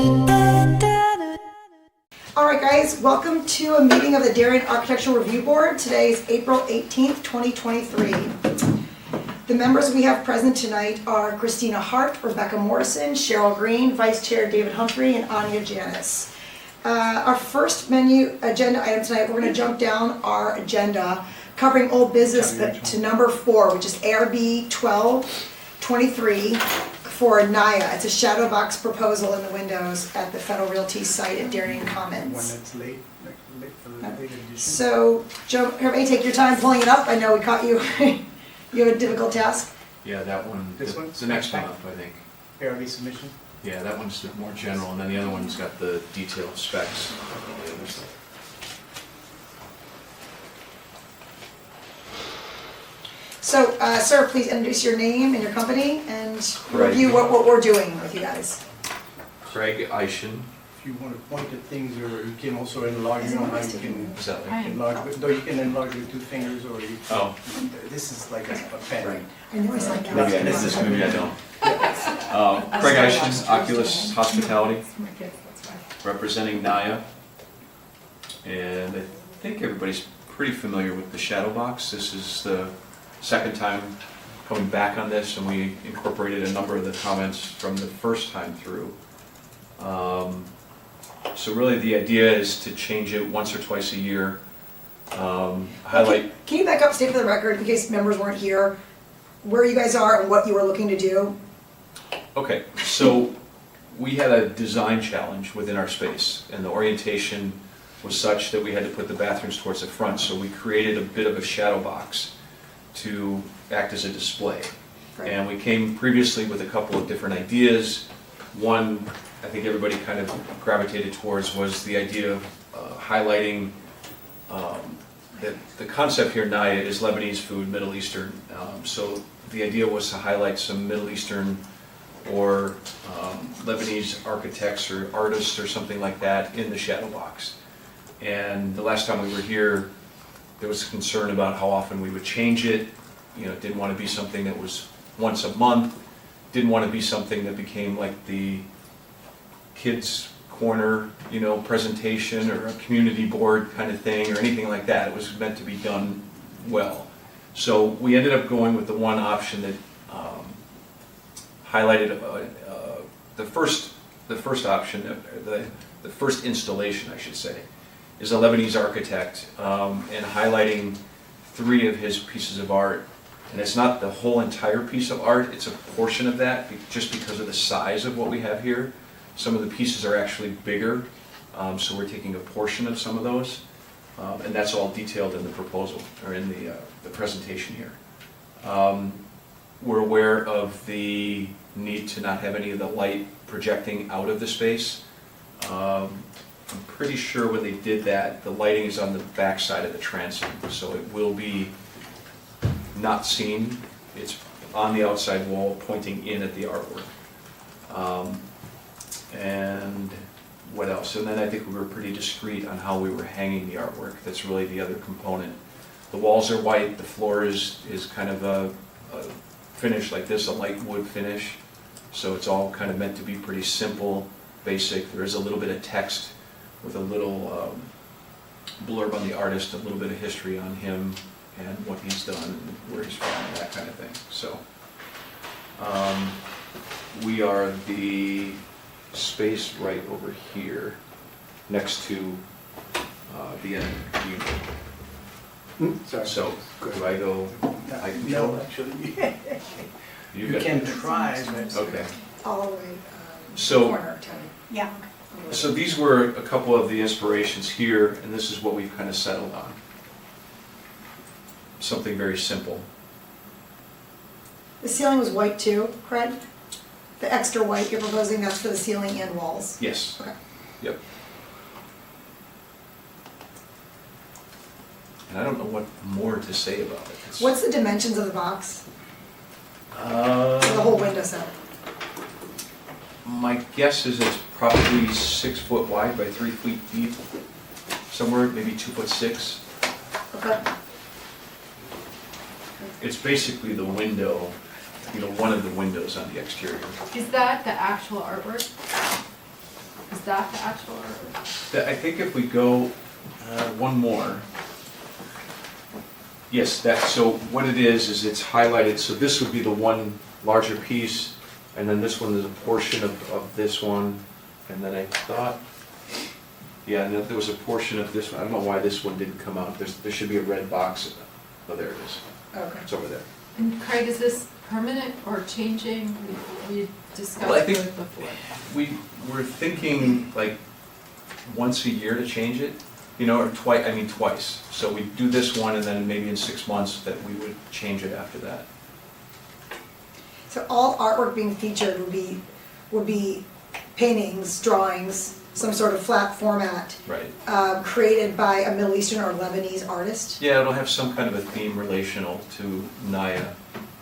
All right, guys, welcome to a meeting of the Darien Architectural Review Board. Today is April 18th, 2023. The members we have present tonight are Christina Hart, Rebecca Morrison, Cheryl Green, Vice Chair David Humphrey, and Anya Janis. Our first agenda item tonight, we're going to jump down our agenda covering old business to number 4, which is ARB 1223 for Naya. It's a shadow box proposal in the windows at the Federal Realty site at Darien Commons. One that's late for the late edition. So, Joe, everybody take your time pulling it up. I know we caught you. You have a difficult task. Yeah, that one. This one? It's the next one up, I think. ARB submission? Yeah, that one's the more general, and then the other one's got the detailed specs. So, sir, please introduce your name and your company and Craig. review what we're doing with you guys. Craig Eischen. If you want to point at things, or you can also enlarge, you know how you can Is that like? enlarge, no, you can enlarge with 2 fingers, or you can, Oh. this is like a pen. I know I said that. Maybe I missed this, maybe I don't. Craig Eischen, Oculus Hospitality, representing Naya. And I think everybody's pretty familiar with the shadow box. This is the second time coming back on this, and we incorporated a number of the comments from the first time through. So really the idea is to change it once or twice a year. Highlight. Can you back up, state for the record, in case members weren't here, where you guys are and what you were looking to do? Okay, so we had a design challenge within our space, and the orientation was such that we had to put the bathrooms towards the front, so we created a bit of a shadow box to act as a display. Right. And we came previously with a couple of different ideas. One, I think everybody kind of gravitated towards, was the idea of highlighting that the concept here, Naya, is Lebanese food, Middle Eastern. So the idea was to highlight some Middle Eastern or Lebanese architects or artists or something like that in the shadow box. And the last time we were here, there was concern about how often we would change it. You know, didn't want to be something that was once a month. Didn't want to be something that became like the kids' corner, you know, presentation or a community board kind of thing or anything like that. It was meant to be done well. So we ended up going with the one option that highlighted the first option, the first installation, I should say, is a Lebanese architect, and highlighting 3 of his pieces of art. And it's not the whole entire piece of art, it's a portion of that, just because of the size of what we have here. Some of the pieces are actually bigger, so we're taking a portion of some of those. And that's all detailed in the proposal, or in the presentation here. We're aware of the need to not have any of the light projecting out of the space. I'm pretty sure when they did that, the lighting is on the back side of the transom, so it will be not seen. It's on the outside wall pointing in at the artwork. And what else? And then I think we were pretty discreet on how we were hanging the artwork. That's really the other component. The walls are white, the floor is kind of a finish like this, a light wood finish. So it's all kind of meant to be pretty simple, basic. There is a little bit of text with a little blurb on the artist, a little bit of history on him and what he's done and where he's from and that kind of thing. So we are the space right over here next to the end unit. Sorry. So do I go? No, actually, you can try, but. Okay. All the way So- corner, Tony. Yeah. So these were a couple of the inspirations here, and this is what we've kind of settled on. Something very simple. The ceiling was white too, Craig? The extra white you're proposing, that's for the ceiling and walls? Yes. Okay. Yep. And I don't know what more to say about it. It's, What's the dimensions of the box? uh, For the whole window set? My guess is it's probably 6 foot wide by 3 feet deep, somewhere maybe 2'6". Okay. It's basically the window, you know, one of the windows on the exterior. Is that the actual artwork? staff hatch or? I think if we go one more. Yes, so what it is it's highlighted, so this would be the one larger piece, and then this one is a portion of this one, and then I thought, yeah, and then there was a portion of this one, I don't know why this one didn't come out, there should be a red box, oh, there it is, Okay. it's over there. And Craig, is this permanent or changing? We discussed Well, I think- it before. We're thinking like once a year to change it, you know, or twice. So we do this one, and then maybe in 6 months that we would change it after that. So all artwork being featured would be paintings, drawings, some sort of flat format, Right. created by a Middle Eastern or Lebanese artist? Yeah, it'll have some kind of a theme relational to Naya,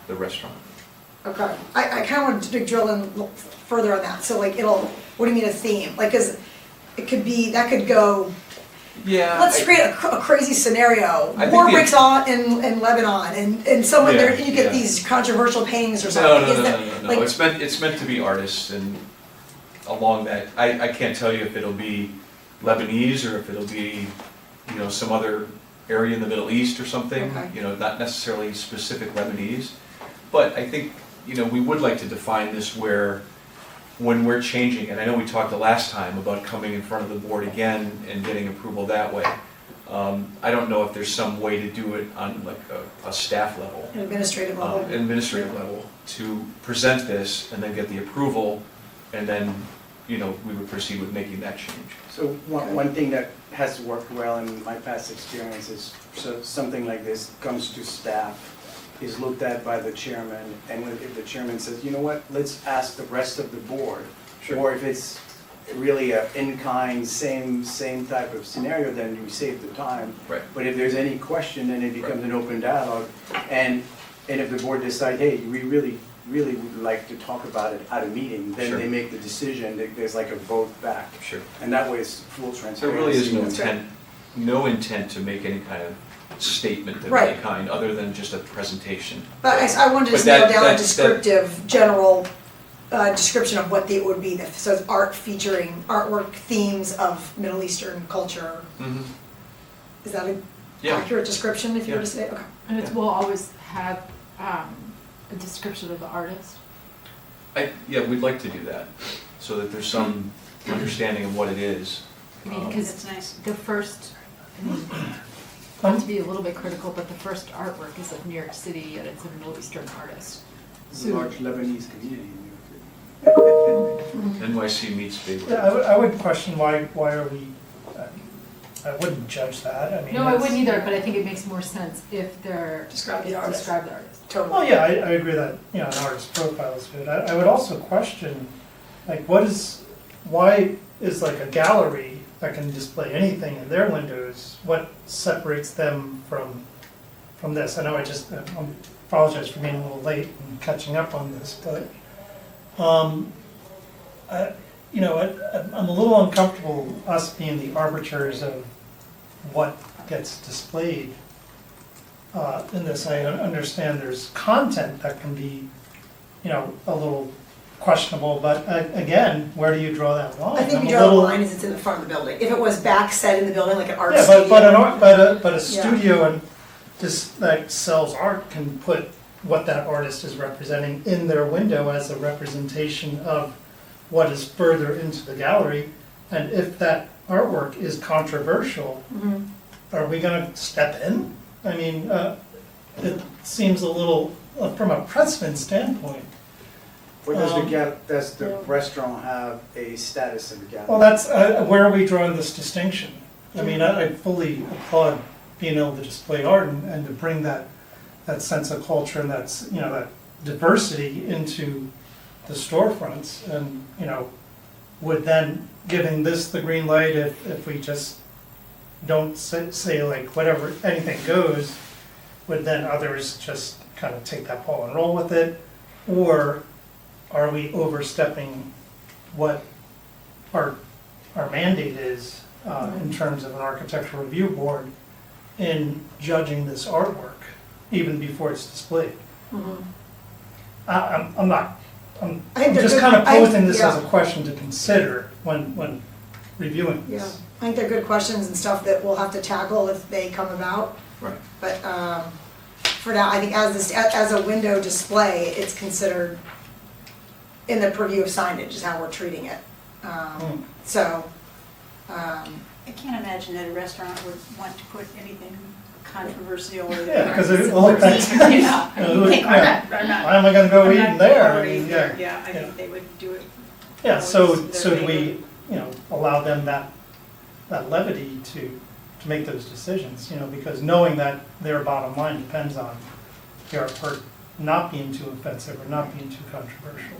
the restaurant. Okay, I kind of want to drill in further on that, so like what do you mean a theme? Like, 'cause it could be, that could go, Yeah. let's create a crazy scenario. I think War the- breaks out in Lebanon, and someone there, Yeah, you get yeah. these controversial paintings or No, something. no, Is no, that- no, no, like- no, it's meant to be artists, and along that, I can't tell you if it'll be Lebanese or if it'll be, you know, some other area in the Middle East or something, Okay. you know, not necessarily specific Lebanese. But I think, you know, we would like to define this where, when we're changing, and I know we talked the last time about coming in front of the board again and getting approval that way. I don't know if there's some way to do it on like a staff level, An administrative level? administrative level, to present this and then get the approval, and then, you know, we would proceed with making that change. So one thing that has worked well in my past experience is, so something like this comes to staff, is looked at by the chairman, and if the chairman says, you know what, let's ask the rest of the board. Sure. Or if it's really a in-kind, same type of scenario, then you save the time. Right. But if there's any question, then it becomes an open dialogue, and if the board decide, hey, we really would like to talk about it at a meeting, then Sure. they make the decision, there's like a vote back. Sure. And that way it's full So transparency. there really is That's right. no intent to make any kind of statement of Right. any kind, other than just a presentation. But I wanted to But just nail that- down a that- descriptive, general description of what it would be. So it's art featuring artwork themes of Middle Eastern culture. Mhm. Is that an Yeah. accurate description, if you were to say? Okay. And it Yeah. will always have a description of the artist. Yeah, we'd like to do that, so that there's some understanding of what it is. I mean, Um, because the first, I mean, not to be a little bit critical, but the first artwork is of New York City, and it's a Middle Eastern artist. It's a large Lebanese community. NYC meets Big Yeah, I would question why are we, I wouldn't judge that, I mean. No, I it's- wouldn't either, but I think it makes more sense if they're. Describe the artist. Describe the artist. Totally. Well, yeah, I agree that, you know, an artist's profile is good. I would also question, like, why is like a gallery that can display anything in their windows, what separates them from this? I know I apologize for being a little late and catching up on this, but, you know, I'm a little uncomfortable us being the arbiters of what gets displayed in this. I understand there's content that can be, you know, a little questionable, but again, where do you draw that line? I think I'm you a draw the little- line is it's in the front of the building. If it was back set in the building, like an art Yeah, studio. but a Yeah. studio and just that sells art can put what that artist is representing in their window as a representation of what is further into the gallery. And if that artwork is controversial, Mhm. are we gonna step in? I mean, it seems a little, from a precedent standpoint. Or does the restaurant have a status in the gallery? Well, that's, where are we drawing this distinction? I mean, I fully applaud being able to display art and to bring that sense of culture and that's, you know, that diversity into the storefronts. And, you know, would then, giving this the green light if we just don't say like whatever, anything goes, would then others just kind of take that ball and roll with it? Or are we overstepping what our mandate is in terms of an architectural review board in judging this artwork, even before it's displayed? Mhm. I'm I think just they're kind of good- posing this as yeah. a question to consider when reviewing Yeah, this. I think they're good questions and stuff that we'll have to tackle if they come about. Right. But for now, I think as a window display, it's considered in the purview of signage is how we're treating it. So, I can't imagine that a restaurant would want to put anything controversial or. Yeah, because it all depends. Yeah. Yeah. Think, I'm not. Why am I gonna go I'm eating not there? I already mean, there. yeah. Yeah, I think they would do it. Yeah, so Always their do we, favorite. you know, allow them that levity to make those decisions, you know, because knowing that their bottom line depends on the artwork not being too offensive or not being too controversial.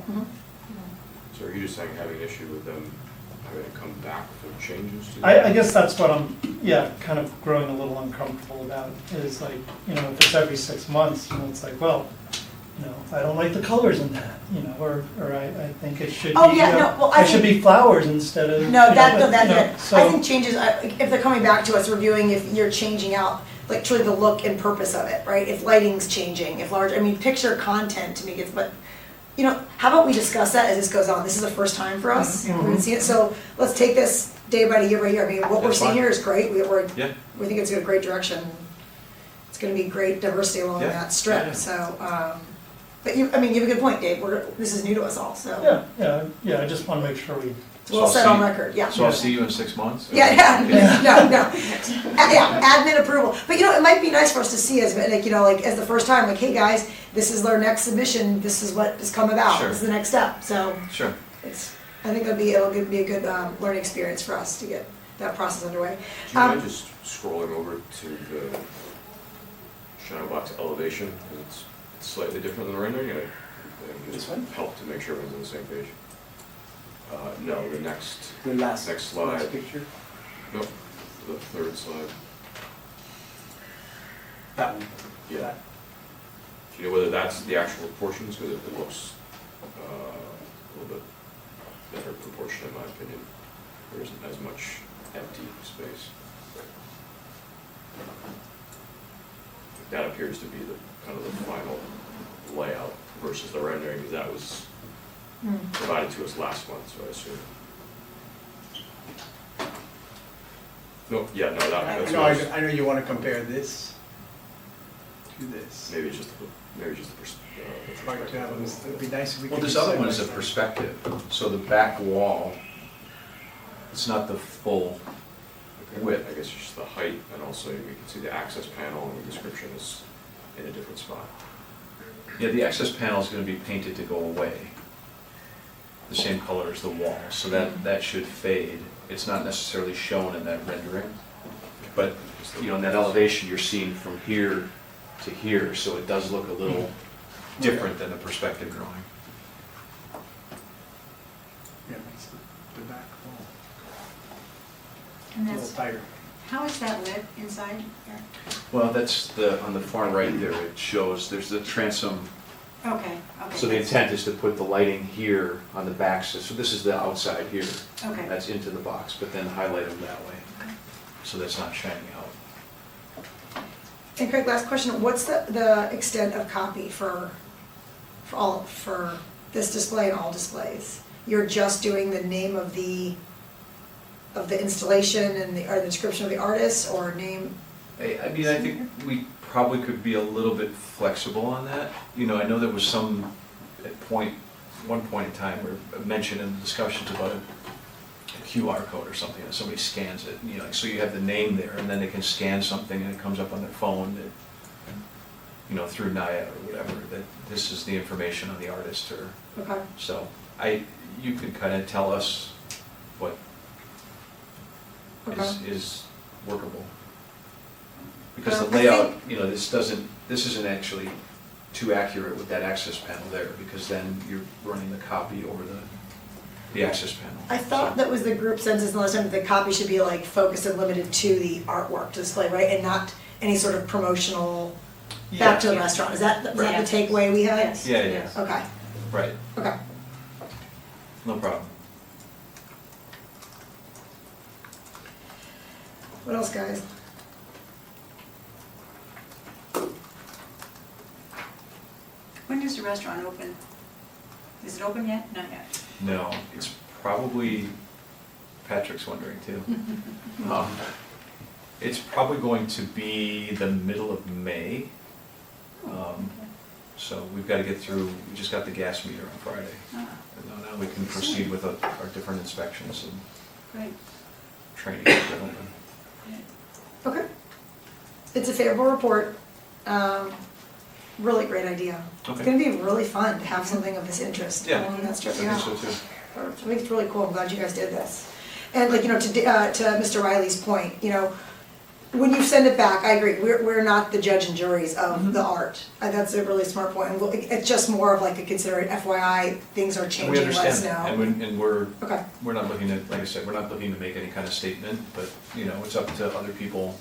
So are you just saying having an issue with them having to come back for changes to? I guess that's what I'm, yeah, kind of growing a little uncomfortable about, is like, you know, if it's every 6 months, you know, it's like, well, you know, I don't like the colors in that, you know, or I think it should be, Oh, yeah, no, well, I it should think- be flowers instead of, you no, know, that, no, you that, know, that, so. I think changes, if they're coming back to us reviewing, if you're changing out, like truly the look and purpose of it, right? If lighting's changing, if large, I mean, picture content to me gets, but, you know, how about we discuss that as this goes on? This is the first time for us. We haven't seen it, so let's take this day by day by year. I mean, what we're That's seeing fine. here is great. Yeah. We think it's in a great direction. It's gonna be great diversity along Yeah. that strip, Yeah. so, but you, I mean, you have a good point, Dave. This is new to us all, so. Yeah, I just wanna make sure we, So Well I'll said see- on record, yeah. So I'll see you in 6 months? Yeah, Okay. no, yeah, admin approval, but you know, it might be nice for us to see as, like, you know, like, as the first time, like, hey, guys, this is our next submission, this is what has come about, Sure. this is the next step, so Sure. I think it'll be a good, learning experience for us to get that process underway. Do you mind just scrolling over to the shadow box elevation, because it's slightly different than the rendering, and it This just one? help to make sure everyone's on the same page. No, the next Next slide. picture, No, the third slide. that one. Yeah. Do you know whether that's the actual proportions? Because it looks a little bit better proportion in my opinion. There isn't as much empty space. That appears to be the kind of the final layout versus the rendering, because that was provided to us last month, so I assume. No, yeah, no, that's No, what I was- I know you wanna compare this to this. maybe just the Like, it'd be nice if we could. Well, this do other side one by is a side. perspective, so the back wall, it's not the full width. I guess it's just the height, and also we can see the access panel, and the description is in a different spot. Yeah, the access panel is gonna be painted to go away. The same color as the wall, so that should fade. It's not necessarily shown in that rendering, but, you know, in that elevation, you're seeing from here to here, so it does look a little different than the perspective drawing. Yeah, makes the back wall And a little that's, tighter. how is that lit inside? Well, that's on the far right there, it shows, there's the transom. Okay, okay. So the intent is to put the lighting here on the back, so this is the outside here. Okay. That's into the box, but then highlight them that way, so that's not shining out. And Craig, last question, what's the extent of copy for this display and all displays? You're just doing the name of the installation and or the description of the artist, or name? I mean, I think we probably could be a little bit flexible on that. You know, I know there was some, one point in time, where mention in the discussions about a QR code or something, that somebody scans it, you know, so you have the name there, and then they can scan something and it comes up on their phone that, you know, through Naya or whatever, that this is the information on the artist, or, Okay, so you could kind of tell us what okay. is workable. Because the I layout, think- you know, this isn't actually too accurate with that access panel there, because then you're running the copy over the access panel. I thought So- that was the group census and last time, the copy should be like focused and limited to the artwork display, right? And not any sort of promotional back to the Yeah. restaurant. Is that the Yes. takeaway we had? Yes. Yeah, yeah. yes. Okay, Right, okay. no problem. What else, guys? When does the restaurant open? Is it open yet? Not yet. No, it's probably Patrick's wondering too. It's probably going to be the middle of May. So we've got to get through, we just got the gas meter on Friday. Ah, And now we can proceed with our different inspections and great. training and development. Okay. It's a favorable report. Really great idea. It's Okay. gonna be really fun to have something of this interest Yeah, along that I strip. think Yeah. so too. I think it's really cool. I'm glad you guys did this. And like, to Mr. Riley's point, when you send it back, I agree, we're not the judge and juries of the art. That's a really smart point. And it's just more of like a considerate FYI, things are And we changing, let us understand, know. and we're Okay, not looking to, like I said, we're not looking to make any kind of statement, but, it's up to other people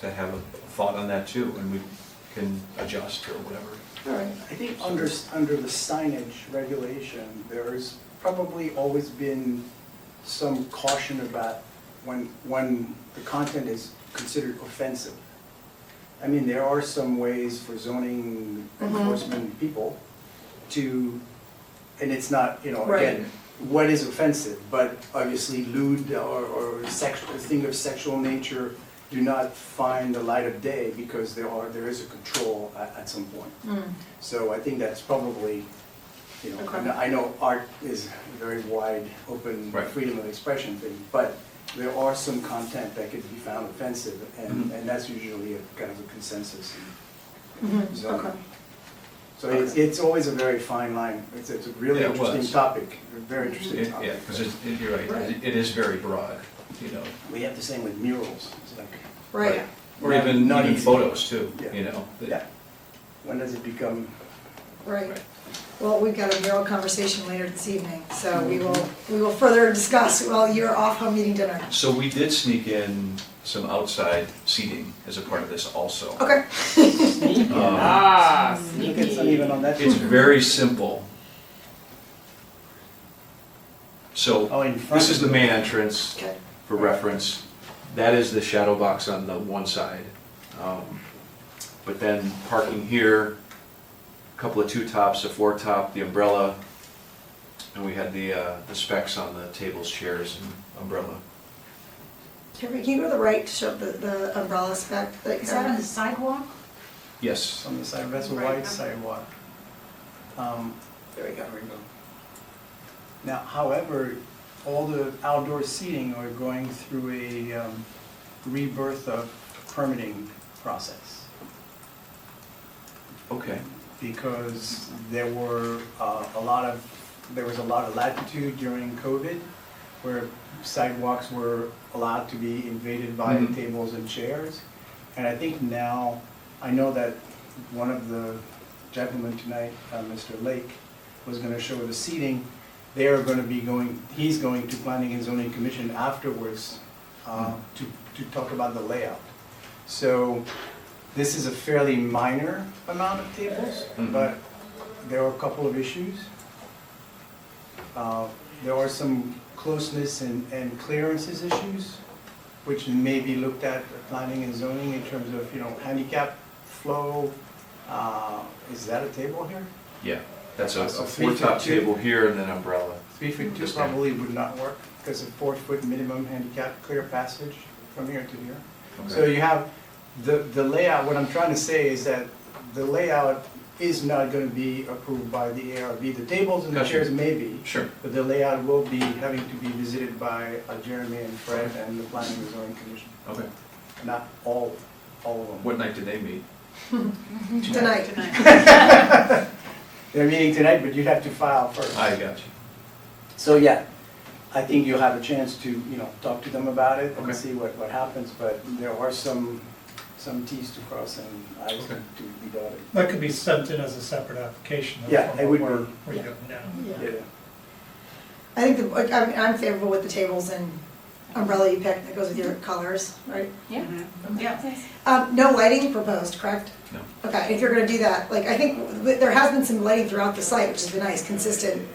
to have a thought on that too, and we can adjust or whatever. all right. I think under the signage regulation, there's probably always been some caution about when the content is considered offensive. I mean, there are some ways for zoning enforcement people to, and it's not, again, what is offensive, but obviously lewd or sexual, a thing of sexual nature do not find the light of day because there is a control at some point. Mm. So I think that's probably, Okay. I know art is a very wide, open, Right. freedom of expression thing, but there are some content that could be found offensive, and that's usually a kind of a consensus in Mhm. zoning. Okay. So it's always a very fine line. It's a really Yeah, it interesting was. topic, a very interesting Yeah, topic. because you're right, Right. it is very broad, We have the same with murals. It's like, Right. Or even Not easy. photos too, Yeah. that- yeah, when does it become? Right. Right. Well, we've got a mural conversation later this evening, so we will further discuss while you're off home eating dinner. So we did sneak in some outside seating as a part of this also. Okay. Look at some even on that. It's very simple. So Oh, in front. this is the main entrance Okay. for reference. That is the shadow box on the one side. But then parking here, a couple of two tops, a four top, the umbrella, and we had the specs on the tables, chairs, and umbrella. Can you go to the right to show the umbrella spec? Is that on the sidewalk? Yes. On the side, that's a Right. white sidewalk. There we go. There we go. Now, however, all the outdoor seating are going through a rebirth of permitting process. Okay. Because there was a lot of latitude during COVID where sidewalks were allowed to be invaded by Mhm. tables and chairs. And I think now, I know that one of the gentlemen tonight, Mr. Lake, was gonna show the seating. They are gonna be he's going to Planning and Zoning Commission afterwards to talk about the layout. So this is a fairly minor amount of tables, Mhm. but there are a couple of issues. There are some closeness and clearances issues, which may be looked at planning and zoning in terms of, handicap flow. Is that a table here? Yeah, that's a So four top 3 feet table here and then umbrella. 3 feet two Just there. probably would not work because of 4-foot minimum handicap clear passage from here to here. So Okay. you have the layout, what I'm trying to say is that the layout is not going to be approved by the ARB. The tables and the Gotcha. chairs may be, Sure. but the layout will be having to be visited by Jeremy and Fred and the Planning and Zoning Commission. Okay. Not all of them. What night did they meet? Tonight. They're meeting tonight, but you'd have to file first. I got you. So, yeah, I think you'll have a chance to, talk to them about it Okay. and see what happens, but there are some Ts to cross and Is Okay. to be dotted. That could be sent in as a separate application. though, Yeah, from it would what be. we're doing now. Yeah. I think I'm favorable with the tables and umbrella you picked that goes with your colors, right? Yeah. Yeah. No lighting proposed, correct? No. Okay, if you're gonna do that, I think there has been some lighting throughout the site, which has been nice, consistent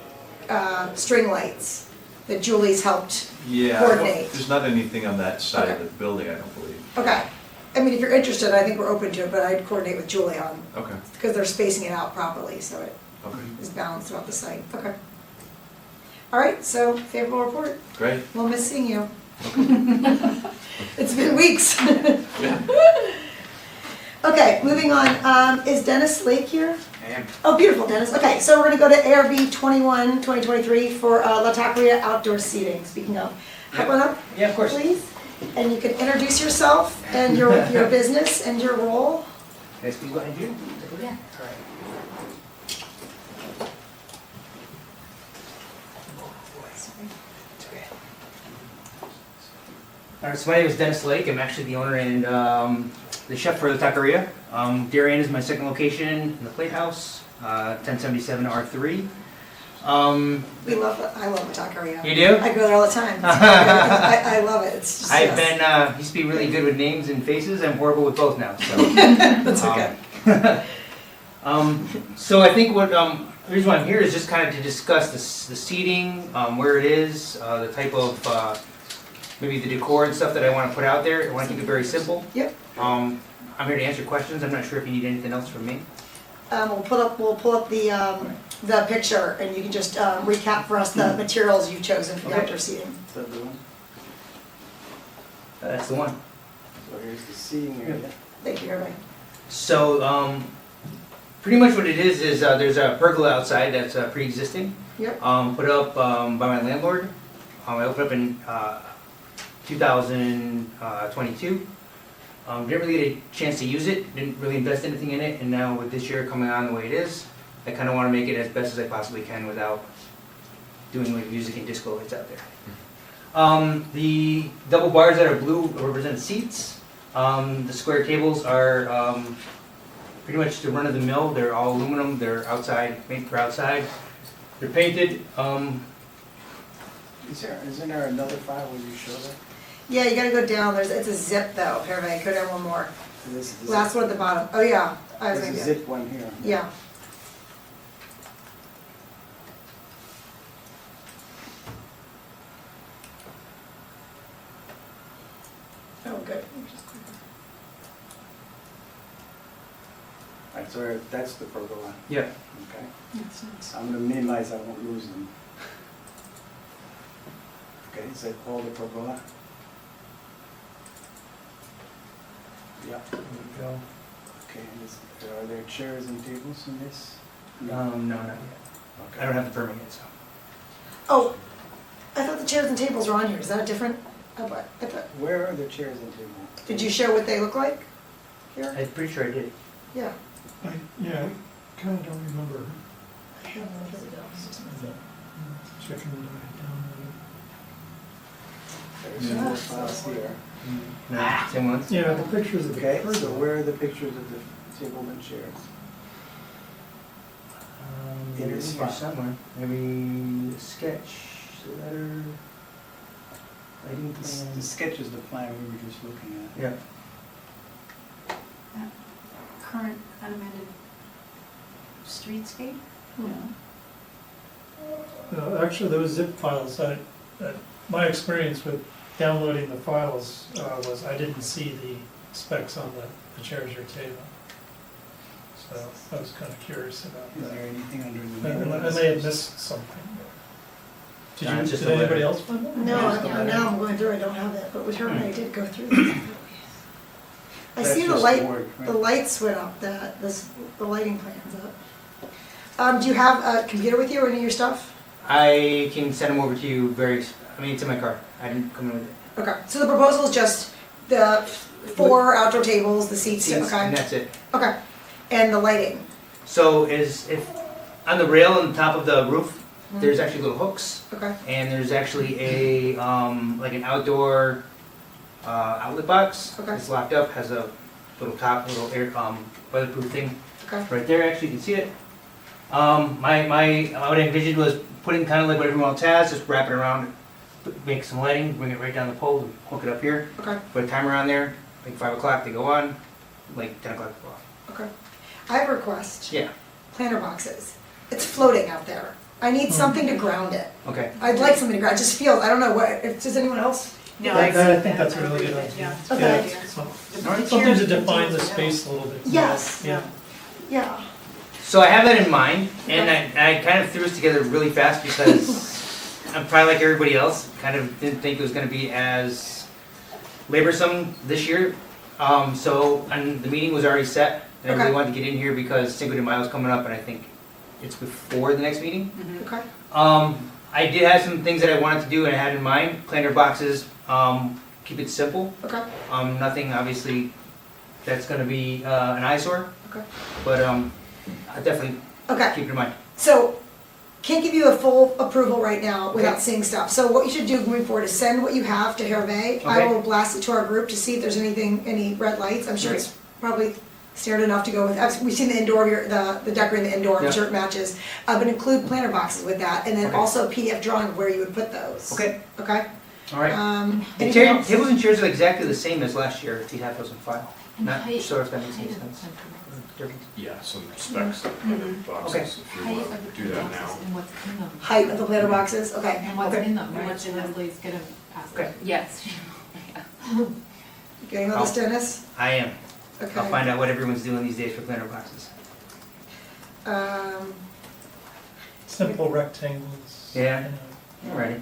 string lights that Julie's helped Yeah, coordinate. there's not anything on that side of Okay. the building, I don't believe. Okay, I mean, if you're interested, I think we're open to it, but I'd coordinate with Julie on, Okay, because they're spacing it out properly, so it okay. is balanced throughout the site, okay. All right, so favorable report. Great. We'll miss seeing you. It's been weeks. Yeah. Okay, moving on. Is Dennis Lake here? I am. Oh, beautiful, Dennis. Okay, so we're gonna go to ARB 21, 2023 for La Taqueria outdoor seating. Speaking of, hop on up, Yeah, of course. please. And you can introduce yourself and your business and your role. Guys, please go ahead and do. Yeah. All right. All right, so my name is Dennis Lake. I'm actually the owner and the chef for the taqueria. Darien is my second location in the Plate House, 1077 R3. We love it. I love the taqueria. You do? I go there all the time. I love it. It's just, I've yes. been, used to be really good with names and faces. I'm horrible with both now, so. That's okay. So I think what, the reason why I'm here is just kind of to discuss the seating, where it is, the type of, maybe the decor and stuff that I want to put out there. I want to keep it very simple. Yep. I'm here to answer questions. I'm not sure if you need anything else from me. We'll pull up the picture and you can just recap for us the materials you've chosen for the Okay. outdoor seating. Is that the one? That's the one. So here's the seating area. Thank you, everybody. So, pretty much what it is there's a pergola outside that's pre-existing. Yep. Put up by my landlord. I opened up in 2022. Didn't really get a chance to use it, didn't really invest anything in it, and now with this year coming on the way it is, I kind of want to make it as best as I possibly can without doing like music and disco lights out there. The double bars that are blue represent seats. The square tables are pretty much the run-of-the-mill. They're all aluminum. They're outside, made for outside. They're painted. Isn't there another file where you show that? Yeah, you gotta go down. It's a zip though. Hervé, go down one more. This is Last one at the bottom. Oh yeah, I was There's a gonna do it. zip one here. Yeah. Oh, good. Alright, so that's the pergola. Yeah. Okay. That's nice. I'm gonna minimize, I won't lose them. Okay, is that all the pergola? Yeah, There we go. okay, are there chairs and tables in this? No, not yet. I don't have the permit yet, so. Oh, I thought the chairs and tables were on here. Is that a different? I thought, Where are the chairs and tables? did you show what they look like here? I'm pretty sure I did. Yeah. I kind of don't remember I have one. Here we go. checking it There's Yeah. more files here. No, same ones? Yeah, the pictures of the Okay, pergola. so where are the pictures of the table and chairs? They're In in this here file. somewhere. Maybe the sketch, the letter, lighting The plan. sketch is the plan we were just looking at. Yeah. Current unamended streetscape? No. No, actually, those zip files, my experience with downloading the files was I didn't see the specs on the chairs or table. So I was kind of curious about Is that. there anything under And the? I may have missed something. It's just Did a anybody letter. else find that? No, Yeah. now I'm going through, I don't have it, but with her, I did go through this. I That's see the just light, board, right? the lights went up, the lighting plan's up. Do you have a computer with you or any of your stuff? I can send them over to you it's in my car. I didn't come in with it. Okay, so the proposal is just the 4 outdoor tables, the seats, And okay? that's it. Okay, and the lighting? So if on the rail on the top of the roof, there's actually little hooks, Okay, and there's actually a like an outdoor outlet box. Okay. It's locked up, has a little air weatherproof thing okay, right there. Actually, you can see it. My what I envisioned was putting kind of like what everyone else has, just wrap it around, make some lighting, bring it right down the pole, and hook it up here. okay, Put a timer on there. Like 5 o'clock they go on, like 10 o'clock they go off. okay. I have a request. Yeah. Planter boxes. It's floating out there. I need something to ground it. Okay. I'd like something to ground, it just feels, I don't know, does anyone else? No, I I'd say think that's a that really would good be idea. Yeah. Okay. Good idea. So- The Something chairs to and define the tables are space a little bit. more. Yes. Yeah. Yeah. So I have that in mind, and I kind of threw this together really fast because I'm probably like everybody else, kind of didn't think it was gonna be as laborsome this year. And the meeting was already set, and I really Okay. wanted to get in here because Cinco de Mayo is coming up, and I think it's before the next meeting. Okay, I did have some things that I wanted to do and I had in mind, planter boxes, keep it simple. okay, Nothing obviously that's gonna be an eyesore, okay. but I definitely Okay, keep it in mind. so, can't give you a full approval right now without Okay. seeing stuff. So what you should do moving forward is send what you have to Hervé. I Okay. will blast it to our group to see if there's anything, any red lights. I'm sure it's probably standard enough to go with. We've seen the indoor, the decorating the indoor, I'm Yeah. sure it matches. But include planter boxes with that, and then Okay. also a PDF drawing of where you would put those. Okay, Okay? all right. The Anything else? tables and chairs are exactly the same as last year, if you have those in file. And Not height- sure if that makes any height of the sense. planter boxes. Yeah, some specs of Mhm. boxes, Okay. if you Height want of the to do planter that now. boxes and what's in them. Height of the planter boxes, okay. And what's Okay. in them, And right? what's in them. Leslie's gonna ask. Okay. Yes. Getting all this, Dennis? I am. I'll Okay. find out what everyone's doing these days for planter boxes. Simple rectangles. Yeah. you know. Alrighty.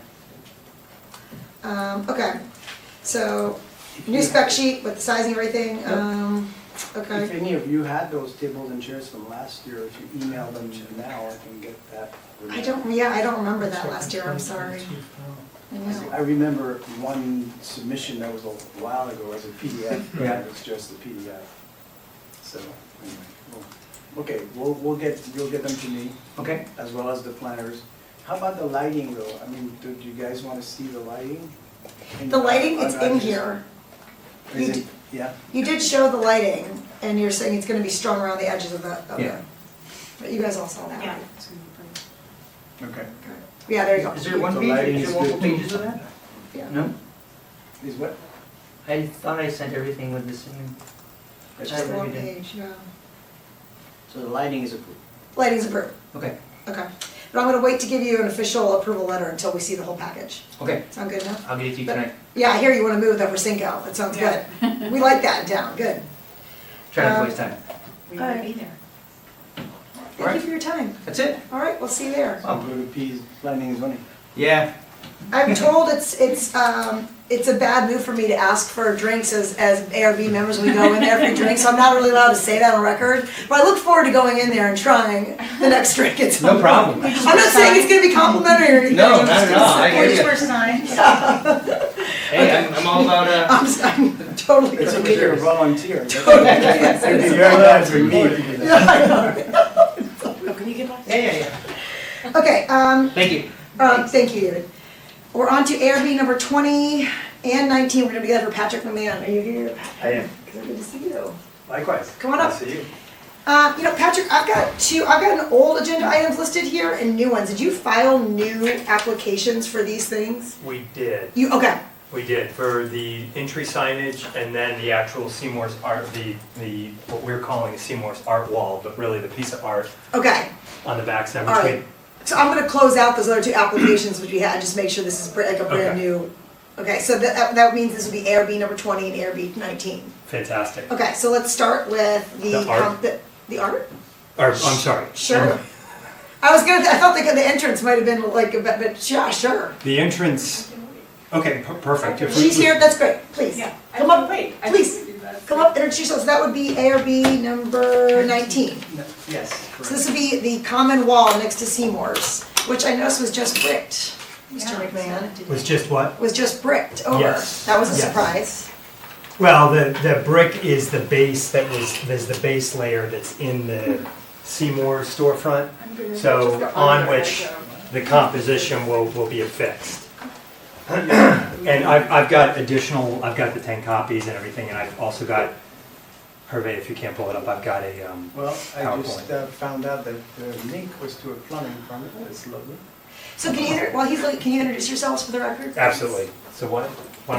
Okay, so, new spec sheet with the sizing and everything, If okay. any of you had those tables and chairs from last year, if you email them now, I can get that. I don't remember that last year, I'm sorry. 2022 file. I know. I remember one submission that was a while ago as a PDF, Yeah. and it's just a PDF. So, anyway, okay, you'll get them to me, Okay. as well as the planners. How about the lighting though? I mean, do you guys want to see the lighting? The lighting, it's in here. Is it, yeah? You did show the lighting, and you're saying it's gonna be strung around the edges of the, Yeah. but you guys all saw that, Yeah. right? it's gonna be pretty. Okay. Yeah, there you go. Is there one The page, lighting is is there multiple good. pages of that? Yeah. No? Is what? I thought I sent everything with the same. That's Just I one really did. page, yeah. So the lighting is approved. Lighting's approved, Okay, okay. But I'm gonna wait to give you an official approval letter until we see the whole package. okay, Sound good enough? I'll get it to you tonight. Yeah, I hear you wanna move that for Cinco, that sounds good. Yeah. We like that in town, good. Try not to waste time. We might be there. Thank you Alright. for your time. That's it? All right, we'll see you there. So go to P's, planning and zoning. Yeah, I'm told it's a bad move for me to ask for drinks as ARB members when we go in there for drinks, so I'm not really allowed to say that on record. But I look forward to going in there and trying the next drink. It's no problem. I'm not saying it's gonna be complimentary or anything. No, I'm not just at all. gonna I say- hear Which you. first time? Hey, I'm all about, I'm totally It's gonna okay, be you're a here. volunteer. Totally. It'd be very nice for me to do that. Yeah, I know. Can you get back? yeah. Okay, Thank you. thank you, David. We're on to ARB number 20 and 19. We're gonna be together for Patrick McMahon. Are you here? I am. Good to see you. Likewise. Come on up. Nice to see you. Patrick, I've got an old agenda items listed here and new ones. Did you file new applications for these things? We did, Okay, we did, for the entry signage and then the actual Seymour's art, the, what we're calling the Seymour's art wall, but really the piece of art okay. on the backside All right. between. So I'm gonna close out those other two applications which we had, just make sure this is like a brand Okay. new. Okay, so that means this would be ARB number 20 and ARB 19. Fantastic. Okay, so let's start with The art? The art? Or, I'm sorry. Sure. I thought the entrance might have been like, but yeah, sure. The entrance, okay, perfect. If we- She's here, that's great, please. Yeah. Come up, Wait. I please. think we do that. Come up, introduce yourselves, that would be ARB number 19. Yes, So this would be the common wall next to Seymour's, which I noticed was just bricked, Mr. Yeah. McMahon. Was just what? Was just bricked over. Yes. That was a Yes. surprise. Well, the brick is the base there's the base layer that's in the Seymour storefront, so on which the composition will be affixed. And I've got the 10 copies and everything, and I've also got, Hervé, if you can't pull it up, I've got a, well, I just PowerPoint. found out that the link was to a plumbing permit, that's lovely. So while he's looking, can you introduce yourselves for the record? please? Absolutely. So why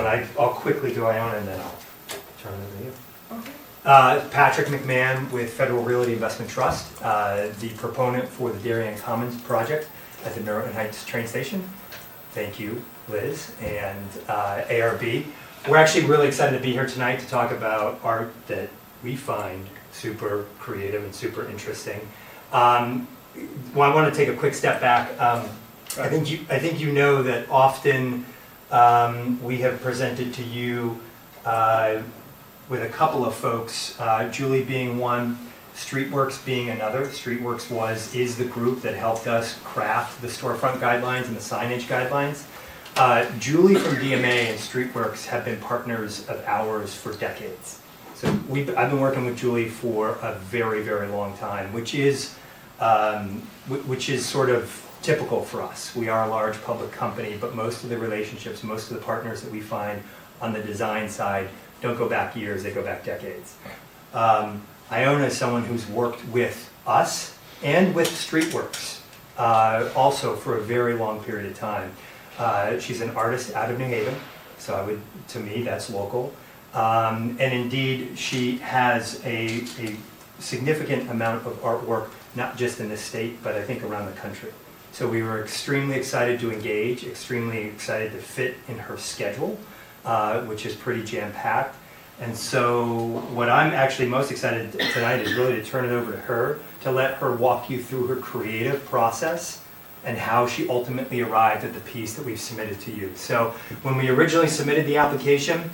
don't I'll quickly go on and then I'll turn it over to you. Patrick McMahon with Federal Realty Investment Trust, the proponent for the Darien Commons project at the Norton Heights train station. Thank you, Liz, and ARB. We're actually really excited to be here tonight to talk about art that we find super creative and super interesting. Well, I want to take a quick step back. I think you know that often we have presented to you with a couple of folks, Julie being one, Streetworks being another. Streetworks is the group that helped us craft the storefront guidelines and the signage guidelines. Julie from DMA and Streetworks have been partners of ours for decades. So I've been working with Julie for a very, very long time, which is sort of typical for us. We are a large public company, but most of the relationships, most of the partners that we find on the design side don't go back years, they go back decades. Iona is someone who's worked with us and with Streetworks also for a very long period of time. She's an artist out of New Haven, so to me, that's local. And indeed, she has a significant amount of artwork, not just in the state, but I think around the country. So we were extremely excited to engage, extremely excited to fit in her schedule, which is pretty jam-packed. And so what I'm actually most excited tonight is really to turn it over to her, to let her walk you through her creative process and how she ultimately arrived at the piece that we've submitted to you. So when we originally submitted the application,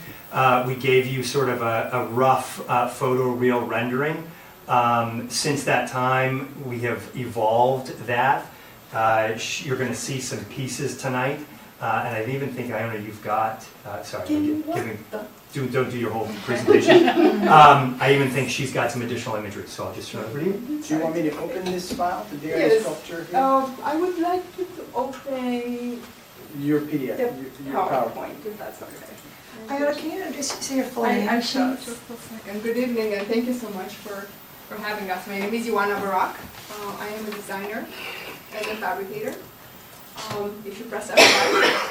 we gave you sort of a rough photoreal rendering. Since that time, we have evolved that. You're going to see some pieces tonight. And I even think, Iona, you've got, sorry, don't do your whole presentation. I even think she's got some additional imagery, so I'll just turn it over to you. Do you want me to open this file, the Darien sculpture here? I would like you to open Your PDF, the your PowerPoint. PowerPoint, if that's okay. Iona, can you introduce your full name? I shall, just a second. Good evening, and thank you so much for having us. My name is Ioana Barak. I am a designer and a fabricator. If you press F5,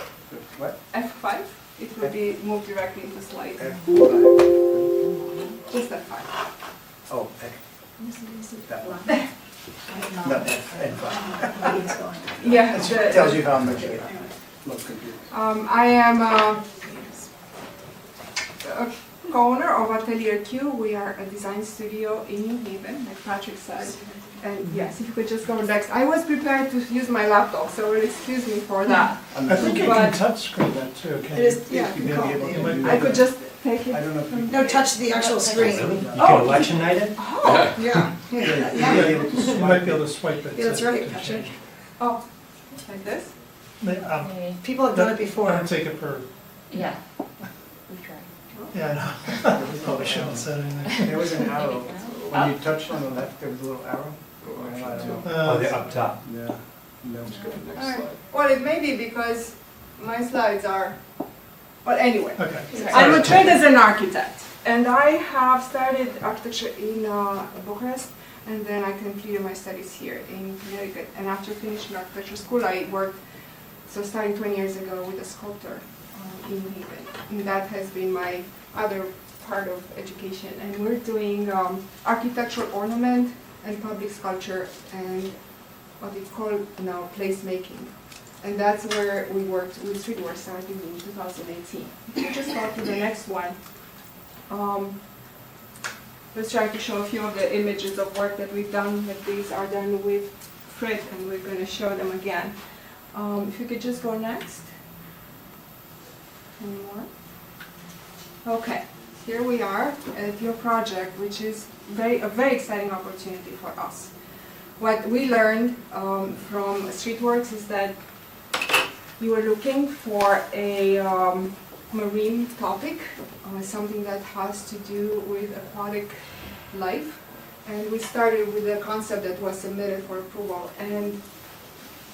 What? F5, it will be moved directly into slide. F5. Just F5. Oh, that one. Not F5. Yeah. It tells you how much you love computers. I am a co-owner of Atelier Q. We are a design studio in New Haven, like Patrick said. And yes, if you could just go next. I was prepared to use my laptop, so excuse me for that. I think you can touch screen that too, can It you? is, yeah. You're gonna be able to do I could just take it. I don't know if you. No, touch the actual screen. You can election night it? Oh, Yeah. You might be able to swipe it. Yeah, that's right, Patrick. oh, like this? People have done it before. I don't take it for, Yeah. We tried. yeah, I know. Probably shouldn't have said anything. There was an arrow. When you touched on the left, there was a little arrow. I don't know. Oh, they're up top. Yeah. No. Let's go to the next Alright. slide. Well, it may be because my slides are, well, anyway. Okay. I'm trained as an architect, and I have studied architecture in Bucharest, and then I completed my studies here in Connecticut. And after finishing architecture school, I worked, so starting 20 years ago, with a sculptor in New Haven. And that has been my other part of education. And we're doing architectural ornament and public sculpture and what we call now placemaking. And that's where we worked with Streetworks starting in 2018. If you just go to the next one. Let's try to show a few of the images of work that we've done. That these are done with Fred, and we're going to show them again. If you could just go next. Any more? Okay, here we are at your project, which is a very exciting opportunity for us. What we learned from Streetworks is that you were looking for a marine topic, something that has to do with aquatic life. And we started with a concept that was submitted for approval. And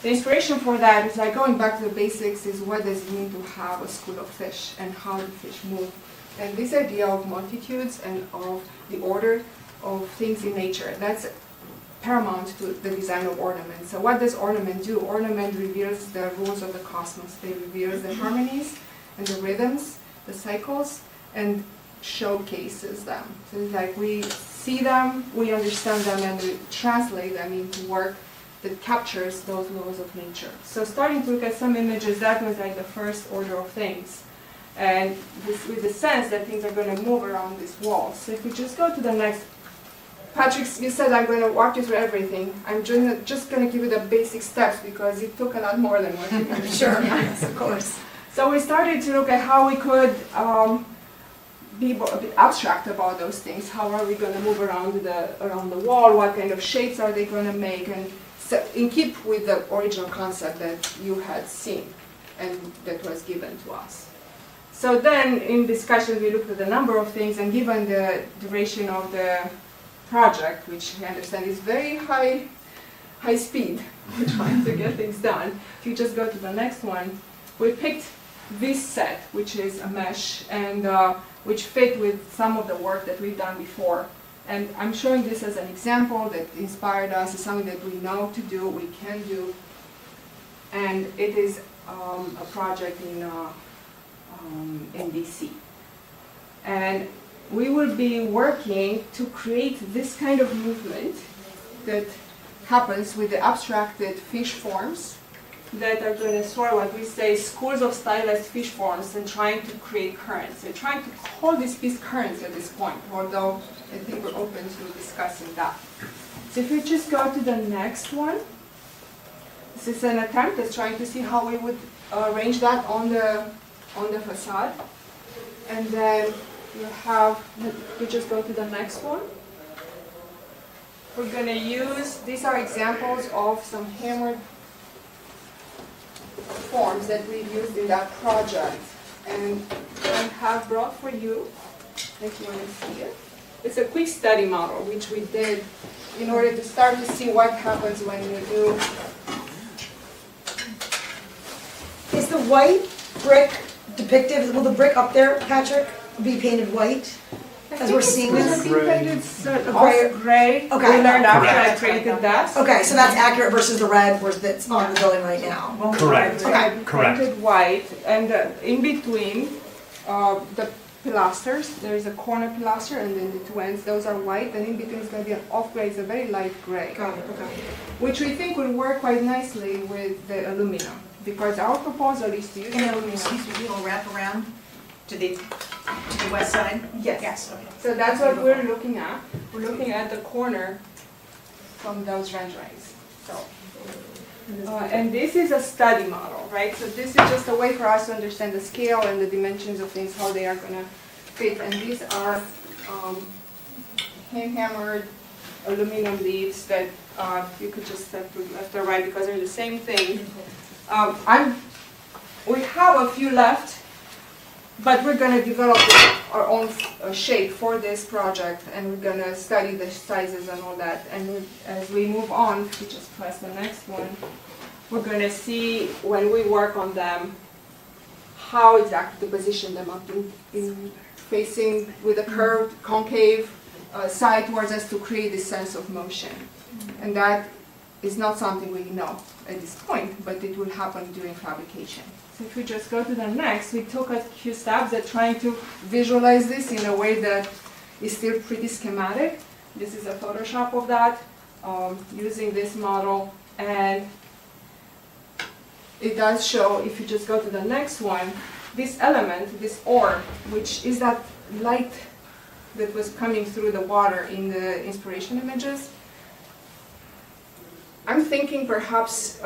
the inspiration for that is like going back to the basics is what does it mean to have a school of fish and how do fish move. And this idea of multitudes and of the order of things in nature, that's paramount to the design of ornament. So what does ornament do? Ornament reveals the rules of the cosmos. It reveals the harmonies and the rhythms, the cycles, and showcases them. So it's like we see them, we understand them, and we translate them into work that captures those laws of nature. So starting to look at some images, that was like the first order of things. And this, with the sense that things are going to move around this wall. So if we just go to the next Patrick, you said I'm going to walk you through everything. I'm just going to give you the basic steps because it took a lot more than what you can Sure, yes, of course. So we started to look at how we could be a bit abstract about those things. How are we going to move around the wall? What kind of shapes are they going to make? And so in keep with the original concept that you had seen and that was given to us. So then in discussion we looked at a number of things, and given the duration of the project, which we understand is very high speed, we're trying to get things done. If you just go to the next one, we picked this set, which is a mesh, and which fit with some of the work that we've done before. And I'm showing this as an example that inspired us. It's something that we know to do, we can do, and it is a project in DC. And we will be working to create this kind of movement that happens with the abstracted fish forms that are going to sort what we say schools of stylized fish forms and trying to create currents. We're trying to call these piece currents at this point, although I think we're open to discussing that. So if you just go to the next one, this is an attempt at trying to see how we would arrange that on the facade. And then we just go to the next one. We're going to use, these are examples of some hammered forms that we've used in that project. And I have brought for you, if you want to see it. It's a quick study model, which we did in order to start to see what happens when you do. Is the white brick depicted, will the brick up there, Patrick, be painted white? As we're seeing this? Gray. Okay. We learned after I Correct. created that. Okay, so that's accurate versus the red that's on the building right now. Correct. Okay. Correct. Painted white, and in between the pilasters, there is a corner pilaster, and then the two ends, those are white, and in between is going to be an off-gray, it's a very light gray. Got it, okay. Which we think will work quite nicely with the aluminum, because our proposal is to use the aluminum. Excuse me, you'll wrap around to the west side? Yes. Yes, okay. So that's what we're looking at. We're looking at the corner from those renderings. So, and this is a study model, right? So this is just a way for us to understand the scale and the dimensions of things, how they are going to fit. And these are hand-hammered aluminum leaves that you could just step to left or right because they're the same thing. We have a few left. But we're going to develop our own shape for this project, and we're going to study the sizes and all that. And as we move on, we just press the next one, we're going to see when we work on them how exactly to position them up in facing with a curved, concave side towards us to create this sense of motion. And that is not something we know at this point, but it will happen during fabrication. If we just go to the next, we took a few stabs at trying to visualize this in a way that is still pretty schematic. This is a Photoshop of that, using this model, and it does show, if you just go to the next one, this element, this orb, which is that light that was coming through the water in the inspiration images. I'm thinking perhaps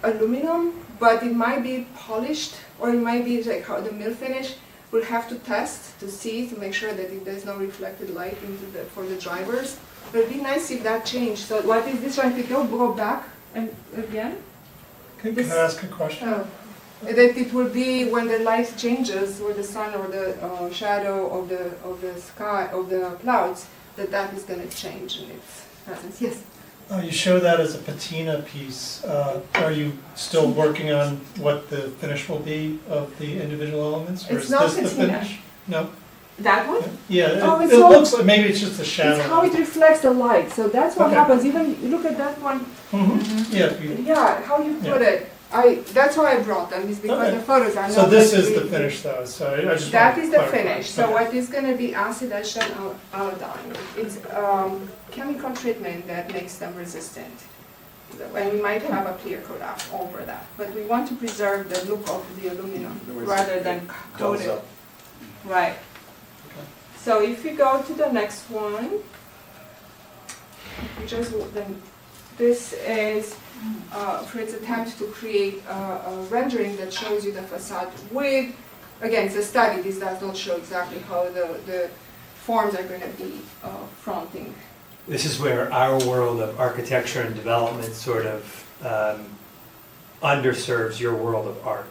aluminum, but it might be polished, or it might be like how the mill finish. We'll have to test to see, to make sure that there's no reflected light for the drivers. But it'd be nice if that changed. So what is this trying to go back and again? Can I ask a question? That it will be when the light changes, or the sun, or the shadow of the sky, of the clouds, that is going to change in its presence. Yes. You show that as a patina piece. Are you still working on what the finish will be of the individual elements? Or It's is not this the patina. finish? No? That one? Yeah, Oh, it it's all- looks, maybe it's just a shadow. It's how it reflects the light. So that's what Okay. happens. Even you look at that one. Mhm. Yeah, Yeah, how you put it. That's why I brought them, is because Okay. the photos are not. so this like is the really- finish though, so I just That wanted is to the clarify. finish. So Okay. what is going to be acid etched and iodine? It's chemical treatment that makes them resistant. And we might have a clear coat over that. But we want to preserve the look of the aluminum Otherwise rather than it coat dulls it. up. Right. So if you go to the next one, pictures, then this is Fred's attempt to create a rendering that shows you the facade with, again, it's a study, this does not show exactly how the forms are going to be fronting. This is where our world of architecture and development sort of underserves your world of art,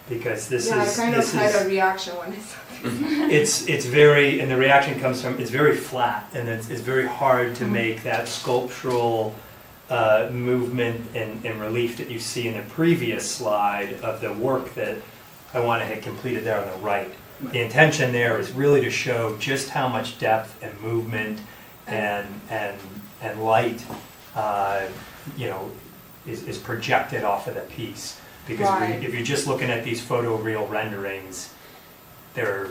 because this Yeah, is I kind of had a reaction when I saw this. it's very, and the reaction comes from, it's very flat, and it's very hard to make that sculptural movement and relief that you see in the previous slide of the work that I want to have completed there on the right. The intention there is really to show just how much depth and movement and light, is projected off of the piece. Because Right. if you're just looking at these photoreal renderings, they're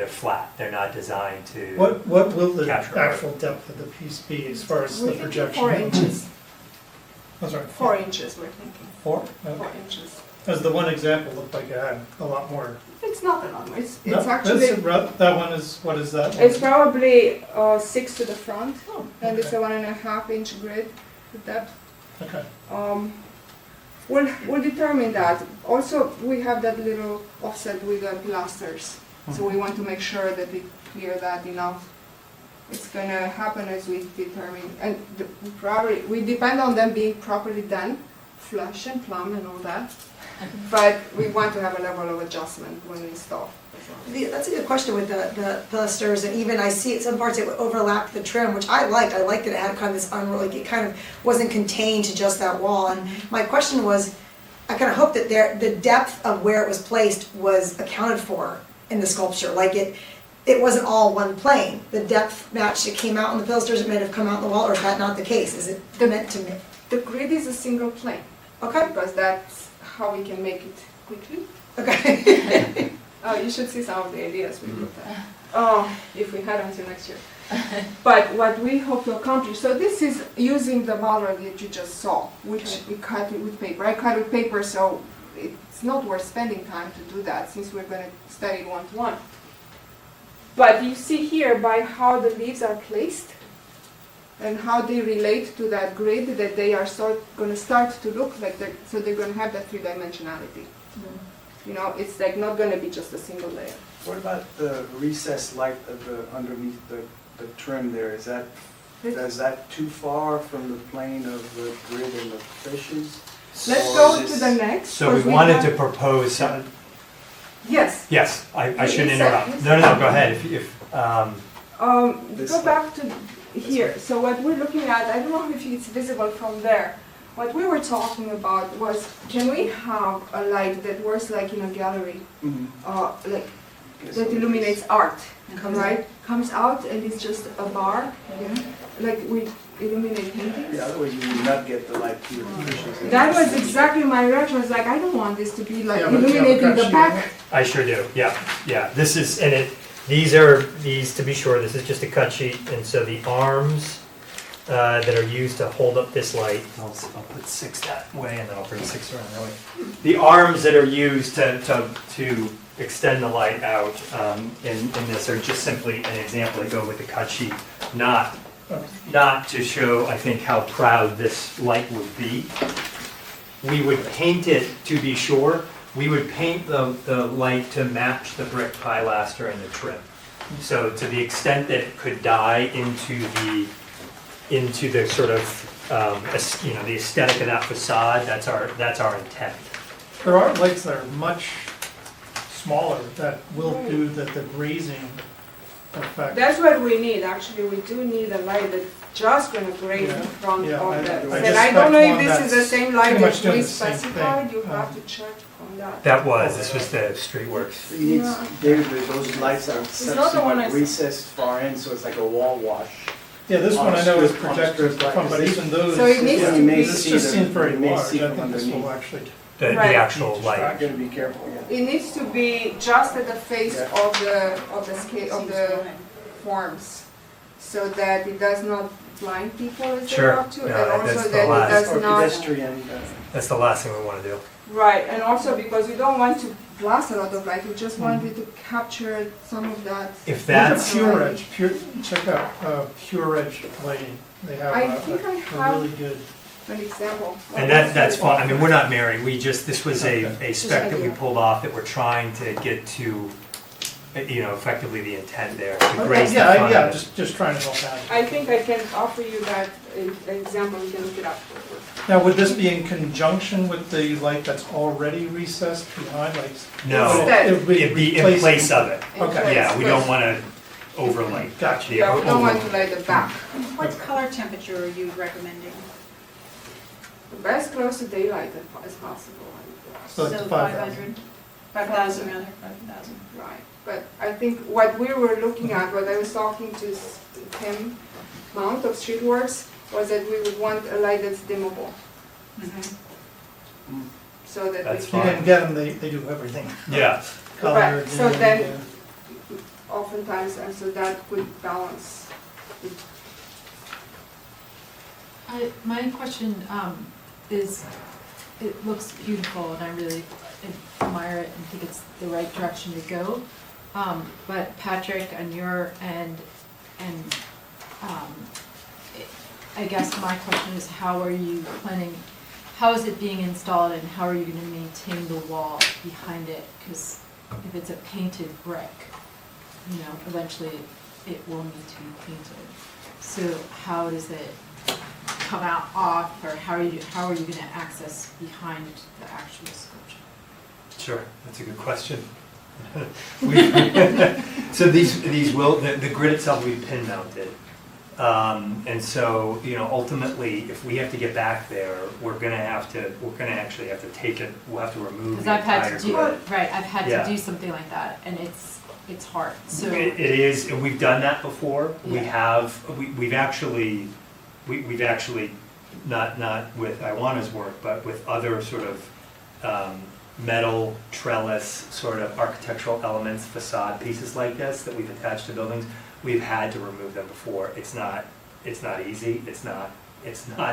flat. They're not designed to. What will the Capture art. actual depth of the piece be as far as We're the thinking projection? 4 inches. Oh, sorry. 4 inches, we're thinking. 4? 4 inches. As the one example looked like it had a lot more. It's not a lot. It's No, actually. that one is, what is that one? It's probably 6 to the front, Oh, and it's okay. a 1.5 inch grid, the depth. Okay. We'll determine that. Also, we have that little offset with the pilasters, so we want to make sure that we clear that enough. It's gonna happen as we determine, and we depend on them being properly done, flush and plumb and all that. But we want to have a level of adjustment when we install. That's a good question with the pilasters, and even I see at some parts it would overlap the trim, which I liked. I liked that it had kind of this like it kind of wasn't contained to just that wall. And my question was, I kind of hope that the depth of where it was placed was accounted for in the sculpture. Like it wasn't all one plane. The depth matched. It came out in the pilasters. It might have come out in the wall, or is that not the case? Is it meant to? The grid is a single plane, Okay. because that's how we can make it quickly. Okay. Oh, you should see some of the ideas we looked at. Oh, if we had until next year. But what we hope to accomplish, so this is using the model that you just saw, which we cut it with paper. I cut with paper, so it's not worth spending time to do that, since we're going to study it one-to-one. But you see here by how the leaves are placed and how they relate to that grid, that they are going to start to look like so they're going to have that three-dimensionality. You know, it's like not going to be just a single layer. What about the recessed light of underneath the trim there? Is that too far from the plane of the grid and the fishes? Let's Or go is to this- the next. So we 'cause wanted have- to propose some, Yes. yes, I shouldn't You said- interrupt. you No, said- go ahead. This Go one. back to here. So what we're looking at, I don't know if it's visible from there. What we were talking about was, can we have a light that works like in a gallery, Mhm. like Yes. that illuminates art, Comes right? Comes out and it's just a bar, like we illuminate paintings. Yeah, otherwise you would not get the light through the fishes. That was exactly my reaction. I was like, I don't want this to be like Yeah, but you have a illuminating the cut back. sheet. I sure do, yeah. This is, and these, to be sure, this is just a cut sheet, and so the arms that are used to hold up this light, I'll put 6 that way, and then I'll bring 6 around that way. The arms that are used to extend the light out in this are just simply an example that go with the cut sheet, not to show, I think, how proud this light would be. We would paint it, to be sure, we would paint the light to match the brick pilaster and the trim. So to the extent that it could die into the sort of, the aesthetic of that facade, that's our intent. There are lights that are much smaller that will do the grazing effect. That's what we need, actually. We do need a light that's just going to graze in front Yeah, of I that. just And I don't know expect if one this is the that's same light pretty much that doing we the same specified. thing. You have to check on that. This was the Streetworks. You need, Yeah. David, those lights are not the one I somewhat saw. recessed far in, so it's like a wall wash. Yeah, this one I know is On projected strip from, but lights. even those, So it needs Yeah, to you may be- this see just them- seemed very you may large. see I from think this will underneath. actually, The Right. actual You light. gotta be careful, yeah. It needs to be just at the face Yeah. of the scale of the forms, so that it does not blind people as they Sure. walk to, No, and that's also the that it last. does Or not. pedestrian, That's the last thing we want to do. Right, and also because we don't want to blast a lot of light, we just Mm-hmm. want it to capture some of that. If look at that's, Pure Edge, check out Pure Edge lighting. They have I think I a have- really good, An example. And that's fine, I mean, we're not married, this was a spec that we pulled off that we're trying to get to, effectively the intent there, to grace the front yeah, of it. just trying to help out. I think I can offer you that example, you can look it up. Now, would this be in conjunction with the light that's already recessed behind, like? No, Instead. It would be it'd be in replacing- place of it. Okay. Yeah, we don't want to overlay. Gotcha. Yeah, we don't want to light the back. What color temperature are you recommending? As close to daylight as possible. So it's 5,000. 5,000 rather, 5,000. Right, but I think what we were looking at, what I was talking to Tim Mount of Streetworks, was that we would want a light that's dimmable, so that That's we You can, can get them, they do everything. Yeah, Color, so dim, then- yeah. oftentimes, and so that could balance. My question is, it looks beautiful and I really admire it and think it's the right direction to go. But Patrick, on your end, I guess my question is, how are you planning, how is it being installed and how are you gonna maintain the wall behind it? Because if it's a painted brick, eventually it will need to be painted. So how does it come out off, or how are you gonna access behind the actual sculpture? sure, that's a good question. So these will, the grid itself will be pin mounted. And so, ultimately, if we have to get back there, we're gonna actually have to take it, we'll have to remove Because the I've had entire to do, grid. right, I've had Yeah. to do something like that, and it's hard, so. It is, and we've done that before. We Yeah. have, we've actually, not with Iwana's work, but with other sort of metal trellis sort of architectural elements, facade pieces like this that we've attached to buildings, we've had to remove them before. It's not easy, it's not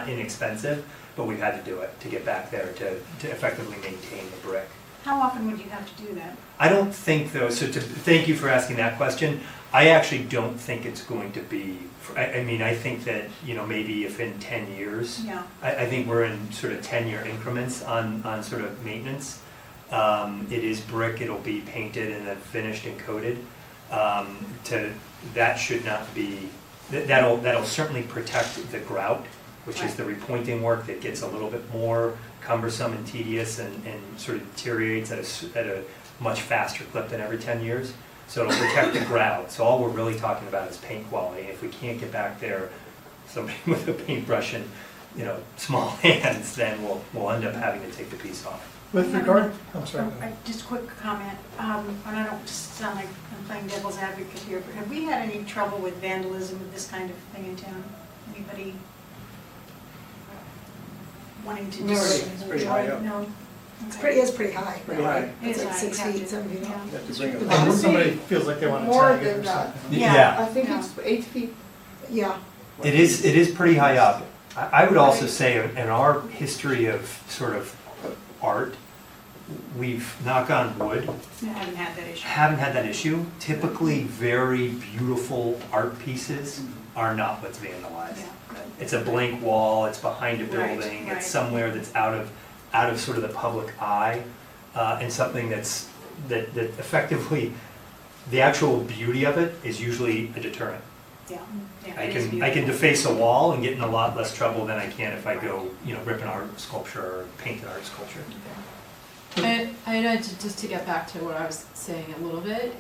inexpensive, but we've had to do it to get back there to effectively maintain the brick. How often would you have to do that? I don't think though, thank you for asking that question. I actually don't think it's going to be, I think that, maybe if in 10 years, Yeah. I think we're in sort of 10-year increments on sort of maintenance. It is brick, it'll be painted and then finished and coated. That should not be, that'll certainly protect the grout, which is the repointing work that gets a little bit more cumbersome and tedious and sort of deteriorates at a much faster clip than every 10 years. So it'll protect the grout. So all we're really talking about is paint quality. If we can't get back there, somebody with a paintbrush and, small hands, then we'll end up having to take the piece off. With regard, I'm sorry. Just a quick comment, and I don't sound like I'm playing devil's advocate here, but have we had any trouble with vandalism of this kind of thing in town? Anybody wanting to do No, something? it's pretty high up. No? It's Okay. pretty high. Pretty high. It It's is like high, 6 you have feet, to- 7 feet. yeah. You have to bring it When up. somebody feels like they want to More tag it or than that. something. Yeah. I think Yeah. it's 8 feet. Yeah, It is pretty high up. I would also say in our history of sort of art, we've, knock on wood, I haven't had that issue. haven't had that issue. Typically, very beautiful art pieces are not what's vandalized. Yeah, good. It's a blank wall, it's behind a Right, building, right. it's somewhere that's out of sort of the public eye, and something that effectively, the actual beauty of it is usually a deterrent. Yeah. Yeah, I it is can beautiful. deface a wall and get in a lot less trouble than I can if I go, rip an art sculpture or paint an art sculpture. I know, just to get back to what I was saying a little bit,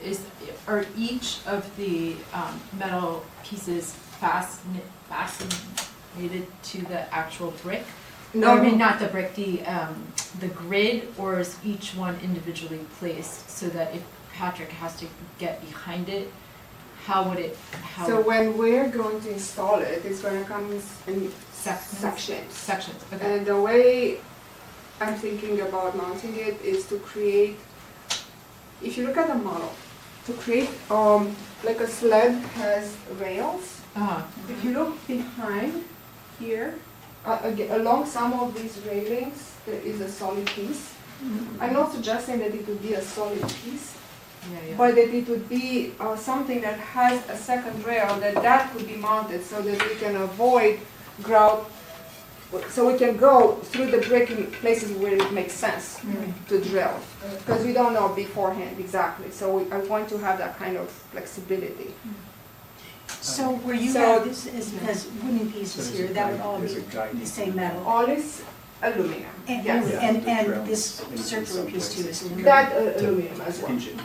are each of the metal pieces fastened related to the actual brick? No, I mean, not the brick, the grid, or is each one individually placed so that if Patrick has to get behind it, how would it, So when we're going to install it, it's going to come in sections? sections. Okay. And the way I'm thinking about mounting it is to create, if you look at the model, to create like a sled has rails. Uh-huh. If you look behind here, along some of these railings, there is a solid piece. I'm not suggesting that it would be a solid piece, yeah. but that it would be something that has a second rail, that could be mounted so that we can avoid grout, so we can go through the brick in places where it makes sense to drill, because we don't know beforehand exactly, so I want to have that kind of flexibility. So where you So- have this as wooden pieces here, that would all be There's a guiding- the same metal? All is aluminum, And, yes. and this circular piece too is aluminum? That aluminum as well. Pinch it,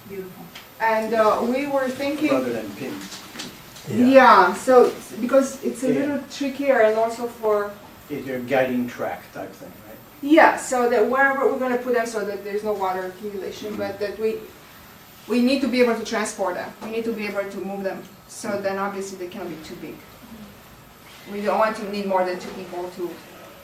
Beautiful. And we were thinking, rather than pin. yeah, so, because it's a Yeah. little trickier and also for, It's a guiding track type thing, right? yeah, so that wherever we're gonna put them so that there's no water accumulation, but that we need to be able to transport them. We need to be able to move them, so then obviously they cannot be too big. We don't want to need more than 2 people to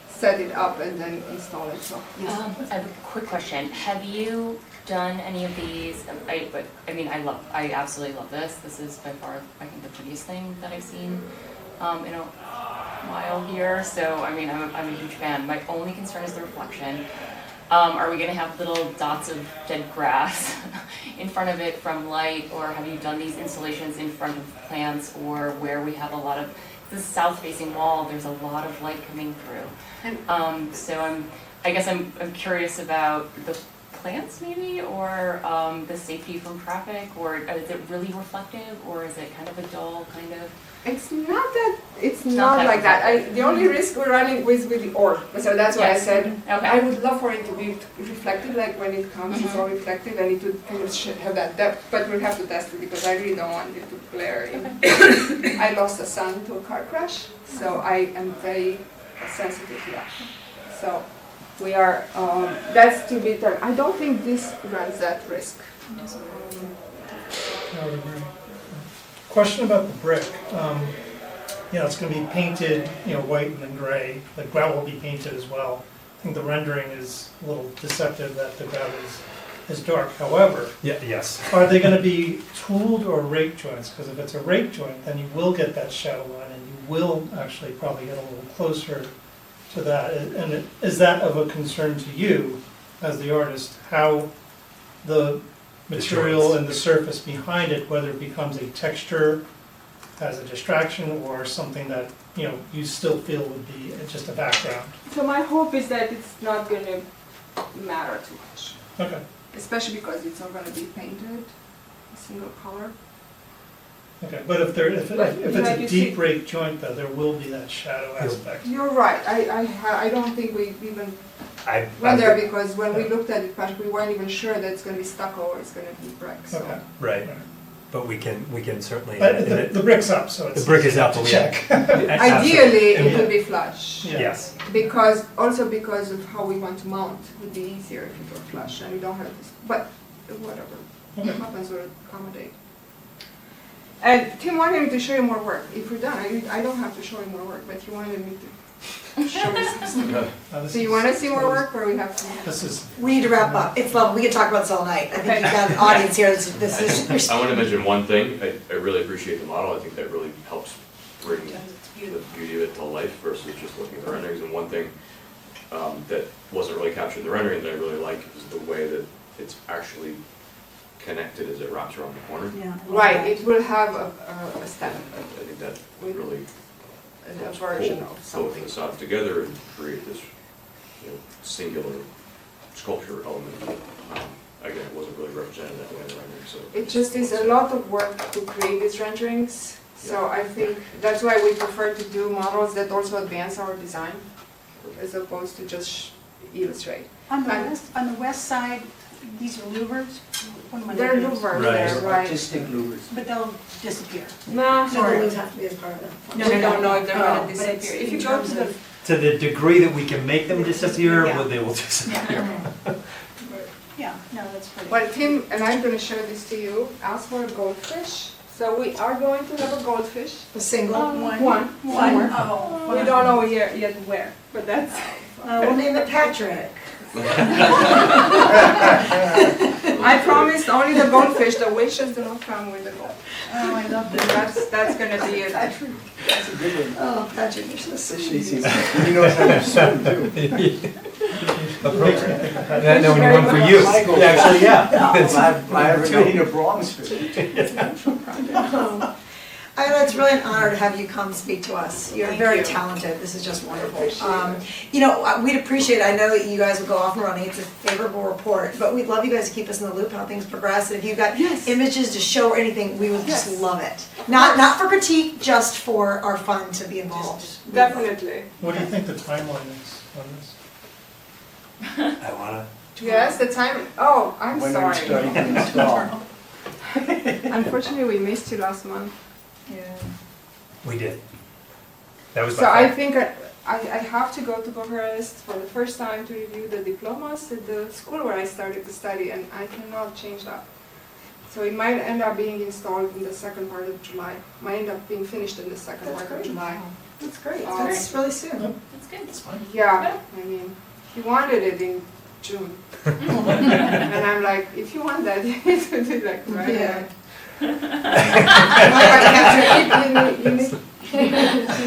set it up and then install it, so. yes. I have a quick question. Have you done any of these? I absolutely love this. This is by far, I think, the prettiest thing that I've seen in a while here. So, I mean, I'm a huge fan. My only concern is the reflection. Are we gonna have little dots of dead grass in front of it from light, or have you done these installations in front of plants or where we have a lot of, this south-facing wall, there's a lot of light coming through. So I guess I'm curious about the plants maybe, or the safety from traffic, or is it really reflective, or is it kind of a dull kind of? It's not not that like that. The only risk we're running is with the orb, so that's why I Yes. said, Okay. I would love for it to be reflective, like when it comes, it's all reflective, and it would kind of have that depth, but we'll have to test it, because I really don't want it to glare in. I lost a son to a car crash, so I am very sensitive to that. So we are, that's to be done. I don't think this runs that risk. I would agree. Question about the brick. It's gonna be painted, white and then gray. The grout will be painted as well. I think the rendering is a little deceptive that the grout is dark. However, Yes. are they gonna be tooled or rake joints? Because if it's a rake joint, then you will get that shadow line and you will actually probably get a little closer to that. And is that of a concern to you as the artist, how the material joints. and the surface behind it, whether it becomes a texture as a distraction or something that, you still feel would be just a background? So my hope is that it's not gonna matter too much, Okay, especially because it's not gonna be painted a single color. okay, but if But, it's like a you deep see- rake joint though, there will be that shadow aspect. You're right, I don't think we even I went there, because when we looked at it, Patrick, we weren't even sure that it's gonna be stucco or it's gonna be brick, so. Okay. Right, but we can certainly. But the brick's up, so it's. The brick is up, to but we check. Ideally, And it we- would be flush, Yeah. Yes, because of how we want to mount, it would be easier if it were flush, and we don't have this, but whatever, Okay. happens will accommodate. And Tim wanted me to show you more work, if we're done, I don't have to show you more work, but he wanted me to show you some stuff. So you wanna see more work, or we have some? This is, We need to wrap up. It's lovely. We can talk about this all night. I think you've got an audience here. This is. I want to mention one thing. I really appreciate the model. I think that really helps bring the beauty of it to life versus just looking at the renderings. And one thing that wasn't really captured in the rendering that I really like is the way that it's actually connected as it wraps around the corner. Yeah. Right, it will have a stem, I think that With really a helps version pull of both something. facades together and create this, singular sculpture element. Again, it wasn't really represented that way in the rendering, so. It just is a lot of work to create these renderings, so I think that's why we prefer to do models that also advance our design, as opposed to just illustrate. On the west side, these are louvers? What am I They're looking at? louvers Right. there, right? Artistic louvers. But they'll disappear. No, So the loops have to be as part of it. we don't know if they're Oh, gonna but it's disappear. If in you go terms to the, of- to the degree that we can make them disappear, Yeah. they will disappear. Yeah, no, that's pretty. well, Tim and I'm gonna show this to you, ask for a goldfish. So we are going to have a goldfish. A single. One. Oh. We don't know yet where, but that's. We'll name it Patrick. I promised only the goldfish, the wishes do not come with the gold. Oh, I love that. That's gonna be it. That's a good one. Oh, Patrick, you're so She sweet. seems, he knows how to swim too. appropriate. Yeah, no, only one for you. Michael. Actually, yeah. I have Two. remained a bronze fit. I know it's really an honor to have you come speak to us. You're Thank very you. talented. This is just wonderful. Appreciate it. You know, we'd appreciate it. I know that you guys would go off and running. It's a favorable report, but we'd love you guys to keep us in the loop how things progress. And if you've got Yes. images to show or anything, we would just Yes. love it. Not for critique, just for our fun to be involved. Definitely. What do you think the timeline is on this? I wanna. Yes, the time, oh, I'm When are you sorry. starting to install? Unfortunately, we missed you last month. Yeah. We did. That was So I by far. think I have to go to Bucharest for the first time to review the diplomas at the school where I started to study, and I cannot change that. So it might end up being installed in the second part of July. Might end up being finished in the second That's part of great. July. That's great. All That's really soon. That's good. That's fine. Yeah, I mean, he wanted it in June. And I'm like, if you want that, you need to do it like right Yeah. away. You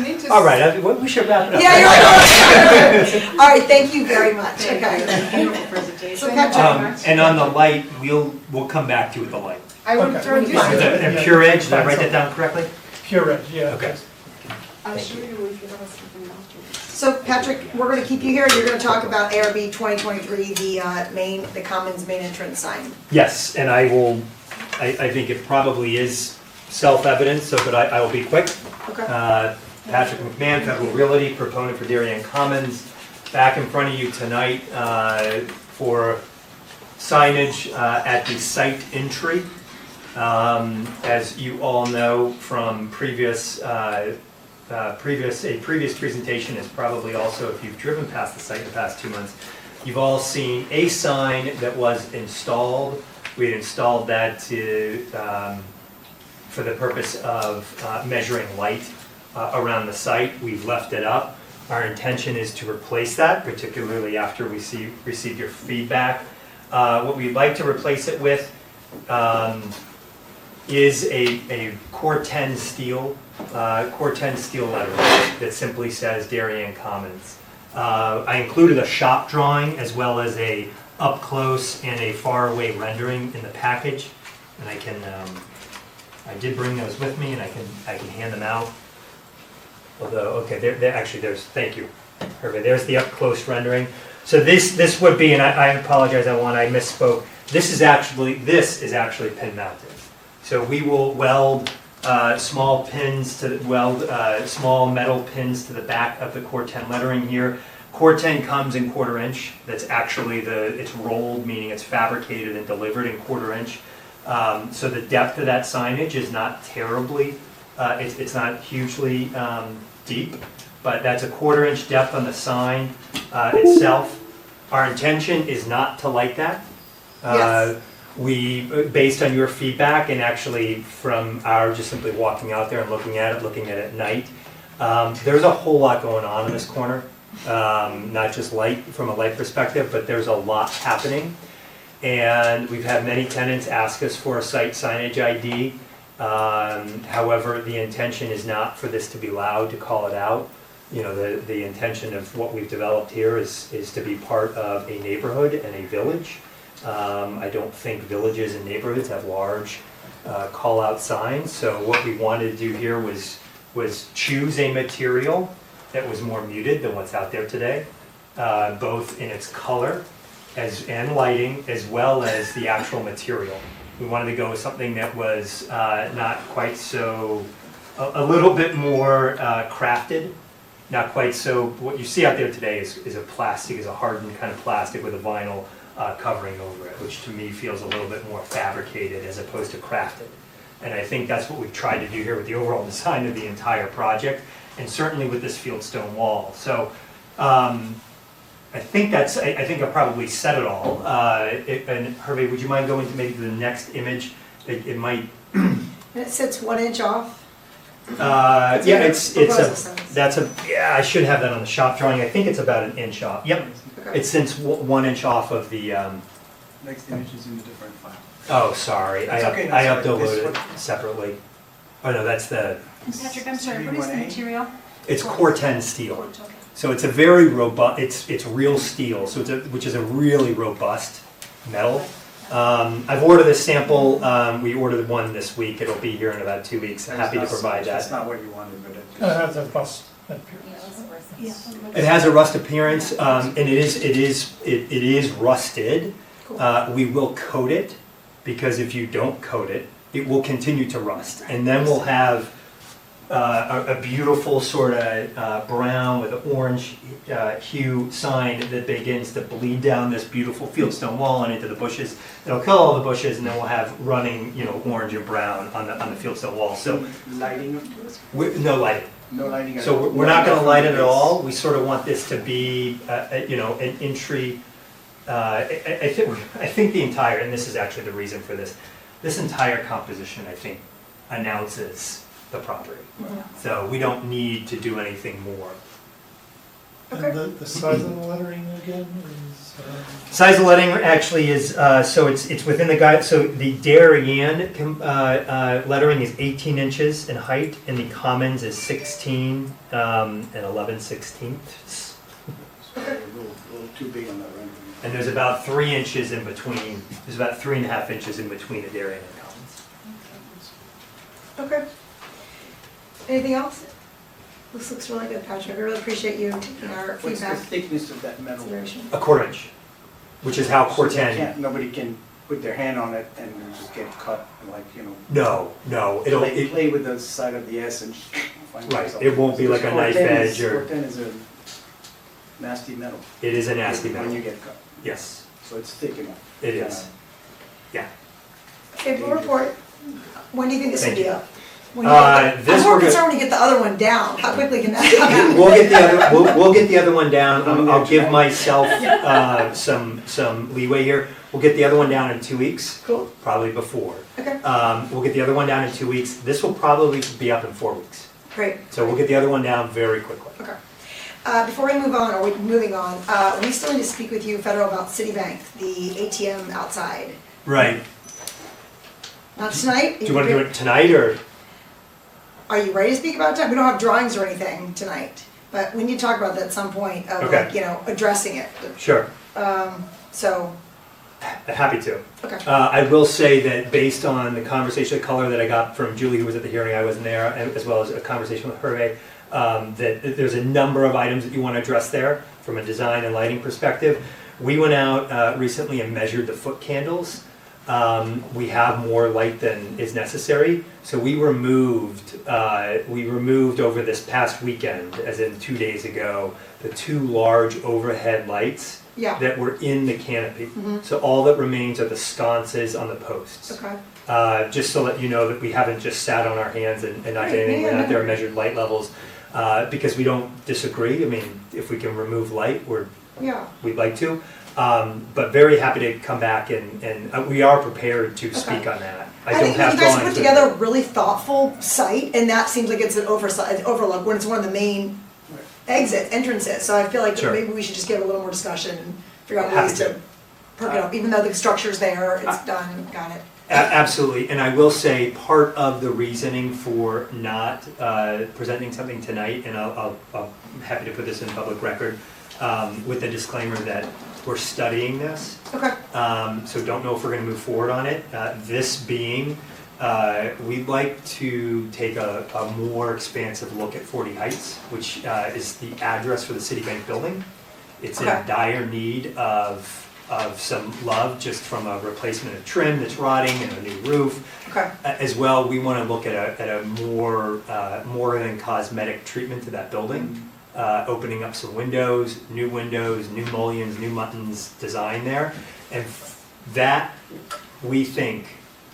need to. All right, we should wrap it up. Yeah, you're right. All right, thank you very much. Okay. Beautiful presentation. So Thank you Patrick, very much. And on the light, we'll come back to you with the light. I will Okay. introduce Fine. you. And Pure Edge, did I write that down correctly? Pure Edge, yeah. Okay. I'll show you if you have something else. so Patrick, we're gonna keep you here. You're gonna talk about ARB 2023, the Commons main entrance sign. Yes, and I will, I think it probably is self-evident, so, but I will be quick. Okay. Patrick McMahon, Federal Realty, proponent for Darien Commons, back in front of you tonight for signage at the site entry. As you all know from previous presentation is probably also, if you've driven past the site in the past 2 months, you've all seen a sign that was installed. We had installed that to, for the purpose of measuring light around the site. We've left it up. Our intention is to replace that, particularly after we receive your feedback. What we'd like to replace it with is a Core 10 steel lettering that simply says Darien Commons. I included a shop drawing as well as a up close and a far away rendering in the package, and I did bring those with me, and I can hand them out. Although, okay, thank you, Hervé. There's the up close rendering. So this would be, and I apologize, I misspoke. This is actually pin mounted. So we will weld small metal pins to the back of the Core 10 lettering here. Core 10 comes in 1/4 inch. That's actually it's rolled, meaning it's fabricated and delivered in 1/4 inch. So the depth of that signage is not terribly, it's not hugely deep, but that's a 1/4 inch depth on the sign itself. Our intention is not to light that. Yes. We, based on your feedback and actually from our just simply walking out there and looking at it at night, there's a whole lot going on in this corner. Not just light from a light perspective, but there's a lot happening. And we've had many tenants ask us for a site signage ID. However, the intention is not for this to be loud, to call it out. You know, the intention of what we've developed here is to be part of a neighborhood and a village. I don't think villages and neighborhoods have large call-out signs, so what we wanted to do here was choose a material that was more muted than what's out there today, both in its color and lighting, as well as the actual material. We wanted to go with something that was not quite so, a little bit more crafted, not quite so, what you see out there today is a hardened kind of plastic with a vinyl covering over it, which to me feels a little bit more fabricated as opposed to crafted. And I think that's what we've tried to do here with the overall design of the entire project, and certainly with this fieldstone wall. So I think I probably said it all. And Hervé, would you mind going to maybe the next image? It might. And it sits 1 inch off. Yeah, proposal I should have that on the shop drawing. I think it's about 1 inch off. Yep, Okay. it's since 1 inch off of the. Next image is in a different file. Oh, sorry, That's okay, I that's all right. uploaded This it one- separately. Oh no, that's the. Patrick, I'm sorry, what is the 318? material? It's Corten steel. Quartz, okay. So it's a very robust, it's real steel, so which is a really robust metal. I've ordered a sample, we ordered one this week, it'll be here in about 2 weeks, I'm happy to provide That's that. not what you wanted, but it It just. has a bust appearance. Yeah. It has a rust appearance, and it is rusted. Cool. We will coat it, because if you don't coat it, it will continue to rust. And then we'll have a beautiful sort of brown with an orange hue sign that begins to bleed down this beautiful fieldstone wall and into the bushes. It'll kill all the bushes, and then we'll have running, orange and brown on the fieldstone wall. So Lighting up to us? no lighting. No lighting at all? So we're not going to light it at all. We sort of want this to be, an entry. I think the entire, and this is actually the reason for this entire composition, I think, announces the property. So we don't need to do anything more. Okay. And the size of the lettering again is, Size of letting actually is, so it's within the guide, so the Darien lettering is 18 inches in height, and the Commons is 16 and 11/16ths. A little too big on that rendering. And there's about 3 inches in between, there's about 3.5 inches in between the Darien and Commons. Okay. Anything else? This looks really good, Patrick. I really appreciate you taking our What's the feedback thickness of that metal? consideration. A 1/4 inch, which is how So you Corten. can't- Nobody can put their hand on it and just get cut, like, No, play with the side of the S and find Right, yourself. it won't be like a knife edge or- Corten is a nasty metal. It is a nasty When you metal. get cut, Yes, so it's thick enough. it is. Okay, we'll report. When do you think this will Thank be you. up? When do you think- This I'm more we're concerned when you get the other one down. How quickly can that happen? We'll get the other one down. I'll give myself some leeway here. We'll get the other one down in 2 weeks, Cool. probably before. Okay, We'll get the other one down in 2 weeks. This will probably be up in 4 weeks. great. So we'll get the other one down very quickly. Okay. Before we move on, or we're moving on, we still need to speak with you, Federal, about Citibank, the ATM outside. Right. Not tonight? Do you want to do it tonight or? Are you ready to speak about it? We don't have drawings or anything tonight, but we need to talk about that at some point, of Okay. like, addressing it. Sure. So, Happy to. okay. I will say that based on the conversation, the color that I got from Julie, who was at the hearing, I wasn't there, and as well as a conversation with Hervé, that there's a number of items that you want to address there from a design and lighting perspective. We went out recently and measured the foot candles. We have more light than is necessary, so we removed over this past weekend, as in 2 days ago, the 2 large overhead lights Yeah, that were in the canopy. Mhm. So all that remains are the sconces on the posts. okay. Just so that you know that we haven't just sat on our hands and not Right, did anything, yeah, we're out there no. and measured light levels, because we don't disagree. I mean, if we can remove light, Yeah, we'd like to. But very happy to come back and we are prepared to speak on that. I don't think have you guys drawings. put together a really thoughtful site, and that seems like it's an overlook when it's one of the main entrances. So I feel like Sure. maybe we should just give a little more discussion and figure out Happy ways to to. perk it up, even though the structure's there, it's done, got it. Absolutely, and I will say, part of the reasoning for not presenting something tonight, and I'm happy to put this in public record, with the disclaimer that we're studying this, Okay, so don't know if we're gonna move forward on it. This being, we'd like to take a more expansive look at 40 Heights, which is the address for the Citibank building. It's in Okay. dire need of some love, just from a replacement of trim that's rotting and a new roof. okay, As well, we want to look at a more than cosmetic treatment to that building, opening up some windows, new mullions, new muttons design there. And that, we think,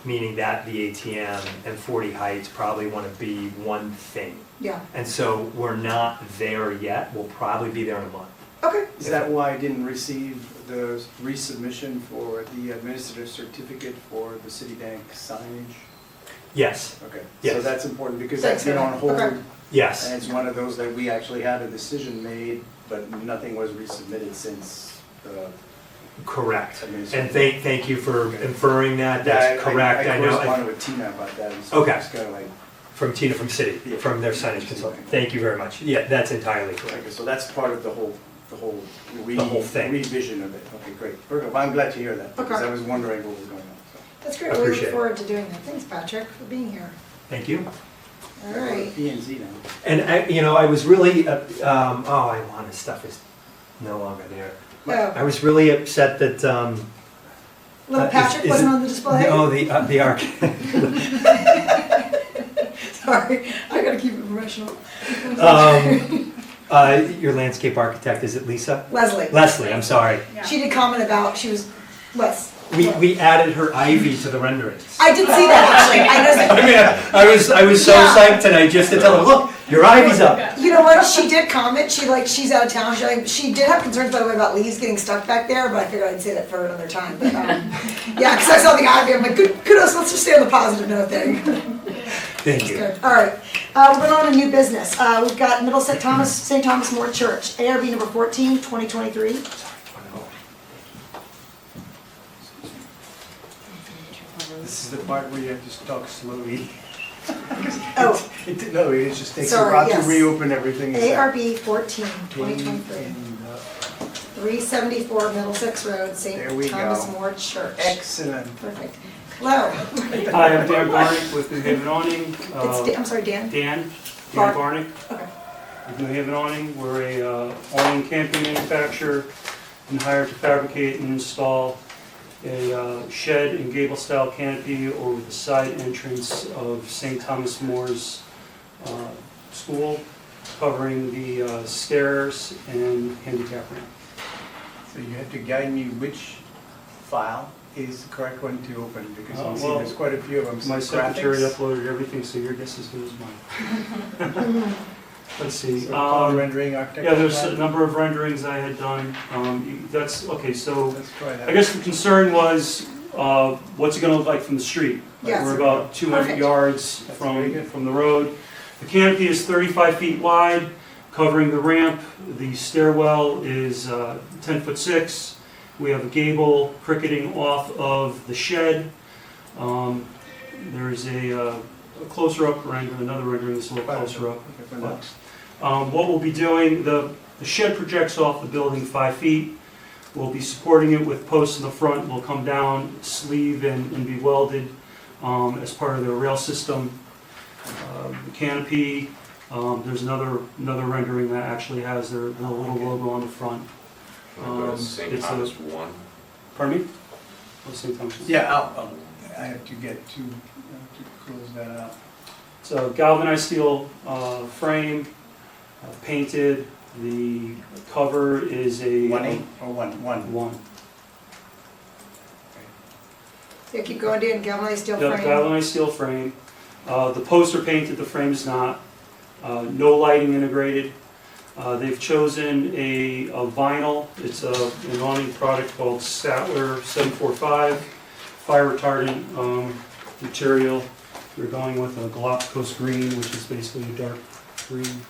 meaning that the ATM and 40 Heights probably want to be one thing. yeah, And so we're not there yet, we'll probably be there in a month. okay. Is that why I didn't receive the resubmission for the administrative certificate for the Citibank signage? Yes, Okay, so Yes. that's important because Thanks that's been for on that. hold. Okay. yes. And it's one of those that we actually had a decision made, but nothing was resubmitted since the Correct. administrative. And thank you for inferring that, Yeah, that's correct, I know. corresponded with Tina about that, and so Okay. it's kind of like, From Tina from Citi, Yeah. from their signage consultant. Thank you very much. Yeah, that's entirely correct. Okay, so that's part of the whole The whole thing. revision of it. Okay, great. Perfect. Well, I'm glad to hear that, because Okay. I was wondering what was going on. So. That's great, we look Appreciate it. forward to doing that. Thanks, Patrick, for being here. Thank you. All right. P and Z now. And I was really, Ilana's stuff is no longer there. Oh, I was really upset that, little Patrick is wasn't it- on the display? no, the architect. Sorry, I gotta keep it professional. Your landscape architect, is it Lisa? Leslie, Leslie, I'm sorry. Yeah. she did comment about, she was, Les. We added her ivy to the renderings. I did see that, actually. I noticed. I was so Yeah. psyched tonight just to tell her, look, your ivy's up. You know what? She did comment. She's out of town. She did have concerns, by the way, about leaves getting stuck back there. But I figured I'd say that for another time. But yeah, because I saw the ivy. I'm like, kudos. Let's just stay on the positive note there. Thank you. Good. All right. We're going on to new business. We've got Middlesex St. Thomas More Church, ARB number 14, 2023. This is the part where you have to talk slowly. Oh, No, it just takes a Sorry, while to yes. reopen everything. ARB 14, 2023. 374 Middlesex Road, There St. we Thomas go. More Church. Excellent. Perfect. Hello. Hi, I'm Dan Barnick with New Haven Awning. I'm sorry, Dan. Dan Bar- Barnick Okay. with New Haven Awning. We're a awning camping manufacturer and hired to fabricate and install a shed and gable-style canopy over the side entrance of St. Thomas More's school, covering the stairs and handicap ramp. So you have to guide me which file is the correct one to open, because I see well, there's quite a few of them. My Some secretary graphics. uploaded everything, so your guess is as good as mine. Let's see. So color rendering, architecture. Yeah, there's a plan. number of renderings I had done. That's, okay, so Let's try that. I guess the concern was, what's it gonna look like from the street? Yes. We're about 200 Perfect. yards That's very good. from the road. The canopy is 35 feet wide, covering the ramp. The stairwell is 10'6". We have a gable cricketing off of the shed. There's a closer up rendering, another rendering that's a little closer up. Okay, for now. What we'll be doing, the shed projects off the building 5 feet. We'll be supporting it with posts in the front. Will come down, sleeve, and be welded as part of the rail system. The canopy, there's another rendering that actually has their little logo on the front. St. it's a- Thomas 1. Pardon me? What's St. Thomas? Yeah, I have to get to close that out. It's a galvanized steel frame, painted. The cover is a 1/8 or 1? one. Yeah, keep going, Dan. Galvanized steel Yeah, frame. galvanized steel frame. The posts are painted, the frame is not. No lighting integrated. They've chosen a vinyl. It's an awning product called Statler 745, fire retardant material. We're going with a Galapagos green, which is basically a dark green.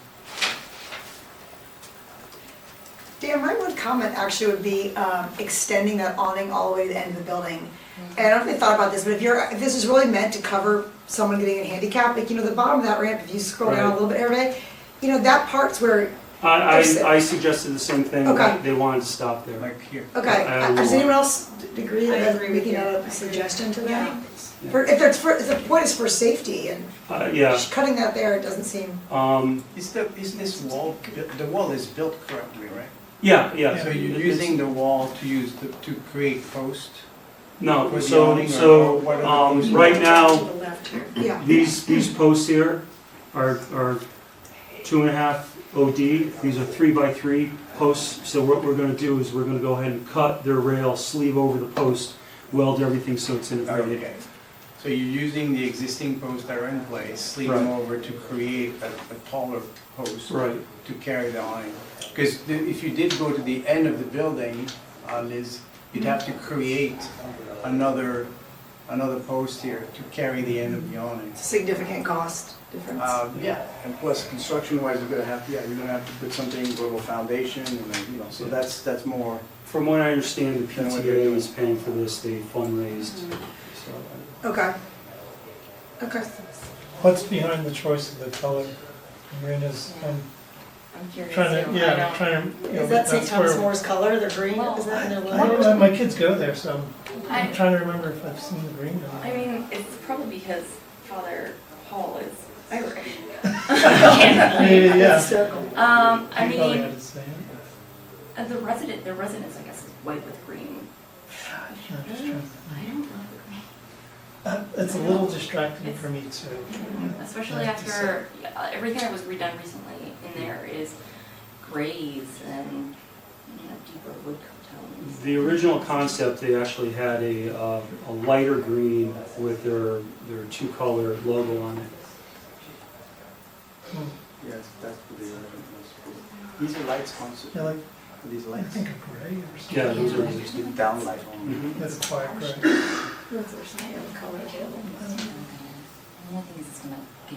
Dan, my one comment actually would be extending that awning all the way to the end of the building. And I don't know if they thought about this, but if this is really meant to cover someone getting a handicap, like, the bottom of that ramp, if you scroll down a Right. little bit, everybody, that part's where, I suggested the same thing. Okay. They wanted to stop there. Like here. okay, does anyone else agree I that agree with making you. a suggestion to Yeah. that? If the point is for safety, and Yeah. cutting that there, it doesn't seem, Is this wall, the wall is built correctly, right? Yeah. So you're using the wall to create post? No, for the so, awning, or what are the posts? right To now, the left here. yeah. these posts here are 2.5 OD. These are 3x3 posts. So what we're gonna do is we're gonna go ahead and cut their rail, sleeve over the post, weld everything so it's integrated. Okay. So you're using the existing posts that are in place, sleeve them Right. over to create a taller post Right. to carry the awning. Because if you did go to the end of the building, Liz, you'd have to create another post here to carry the end of the awning. It's a significant cost difference. Yeah, and plus construction-wise, you're gonna have to put something, a little foundation, and then, so that's more. From what I understand, the Then what they're PTA doing. is paying for this. They fundraised. So, Okay. Okay. What's behind the choice of the color? Marina's, I'm curious trying too. to, yeah, trying to, you know, Is that St. that's Thomas where. More's color, the green, Well, is that in their My, logo? my kids go there, so I- I'm trying to remember if I've seen the green. or not. I mean, it's probably because Father Paul is Irish. Yeah. Circle. I You probably mean, had to say it. the residence, I guess, is white with green. I'm just trying to- I don't love the green. It's a little distracting for me too. Especially I have to after everything that was redone recently in there is grays and deeper wood tones. The original concept, they actually had a lighter green with their two-color logo on it. Yes, that's what the original was. These are lights also, Yeah, like, these I lights. think a gray or something. Yeah, those are Just the down light only. Mhm. That's a quiet gray. That's their standard color available. The only thing is it's gonna be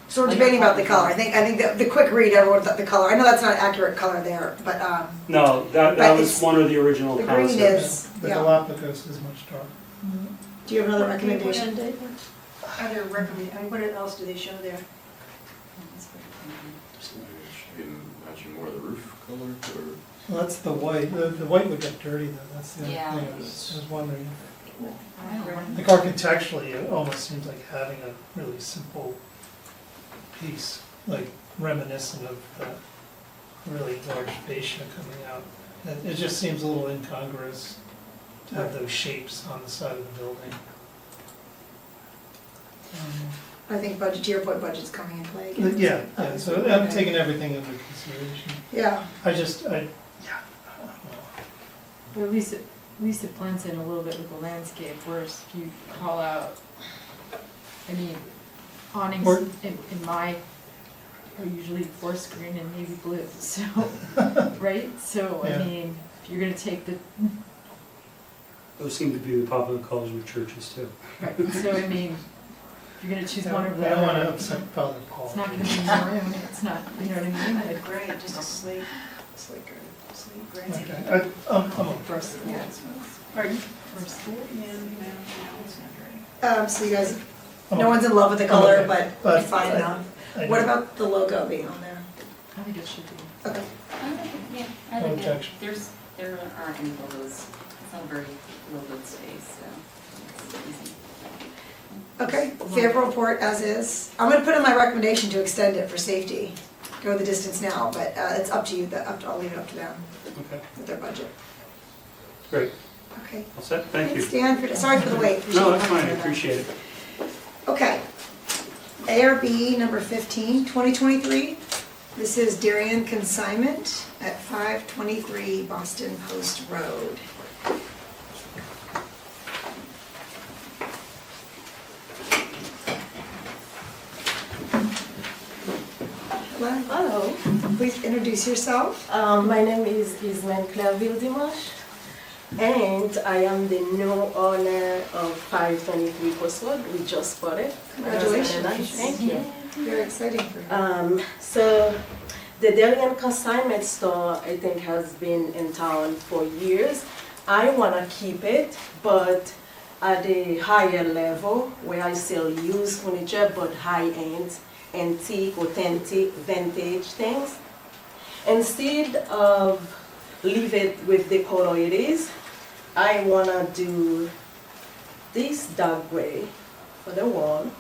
So we're debating about the color. I think the quick read, everyone thought the color, I know that's not an accurate color there, but, No, that But was it's- one of the original the green concepts. is, The yeah. Galapagos is much darker. Do you have another recommendation, Dave? Other recommend, I mean, what else do they show there? Maybe matching more of the roof color or? Well, that's the white. The white would get dirty though. That's the other Yeah. thing. I was wondering. I don't know. Like architecturally, it almost seems like having a really simple piece, like reminiscent of the really large fascia coming out. It just seems a little incongruous to have those shapes on the side of the building. I think budget, to your point, budget's coming in play again. Yeah, so I'm taking everything into consideration. Yeah, I don't know. But at least it blends in a little bit with the landscape, whereas if you call out, I mean, awnings Or- in my are usually forest green and navy blue, so, right? So, I Yeah. mean, if you're gonna take the, Those seem to be the popular colors with churches too. right, so I mean, if you're gonna choose one of I don't want to them, upset Father Paul. it's not gonna be maroon, it's not, you know what I mean? Like Like, gray, just a slate gray. Okay, I'm first, yeah. Pardon? first. Yeah, no, it's not gray. So you guys, no one's in love with the color, okay. but But fine I- enough. I What know. about the logo being on there? I think it should be. Okay. Yeah, I No think objection. there aren't any logos. It's not a very logoed space, so it's easy. Okay, favorable report as is. I'm gonna put in my recommendation to extend it for safety. Go the distance now, but it's up to you, I'll leave it up to them Okay, with their budget. great. Okay. All set, thank you. Thanks, Dan, sorry for the wait. No, that's fine, I appreciate it. Okay. ARB number 15, 2023. This is Darien Consignment at 523 Boston Post Road. Hello, Hello, please introduce yourself. my name is Ismael Clairville Dimash, and I am the new owner of 523 Post Road. We just bought it. Congratulations. Thank you. Very exciting for you. So, the Darien Consignment Store, I think, has been in town for years. I want to keep it, but at a higher level where I sell used furniture, but high-end, antique, authentic, vintage things. Instead of leave it with the color it is, I want to do this dark gray for the wall,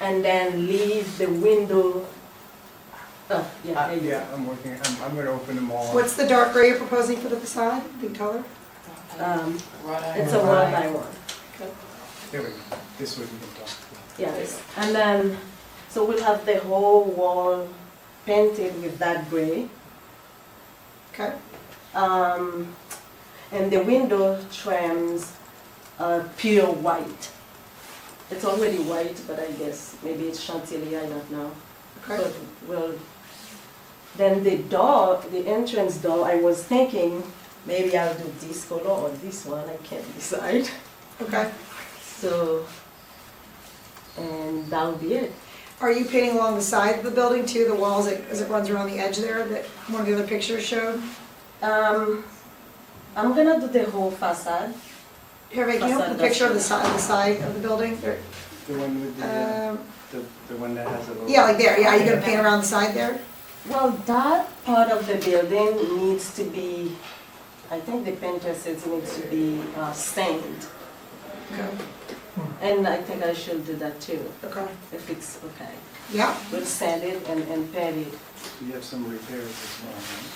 and then leave the window. There you go. Yeah, I'm working, I'm gonna open them all. What's the dark gray you're proposing for the facade, the color? It's a one by one. There we go, this way we can talk. Yes, and then, so we'll have the whole wall painted with that gray. Okay. And the window trims pure white. It's already white, but I guess maybe it's chantilly, I don't know. Okay. But well, then the door, the entrance door, I was thinking maybe I'll do this color or this one, I can't decide. Okay. So, and that'll be it. Are you painting along the side of the building too, the walls as it runs around the edge there that one of the other pictures showed? I'm gonna do the whole facade. Hervé, can you have a picture of the side of the building? There- The one with the one that has a little. Yeah, like there, yeah, are you gonna paint around the side there? Well, that part of the building needs to be, I think the painter says it needs to be stained. Okay. And I think I should do that too, Okay. if it's okay. Yeah, We'll sand it and paint it. You have some repairs as well, right?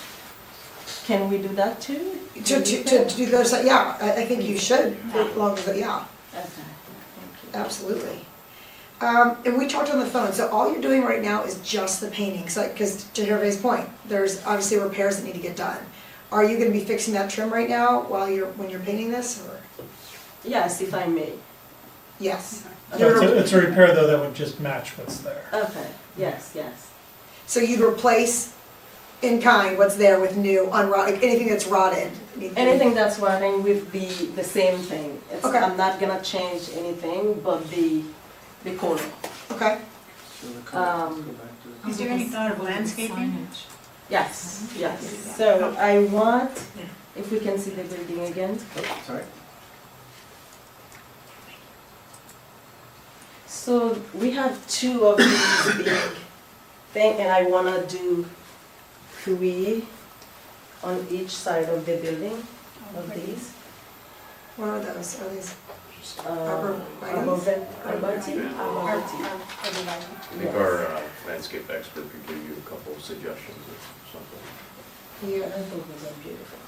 Can we do that too? to do those, yeah, I think you should, as long as, yeah, Okay, thank you. absolutely. And we talked on the phone, so all you're doing right now is just the painting, so, because to Hervé's point, there's obviously repairs that need to get done. Are you gonna be fixing that trim right now when you're painting this, or? Yes, if I may. Yes. So it's a repair though that would just match what's there. Okay, yes, yes. So you'd replace in kind what's there with new, unrotted, anything that's rotted? Anything that's running with the same thing. Okay. I'm not gonna change anything but the color. Okay, So the color, let's Um, go back to. Is there any thought of landscaping? Signage. Yes, yes. So I want, if we can see the building again. Sorry? So we have two of these big thing, and I wanna do 3 on each side of the building of these. what are those? Are these Arborvitae. I think our landscape expert could give you a couple of suggestions or something. Yeah, I think these are beautiful.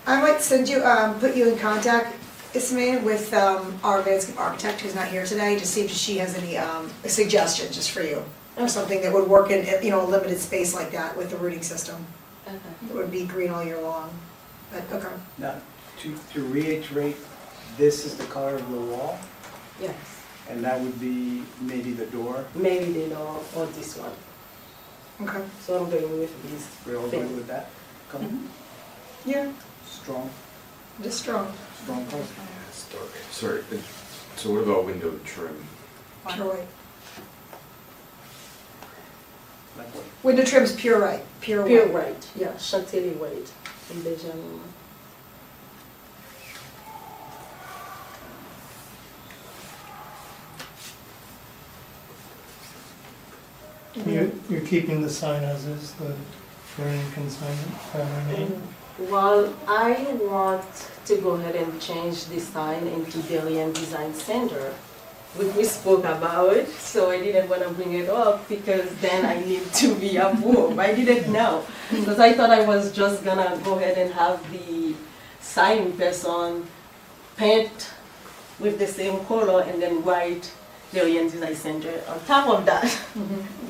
I might send you, put you in contact, Ismail, with our landscape architect who's not here today, to see if she has any suggestions just for you. Or something that would work in, a limited space like that with the rooting system. Okay. It would be green all year long. But, okay. Now, to reiterate, this is the color of the wall, Yes, and that would be maybe the door. maybe they know, or this one. Okay. So I'm going with this. We're all good with that color? Yeah, Strong just strong, color. It's dark. Sorry, so what about window trim? pure white. Like what? Window trim's pure white, pure Pure white. white, yeah, chantilly white in Benjamin. You're keeping the sign as is, the burning consignment, remain? Well, I want to go ahead and change the sign into Delian Design Center. We spoke about it, so I didn't want to bring it up because then I need to be approved. I didn't know, because I thought I was just gonna go ahead and have the sign person paint with the same color and then write Delian Design Center on top of that.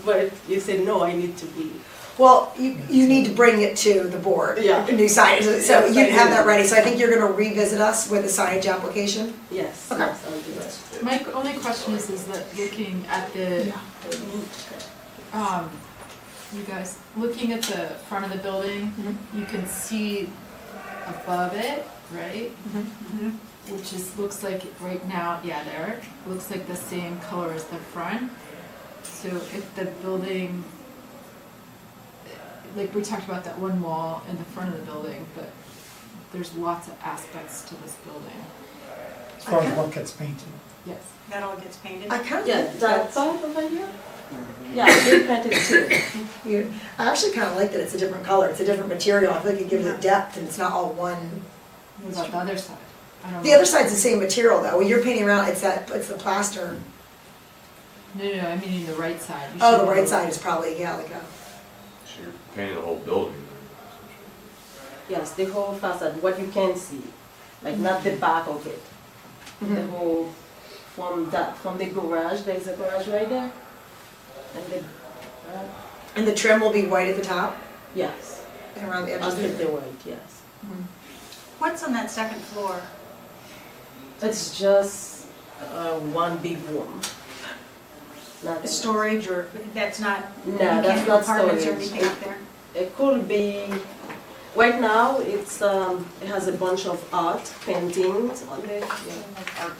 But you said, no, I need to be. Well, you need to bring it to the board. Yeah. New signage, so Yes, you I have do. that ready, so I think you're gonna revisit us with the signage application? Yes, Okay. yes, I'll do that. My only question is that looking at the, you guys, looking at the front of the building, you can see above it, right? Which is, looks like right now, yeah, there, looks like the same color as the front. So if the building, like we talked about that one wall in the front of the building, but there's lots of aspects to this building. As far as what gets painted. Yes. That all gets painted? I kind of. Yeah, that part over here? Yeah, they painted too. I actually kind of like that it's a different color, it's a different material, I feel like it gives it depth and it's not all one. What about the other side? I don't The know. other side's the same material though, when you're painting around, it's the plaster. No, I mean the right side. You Oh, should the go right side is probably, yeah, like a, So you're painting the whole building. Yes, the whole facade, what you can see, like not the back of it. The whole, from the garage, there's a garage right there. And and the trim will be white at the top yes, and around the edges. under the white, yes. What's on that second floor? It's just one big room. Not Storage or, that's not, you No, can't that's do not apartments or storage. anything up there? It could be, right now, it's, it has a bunch of art paintings on it,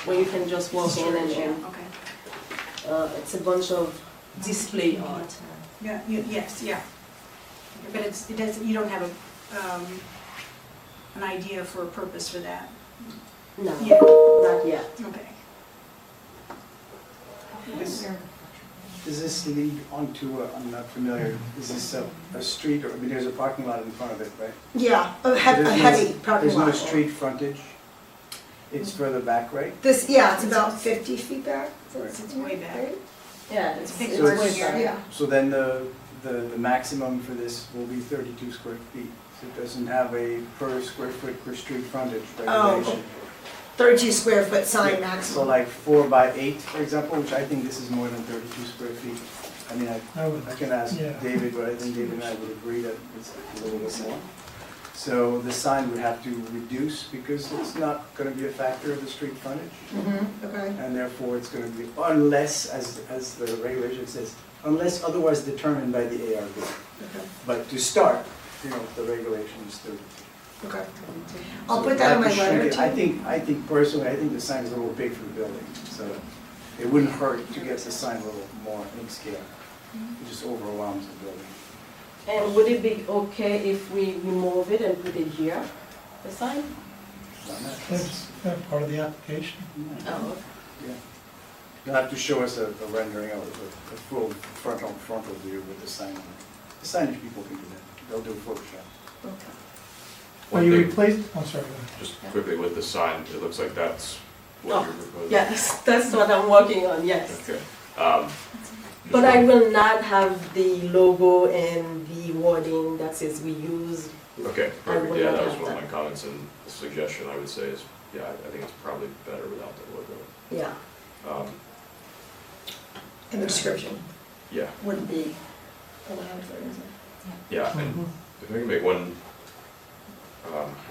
where you can just walk in and, Okay. it's a bunch of display art. Yeah, yes, yeah. But it does, you don't have an idea for a purpose for that? No, Yeah. not yet. Okay. Does this lead onto, I'm not familiar, is this a street, or, I mean, there's a parking lot in front of it, right? Yeah, a There's no- heavy parking lot. There's no street frontage? It's further back, right? This, yeah, it's about 50 feet back. It's way back. Right? Yeah, it's big So way it's- back. Yeah. So then the maximum for this will be 32 square feet. So it doesn't have a per square foot per street frontage regulation. 32 square foot sign So maximum. like 4 by 8, for example, which I think this is more than 32 square feet. I mean, I would, I can ask Yeah. David, but I think David and I would agree that it's a little bit more. So the sign would have to reduce because it's not going to be a factor of the street frontage. Okay. And therefore, it's going to be, unless, as the regulation says, unless otherwise determined by the ARB. Okay. But to start, the regulation is 30. Okay. I'll So put that in we'll my have to shrink letter it. too. I think personally, I think the sign's a little big for the building, so it wouldn't hurt to get the sign a little more in scale. It just overwhelms the building. And would it be okay if we remove it and put it here, the sign? Why not? that's part of the application. Yeah. Oh, Yeah. You'll have to show us a rendering of the full frontal view with the sign on it. The signage people can do that. They'll do Photoshop. okay. Are One you thing, replaced, I'm sorry, go ahead. just quickly with the sign, it looks like that's what Oh, you're proposing. Yes, that's what I'm working on, yes. Okay. But I will not have the logo and the wording that says we use. Okay, I will perfect, yeah, not that was have one of that. my comments, and the suggestion I would say is, yeah, I think it's probably better without the logo. Yeah. And the description Yeah, wouldn't be allowed for, is it? yeah, and Mhm. if I can make one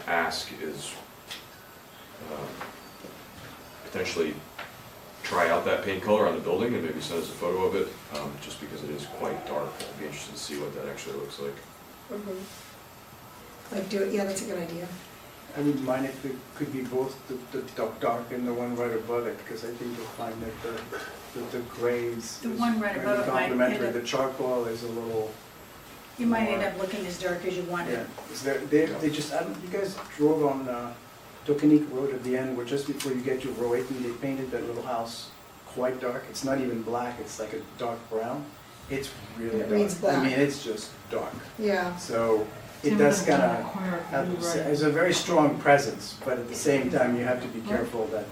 ask is potentially try out that paint color on the building and maybe send us a photo of it, just because it is quite dark. I'd be interested to see what that actually looks like. Like do it, yeah, that's a good idea. I wouldn't mind if it could be both the dark and the one right above it, because I think you'll find that the grays The is one right gonna above be it might end complementary. up- The charcoal is a little, You might end up looking as dark as you want yeah. it. Is there, they just, you guys drove on Tokenique Road at the end, where just before you get to Roeton, they painted that little house quite dark. It's not even black, it's like a dark brown. It's really It reads dark. I black. mean, it's just dark. Yeah. So it Tim does was kind on of the corner of have, Blue Road. it's a very strong presence, but at the same time, you have to be careful that,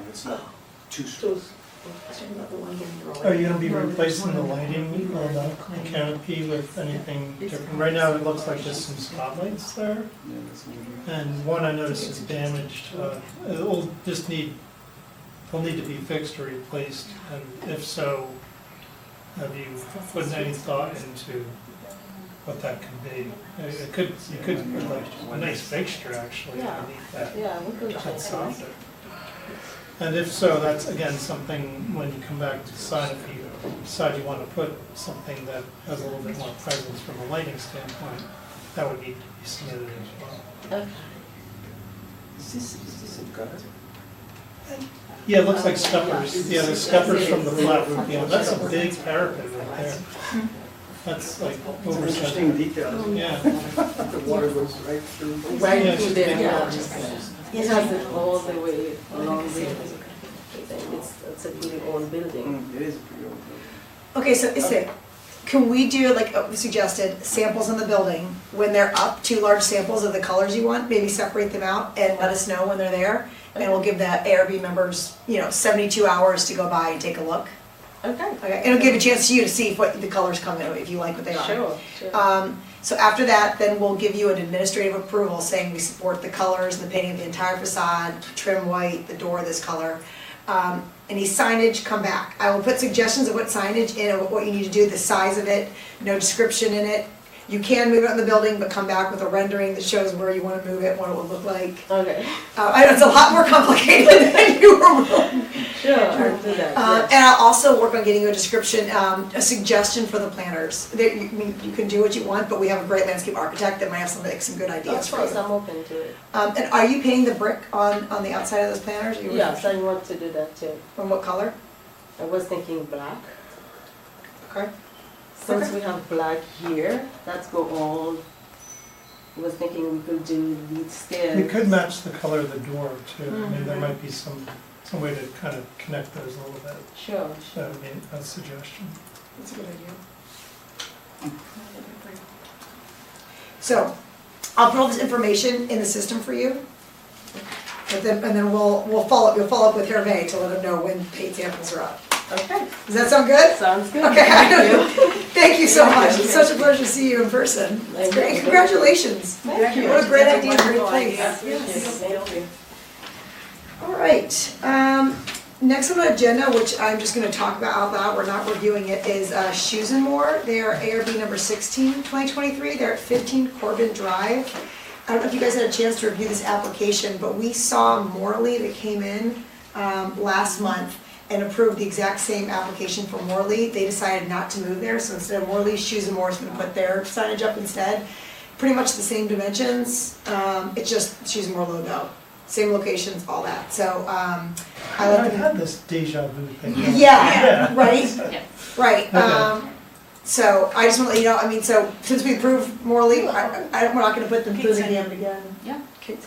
it's not too strong. Are you gonna be replacing the lighting on the canopy with anything different? Right now, it looks like there's some spotlights there, Yeah, that's maybe- and one I noticed is damaged. It'll just they'll need to be fixed or replaced, and if so, have you put any thought into what that can be? You could put like a nice fixture actually Yeah. underneath that. Yeah, we could. That soffit. And if so, that's again something, when you come back to decide, if you decide you want to put something that has a little bit more presence from a lighting standpoint, that would need to be submitted as well. Okay. Is this a gutter? Yeah, it looks like steppers, yeah, the steppers from the flat roof, yeah, that's a big parapet right there. That's like It's over an interesting 7. detail. Yeah, The water goes right through. Right Yeah, through it's there, big. yeah. It has it all the way along there. It's a pretty old building. It is a pretty old building. Okay, so is it, can we do, like we suggested, samples in the building, when they're up, 2 large samples of the colors you want, maybe separate them out and let us know when they're there, and we'll give the ARB members, 72 hours to go by and take a look. Okay. Okay, it'll give a chance to you to see what the colors come in, if you like what they are. Sure, sure. So after that, then we'll give you an administrative approval saying we support the colors, the painting of the entire facade, trim white, the door this color. Any signage, come back. I will put suggestions of what signage and what you need to do, the size of it, no description in it. You can move it on the building, but come back with a rendering that shows where you want to move it, what it will look like. Okay. I know it's a lot more complicated than you were willing. Sure, I'll do that, yes. And I'll also work on getting you a description, a suggestion for the planners. You can do what you want, but we have a great landscape architect that might have some good ideas Of for course, you. I'm open to it. And are you painting the brick on the outside of those planners? Or you- Yes, I want to do that too. From what color? I was thinking black. Okay. Since Okay. we have black here, let's go all was thinking we could do lead stairs. It could match the color of the door too. I mean, there Mhm. might be some way to kind of connect those a little bit. Sure, That would be a suggestion. That's a good idea. So, I'll put all this information in the system for you. And then we'll follow up, you'll follow up with Hervé to let him know when paid samples are up. Okay, Does that sound good? sounds good. Okay, Thank you. thank you so much. It's such a pleasure to see you in person. It's Thank great. you. Congratulations. Thank you. What a great idea, great Wonderful place. idea. Yes. Thank you. All right, next on the agenda, which I'm just gonna talk about out loud, we're not reviewing it, is Shoes and More. They are ARB number 16, 2023, they're at 15 Corbin Drive. I don't know if you guys had a chance to review this application, but we saw Morley that came in last month and approved the exact same application for Morley. They decided not to move there, so instead of Morley, Shoes and More is gonna put their signage up instead. Pretty much the same dimensions, it's just Shoes and More logo. Same locations, all that, so, I like I've them. had this deja vu thing. Yeah, right, Yeah. right, Okay. so I just wanna let you know, I mean, so, since we approved Morley, we're not gonna put them through the Kids game again. Yeah. Kids,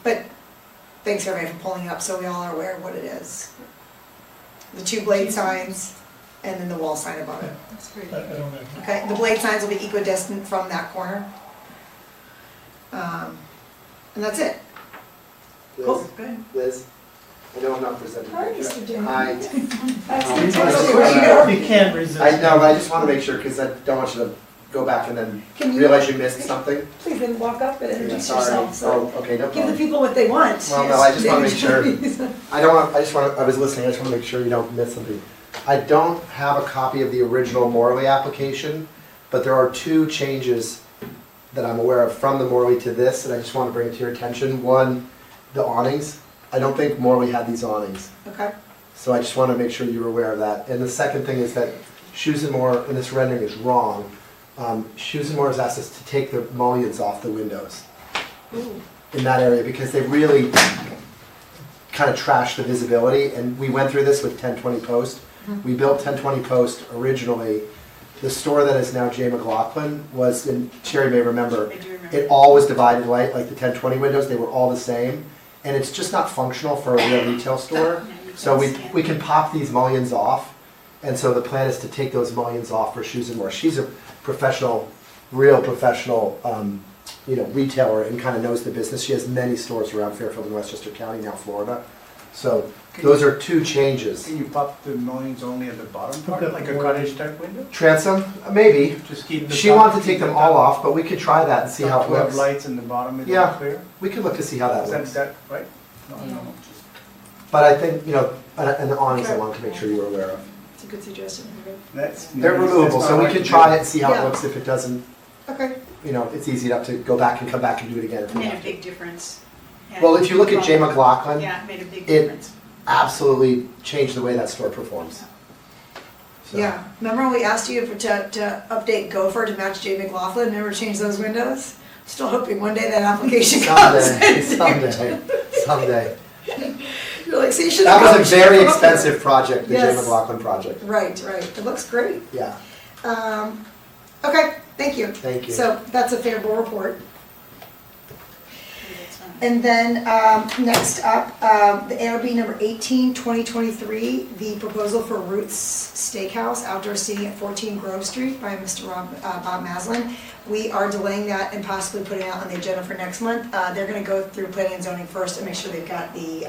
but thanks everybody for pulling it up, so we all are aware of what it is. The two blade signs, and then the wall sign above it. That's great. I don't know. Okay, the blade signs will be equidistant from that corner. And that's it. Cool. Good. Liz, I know I'm not presenting. Hi, Mr. Jim. Hi. That's Um, fantastic. You can't resist. I know, but I just want to make sure, because I don't want you to go back and then Can you, realize you missed something. please then walk up and introduce Sorry. yourself, so Oh, okay, no give the problem. people what they want. Well, no, I just wanna make sure. sure. I was listening, I just want to make sure you don't miss something. I don't have a copy of the original Morley application, but there are two changes that I'm aware of from the Morley to this, and I just want to bring it to your attention. One, the awnings. I don't think Morley had these awnings. Okay, So I just want to make sure you're aware of that. And the second thing is that Shoes and More, and this rendering is wrong, Shoes and More has asked us to take the mullions off the windows in that area because they really kind of trash the visibility. And we went through this with 1020 Post. We built 1020 Post originally. The store that is now J. McLaughlin was, and Sherry may remember, I do remember. it all was divided light, like the 1020 windows, they were all the same. And it's just not functional for a real retail store. Yeah, you So can see we it. can pop these mullions off, and so the plan is to take those mullions off for Shoes and More. She's a professional, real professional, retailer and kind of knows the business. She has many stores around Fairfield and Westchester County, now Florida. So those are two changes. Can you pop the mullions only at the bottom part, Okay. like a cottage type window? Transom, maybe. Just keep the She top- wanted to take keep them the all top- off, but we could try that and see how it 12 looks. lights in the bottom, is Yeah. that clear? We could look to see how that Is looks. that right? No, Yeah. no. But I think, and the awnings I wanted to make sure you were aware of. it's a good suggestion. That's. They're that's removable, not so we hard can to try do. it and see how it Yeah. looks. If it doesn't, Okay, it's easy enough to go back and come back and do it again if It we made a have to. big difference. And- Well, if you look at J. McLaughlin, Yeah, it made a big it- difference. absolutely changed the way that store performs. So- yeah. Remember when we asked you to update Gopher to match J. McLaughlin, never change those windows? Still hoping one day that application comes. Someday. You're like, so you should That have. was a very expensive project, the J. Yes. McLaughlin project. Right, it looks great. Yeah, Okay, thank you. thank you. So that's a favorable report. That's fine. And then, next up, the ARB number 18, 2023, the proposal for Roots Steakhouse outdoor seating at 14 Grove Street by Mr. Bob Maslin. We are delaying that and possibly putting it out on the agenda for next month. They're gonna go through planning and zoning first and make sure they've got the,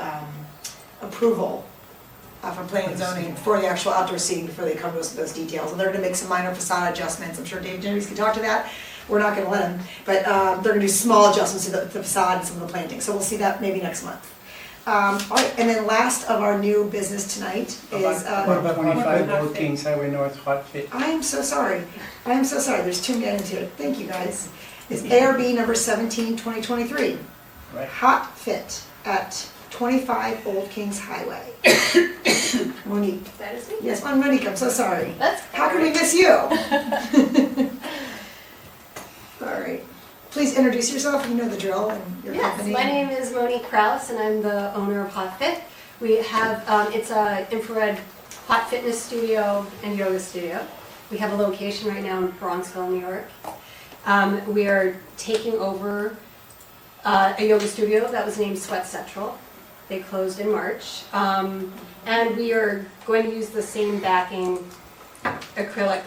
approval from planning and zoning for the actual outdoor seating before they come to us with those details. And they're gonna make some minor facade adjustments. I'm sure Dave Genovese can talk to that. We're not gonna let him, but they're gonna do small adjustments to the facade and some of the planting. So we'll see that maybe next month. All right, and then last of our new business tonight is, What about 25 Hot Old Fit? Kings Highway North Hot Fit. I am so sorry. There's two names here. Thank you, guys. It's ARB number 17, 2023. Right. Hot Fit at 25 Old Kings Highway. Monique. That is me. Yes, I'm Monique, I'm so sorry. That's How can we miss you? All right. Please introduce yourself, you know the drill and your Yes, company. my name is Monique Krause and I'm the owner of Hot Fit. We have, it's a infrared hot fitness studio and yoga studio. We have a location right now in Bronxville, New York. We are taking over a yoga studio that was named Sweat Central. They closed in March. And we are going to use the same backing acrylic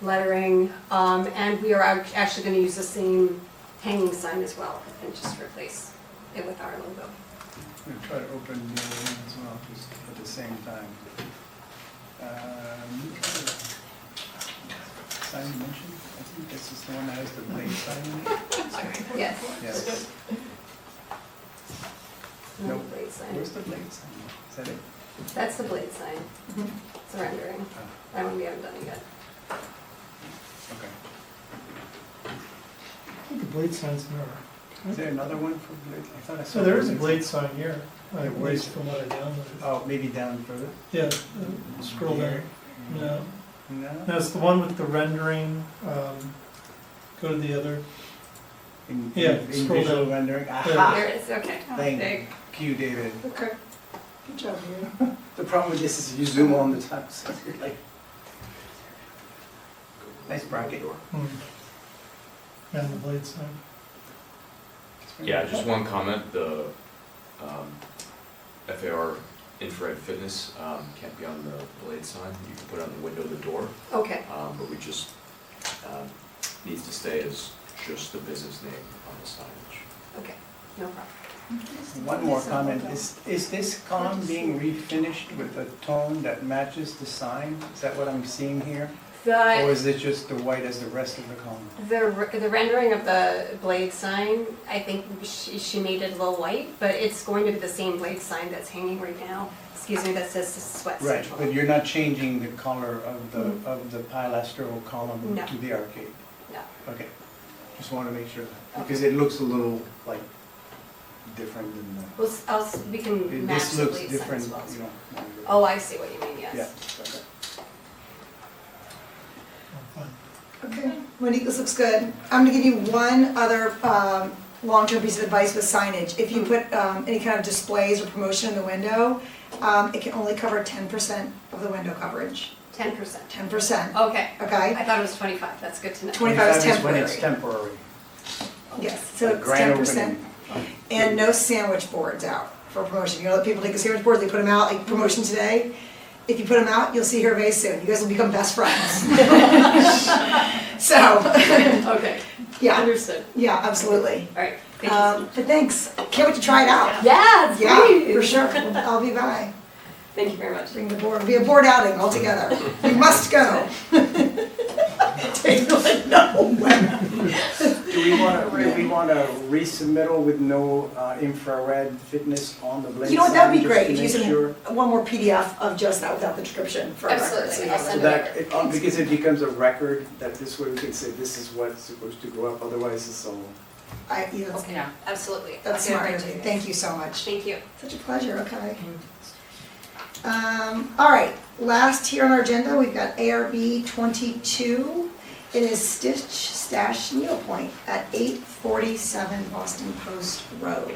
lettering, and we are actually going to use the same hanging sign as well, and just replace it with our logo. I'm gonna try to open the other one as well, just at the same time. Sign you mentioned, I think this is the one that has the blade sign in it. Yes. Yes. No Nope. blade sign. Where's the blade sign? Is that it? That's the blade sign. It's a rendering. That one we haven't done it yet. Okay. I think the blade sign's there. Is there another one for blade? I thought I saw. So there is a one. blade sign here, Yeah, at where is least it? from what I downloaded. Oh, maybe down further? Yeah, scroll down. No, No? no, it's the one with the rendering, go to the other. Yeah, In scroll visual down. rendering? There Aha! it is, okay. Thank Big. you, David. Okay, good job, David. The problem with this is you zoom on the top, so you're like, nice bracket. And the blade sign. Yeah, just one comment, the FAR infrared fitness can't be on the blade sign, you can put it on the window of the door. Okay. But we just, needs to stay as just the business name on the signage. Okay, no problem. One more comment, is this column being refinished with a tone that matches the sign? Is that what I'm seeing here? Or is it just the white as the rest of the column? The rendering of the blade sign, I think she made it a little white, but it's going to be the same blade sign that's hanging right now. Excuse me, that says Sweat Right, Central. but you're not changing the color of the pilastral column No. to the arcade? No. Okay, just want to make sure, because it looks a little like different than the. We can match This the looks blade sign different, as well. you know. Oh, I see what you mean, yes. Yeah, okay. Okay, Monique, this looks good. I'm gonna give you one other long-term piece of advice with signage. If you put any kind of displays or promotion in the window, it can only cover 10% of the window coverage. 10%. 10%, Okay. okay? I thought it was 25, that's good to know. 25 is when it's temporary. Yes, so Like it's grand 10%. opening. And no sandwich boards out for promotion. You know, let people take the sandwich boards, they put them out, like promotion today. If you put them out, you'll see her very soon. You guys will become best friends. So, Okay, yeah, understood. yeah, absolutely. All right, thank you so much. But thanks, can't wait to try it out. Yeah, it's Yeah, great. for sure. I'll be by. Thank you very much. Bring the board, it'll be a board outing altogether. You must go. Take like, no way. Do we want a resubmittal with no infrared fitness on the blade sign? You know what, that would be just great, to if you make send sure? one more PDF of just that without the description for records. Absolutely, I'll So send that, it because it becomes a record, that this way we can say this is what's supposed to go up, otherwise it's all. Okay, Yeah. absolutely. That's I'll smart, get it to you. thank you so much. Thank you. Such a pleasure, okay. All right, last here on our agenda, we've got ARB 22. It is Stitch Stash Needlepoint at 847 Boston Post Road.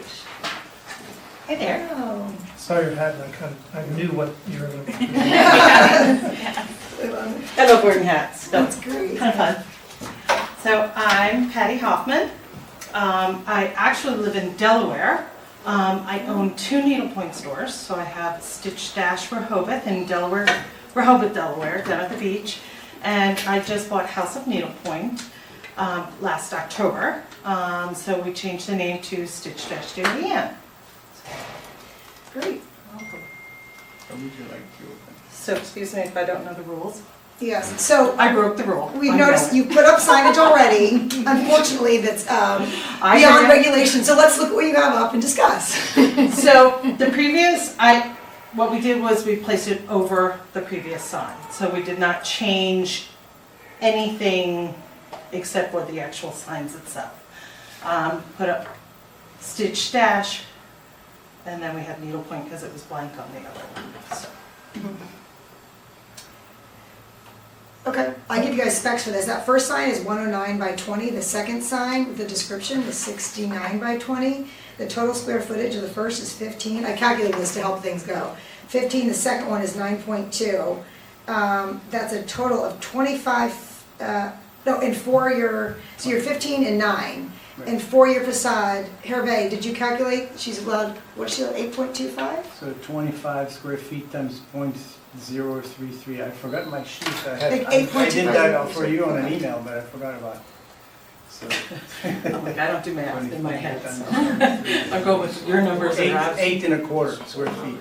Hey there. Oh. Saw your hat and I knew what you were gonna be. I love wearing hats. That's great. Kind of fun. So I'm Patty Hoffman. I actually live in Delaware. I own 2 needlepoint stores. So I have Stitch Stash Rehoboth in Delaware, Rehoboth, Delaware, down at the beach. And I just bought House of Needlepoint last October. So we changed the name to Stitch Stash Darien. Great. Welcome. How would you like to open? So excuse me if I don't know the rules. Yes, so I broke the rule. we've I know noticed it. you put up signage already. Unfortunately, that's I beyond agree. regulation. So let's look at what you have up and discuss. So the previous, what we did was we placed it over the previous sign. So we did not change anything except for the actual signs itself. Put up Stitch Stash, and then we had needlepoint because it was blank on the other one. So. Okay, I give you guys specs for this. That first sign is 109 by 20. The second sign with the description is 69 by 20. The total square footage of the first is 15. I calculated this to help things go. 15, the second one is 9.2. That's a total of 25 No, and for your, so you're 15 and 9, and for your facade, Hervé, did you calculate, she's allowed, what's she, 8.25? So 25 square feet times .033, I forgot my sheet, Like I 8.25. did that for you on an email, but I forgot about it. So. I'm like, I don't do math in my head, so. 25 I'll go with your numbers and ours. 8.25 square feet.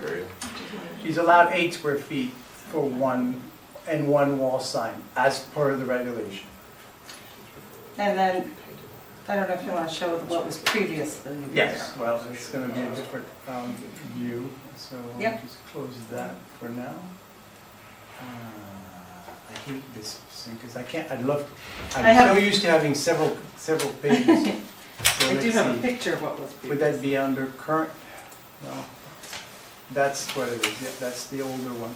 She's allowed 8 square feet for one wall sign, as per the regulation. And then, I don't know if you want to show what was previously there. Yes, well, it's gonna be a different view, so I'll Yep. just close that for now. I hate this thing, because I can't, I'm so used to having several pages. So I do let's have a see. picture of what was Would previous. that be under current? No. That's what it is, yeah, that's the older one.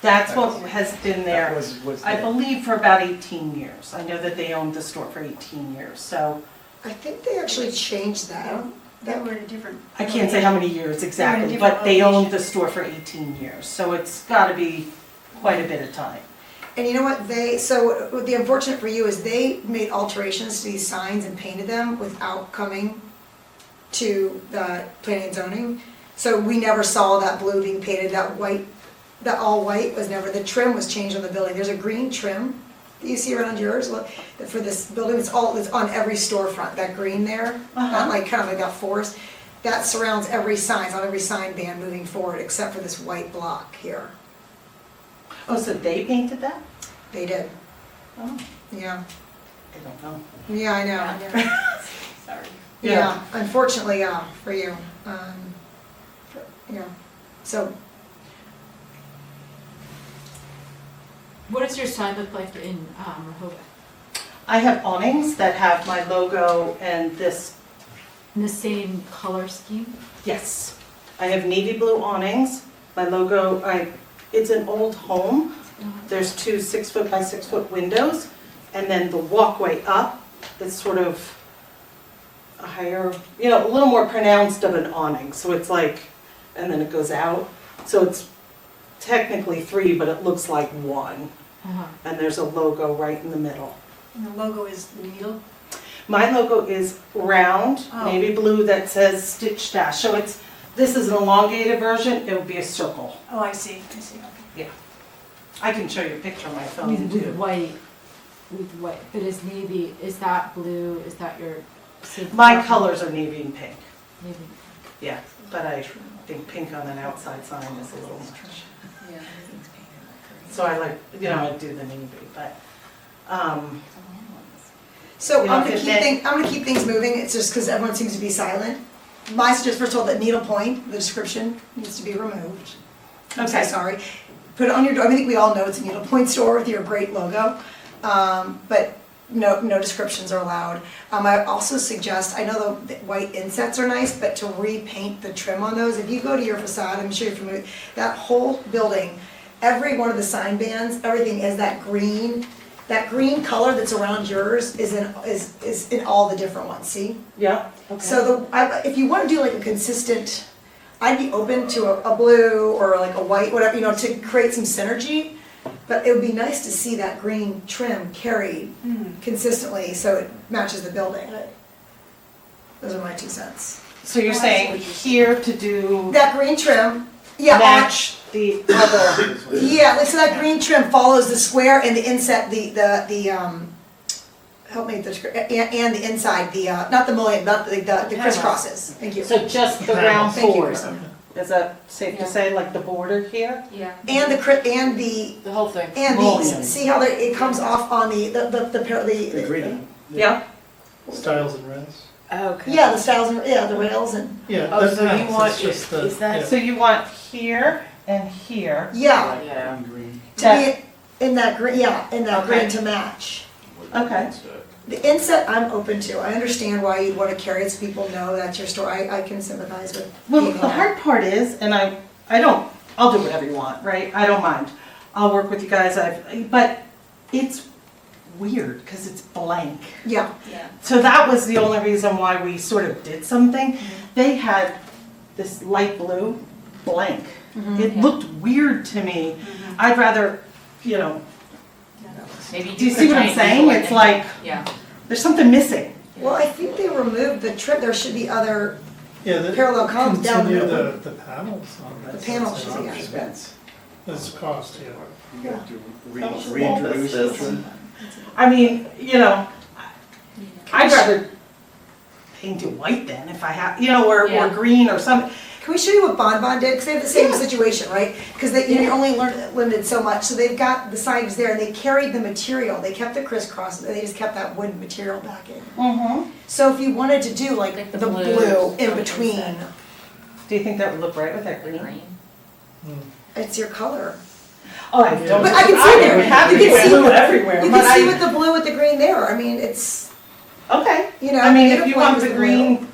That's what has been That there, was I there. believe, for about 18 years. I know that they owned the store for 18 years, so I think they actually changed that. They were in a different. I can't say how many years exactly, different but they owned location. the store for 18 years, so it's gotta be quite a bit of time. And you know what, so the unfortunate for you is they made alterations to these signs and painted them without coming to the planning and zoning. So we never saw that blue being painted, that white, that all white was never, the trim was changed on the building. There's a green trim that you see around yours, look, for this building, it's on every storefront, that green there, not like, kind of like that forest. That surrounds every sign, it's on every sign band moving forward, except for this white block here. Oh, so they painted that? They did, Oh, yeah. I don't know. Yeah, I know. Sorry. Yeah, unfortunately, yeah, for you. Yeah, so, What does your sign look like in Rehoboth? I have awnings that have my logo and this, In the same color scheme? yes. I have navy blue awnings, my logo, it's an old home. There's 2 6-foot by 6-foot windows, and then the walkway up is sort of a higher, you know, a little more pronounced of an awning, so it's like, and then it goes out. So it's technically 3, but it looks like 1, and there's a logo right in the middle. And the logo is the needle? My logo is round, Oh. navy blue, that says Stitch Dash, so this is an elongated version, it would be a circle. Oh, I see, okay. I can show you a picture on my phone With too. white, but is navy, is that blue, is that your? My colors are navy and pink, Navy. yeah, but I think pink on an outside sign is a little much. So I like, you know, I do the navy, but, so You know, I'm gonna if I'm gonna keep things moving, it's just because everyone seems to be silent. My suggestion, first of all, that needlepoint, the description needs to be removed. I'm so Okay. sorry. Put it on your door, I think we all know it's a needlepoint store with your great logo, but no descriptions are allowed. I also suggest, I know the white insets are nice, but to repaint the trim on those, if you go to your facade, I'm sure you're familiar, that whole building, every one of the sign bands, everything is that green color that's around yours is in all the different ones, see? yeah, okay. So if you want to do like a consistent, I'd be open to a blue or like a white, whatever, you know, to create some synergy. But it would be nice to see that green trim carried consistently so it matches the building. Those are my 2 cents. So you're saying here to do, That green trim, yeah. match the other, Yeah, like, so that green trim follows the square and the inset, help me, and the inside, not the mullion, not the crisscrosses. Thank you. so just the round Thank you. board. Is that safe to say, like the border here? Yeah. And The whole thing. and Mullion. see how it comes off on The grading. Yeah. Styles and rails. Okay. Yeah, the styles, the rails and, Yeah, Oh, so you that's want, just the- is that? So you want here and here. yeah, Yeah. Green. to be in that green, Okay. green to match. Okay. The inset I'm open to, I understand why you'd want to carry it so people know that's your store, I can sympathize with Well, hating the that. hard part is, and I'll do whatever you want, right? I don't mind. I'll work with you guys, but it's weird because it's blank. Yeah, Yeah. So that was the only reason why we sort of did something. They had this light blue blank. It looked weird to me. I'd rather, you know, Maybe Do you put see a what I'm giant saying? eagle in It's it. like, Yeah. there's something missing. Well, I think they removed the trim, there should be other Yeah, the. parallel columns down the Continue middle. the panels on that. The panels, That's an yeah. option. Expense. That's cost, yeah. You got to That was reintroduce the trim. I mean, you know, I'd rather paint it white then if I have, you know, or Yeah. green or something. Can we show you what Bon Bon did? Because they have the same situation, right? Because they, you know, you're only limited so much. So they've got the signs there, and they carried the material. They kept the crisscross, and they just kept that wood material back in. Mm-hmm. So if you wanted to do like Like the the blue blue in from between, Sunset. Do you think that would look right with that green? Green. it's your color. Oh, I don't. But I can see there. would have You it can see blue everywhere, You but can see I, with the blue with the green there. I mean, it's, okay. you know. I mean, if the you point want was the green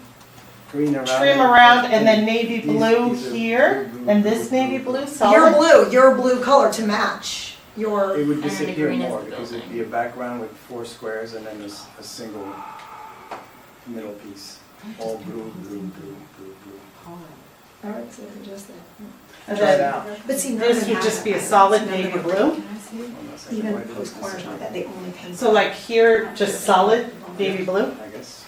Green around. trim it. around and then navy These- blue these are here blue, and blue, this blue, navy blue. blue Your blue color to match your. It would the disappear green is more the because it'd building. be a background with 4 squares and then a single middle piece. All blue, blue, blue, blue, blue. All right, so just that. and Try it then out. But see, none this of would them just have be a that. solid None of navy them are- blue. Hold on a second, Even why did those it corners disappear? like that, they only paint. So like here, just solid navy blue. I guess.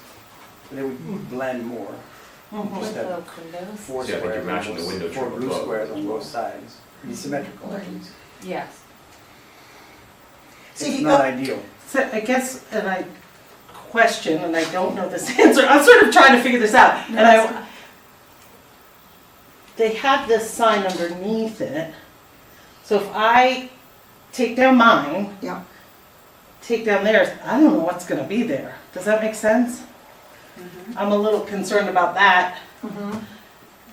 They would blend more. Mhm. Just With have the windows? 4 See, I think you're squares, matching on the both- window 4 trim blue above. squares on both sides. Be symmetrical at Right. least. Yes. See, if It's you not go, ideal. So I guess, and I question, and I don't know this answer, I'm sort of trying to figure this out. And they have this sign underneath it. So if I take down mine, Yeah. take down theirs, I don't know what's gonna be there. Does that make sense? I'm a little concerned about that Mhm.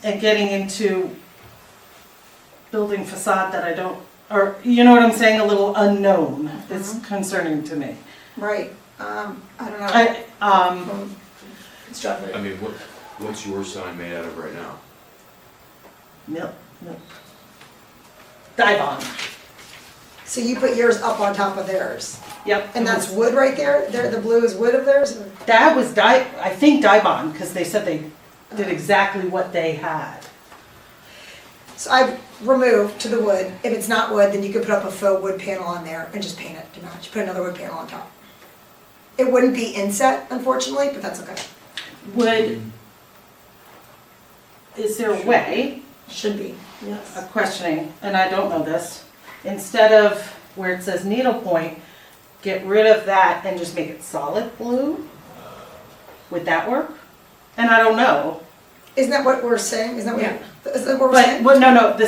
and getting into building facade that I don't, or, you know what I'm saying, a little unknown is concerning to me. right, I don't know. I mean, what's your sign made out of right now? No. Dive on. So you put yours up on top of theirs, Yep. and that's wood right there? There, the blue is wood of theirs? That was I think Dibond, because they said they did exactly what they had. So I removed to the wood. If it's not wood, then you could put up a faux wood panel on there and just paint it to match. Put another wood panel on top. It wouldn't be inset, unfortunately, but that's okay. Is there a way, Should be, a yes. questioning, and I don't know this, instead of where it says needlepoint, get rid of that and just make it solid blue? Would that work? And I don't know. Isn't that what we're saying? Isn't that Yeah. what, is that what we're But, saying? well, no, the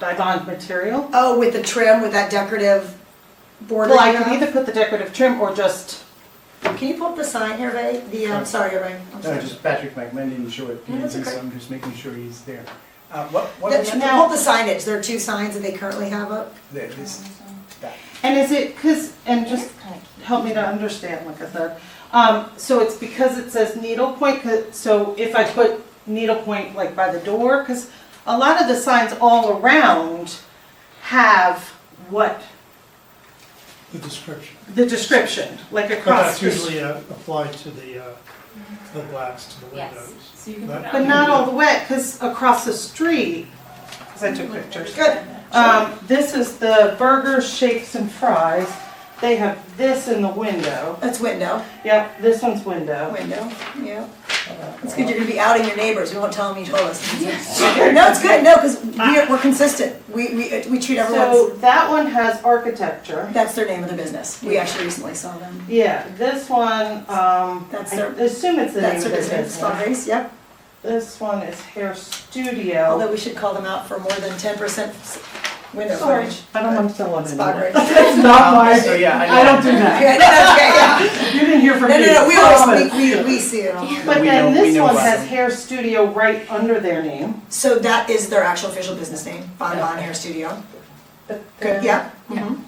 Dibond material? Oh, with the trim, with that decorative border Well, I you could have? either put the decorative trim or just, Can you pull up the sign here, Ray? Sorry, Ray. I'm No, sorry. just Patrick McMahon didn't show it. No, that's okay. So I'm just making sure he's there. What Pull was that? up the signage. There are 2 signs that they currently have up. There, this, that. and is it, and just Kind of help me to understand, like I said. So it's because it says needlepoint, so if I put needlepoint like by the door, because a lot of the signs all around have what, The description. the description, like But across that's the usually applied to the glass, to the Yes. windows. So you can That- put it But not all the way, because across the street, because I took pictures. Good. This is the burgers, shakes, and fries. They have this in the window. That's window. Yep, this one's window. Window, yeah. It's good you're gonna be outing your neighbors. We won't tell them you told us. No, it's good. No, because we're consistent. We treat everyone. So that one has architecture. That's their name of the business. We actually recently saw them. Yeah, this one, That's I their, assume it's the name that's of their the business. business. Fundraise, yep. This one is Hair Studio. Although we should call them out for more than 10% window Sorry, coverage. I don't want to sell it Spot anymore. rate. That's not my, So, yeah, I don't do that. Yeah, no, that's okay, yeah. You didn't hear from me. No, we Promise. always, we see it all. But We then know- we this know one about has them. Hair Studio right under their name. So that is their actual official business name, Bon Bon Hair Studio. Good, yeah? Mhm.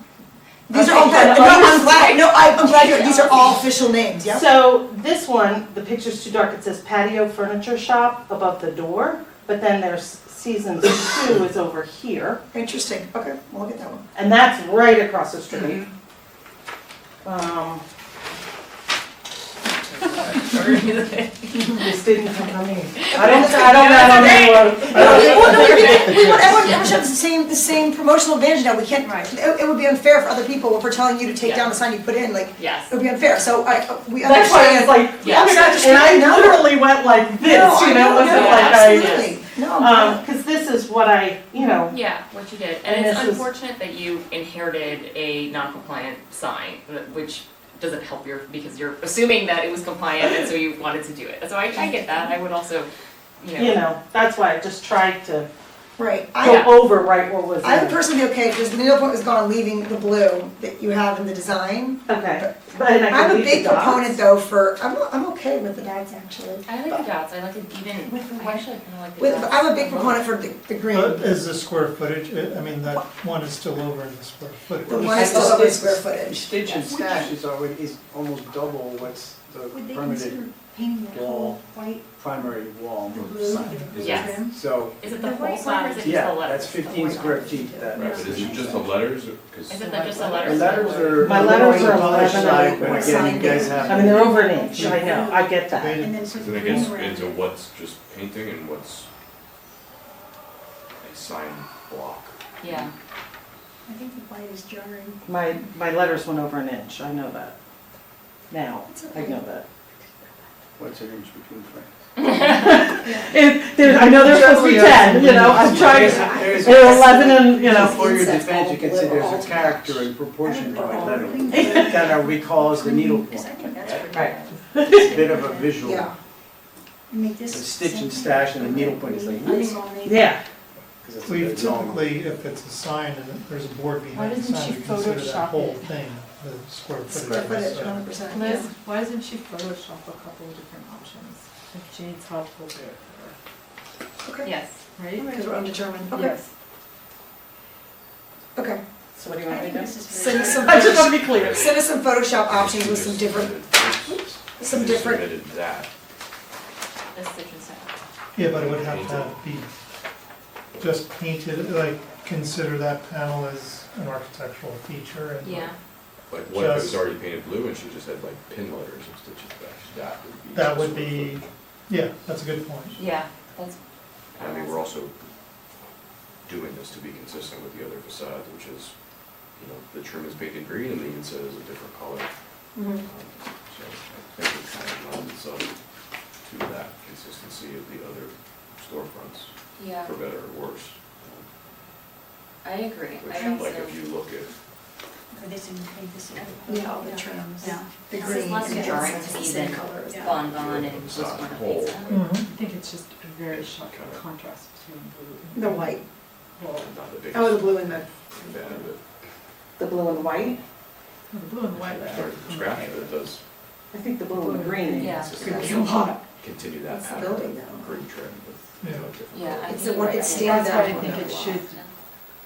These are all good. No, I'm glad, I'm glad these are all official names, yeah? So this one, the picture's too dark, it says patio furniture shop above the door, but then there's Seasons 2 is over here, Interesting, okay, we'll get that one. and that's right across the street. or anything. This didn't come from me. I don't know. Well, no, we want everyone to have the same promotional advantage now, we can't, it would be unfair for other people if we're telling you to take down the sign you put in, like, Yes. it would be unfair, so we understand. That's why I was like, Yeah. and I literally went like this, you know, it wasn't like Absolutely, no, because this is what I, you know, Yeah, what you did, And and it's this is- unfortunate that you inherited a non-compliant sign, which doesn't help because you're assuming that it was compliant, and so you wanted to do it. So I get that, I would also, you know, that's why I just tried to right, go over right what was I would in. personally be okay, because the needlepoint was gone, leaving the blue that you have in the design. Okay, but and I I'm can a leave big the dots. proponent though for, I'm okay with the dots actually. I like the dots, I like it even, I actually kinda like the With, dots. I'm a big proponent for the green. But is the square footage, I mean, that one is still over in the square footage. The one is still over square footage. Stitch and stash is almost double what's the Would they permitted consider painting the whole wall, white, primary wall the blue, sign. the Yes. trim? So, Is it the whole sign or is it just the yeah, letters? that's 15 square feet, that. Right, but is it just the letters, because Is it just the The letters? letters are. My letters are polished 11 side, and but a again, you guys have. I mean, they're over an inch, I know, I get that. And then put the then it green gets around into it. what's just painting and what's a sign block. Yeah, I think the white is jarring. My letters went over an inch, I know that. Now, I know that. What's an inch between frames? I know they're supposed to be 10, you know, I'm trying, There's- they're 11 and, you know. For your defense, you can say there's a character in proportion to my lettering. It kind of recalls the needlepoint. Because I think that's pretty Right. bad. It's a bit of a visual. Yeah. Make The this. stitch and same stash and the color, needlepoint is like, green, underneath. Yeah, because it's a We've bit long. typically, if it's a sign and there's a board behind the doesn't sign, she we consider that Photoshop whole it? thing, the square Square footage. footage, So 100%. Liz, why doesn't she Photoshop a couple of different options? If Jane's helpful there, Okay, yes. right? because we're undetermined, okay, Yes. okay. so what do you I want me think to do? this is Send very us bad. some, I just want to be clear. send us some Photoshop options with some different, some You just different, submitted that. The stitch and stash. Yeah, but it would have to be just painted, like, consider that panel as an architectural feature and. Yeah, Like, what if it was Just- already painted blue and she just had like pin letters and stitches back? That would just be, yeah, that's a good point. yeah, that's. I mean, we're also doing this to be consistent with the other facade, which is, you know, the trim is painted green and the inside is a different color. Mhm. So I think it kind of lends up to that consistency of the other storefronts, Yeah, for better or worse. I agree. Which, I think like, so. if you look at, Or this in, make this in. yeah, all the trims, Yeah. the This green is less and jarring it's to the me same than color as Yeah. Bon Bon Yeah, and the just side one of whole. pizza. Mhm. I think it's just a very sharp Kind of- contrast between blue and. The white, Well, I'm not the biggest oh, the blue and the, fan of it. The blue and white? the blue and white. If you start from scratch, but it does I think the blue and green. Yeah. that's a lot. continue that It's the pattern building of now. green trim with, Yeah. you know, different Yeah, I colors. It's think the one- you're it right. stands That's why I out. think it Yeah. should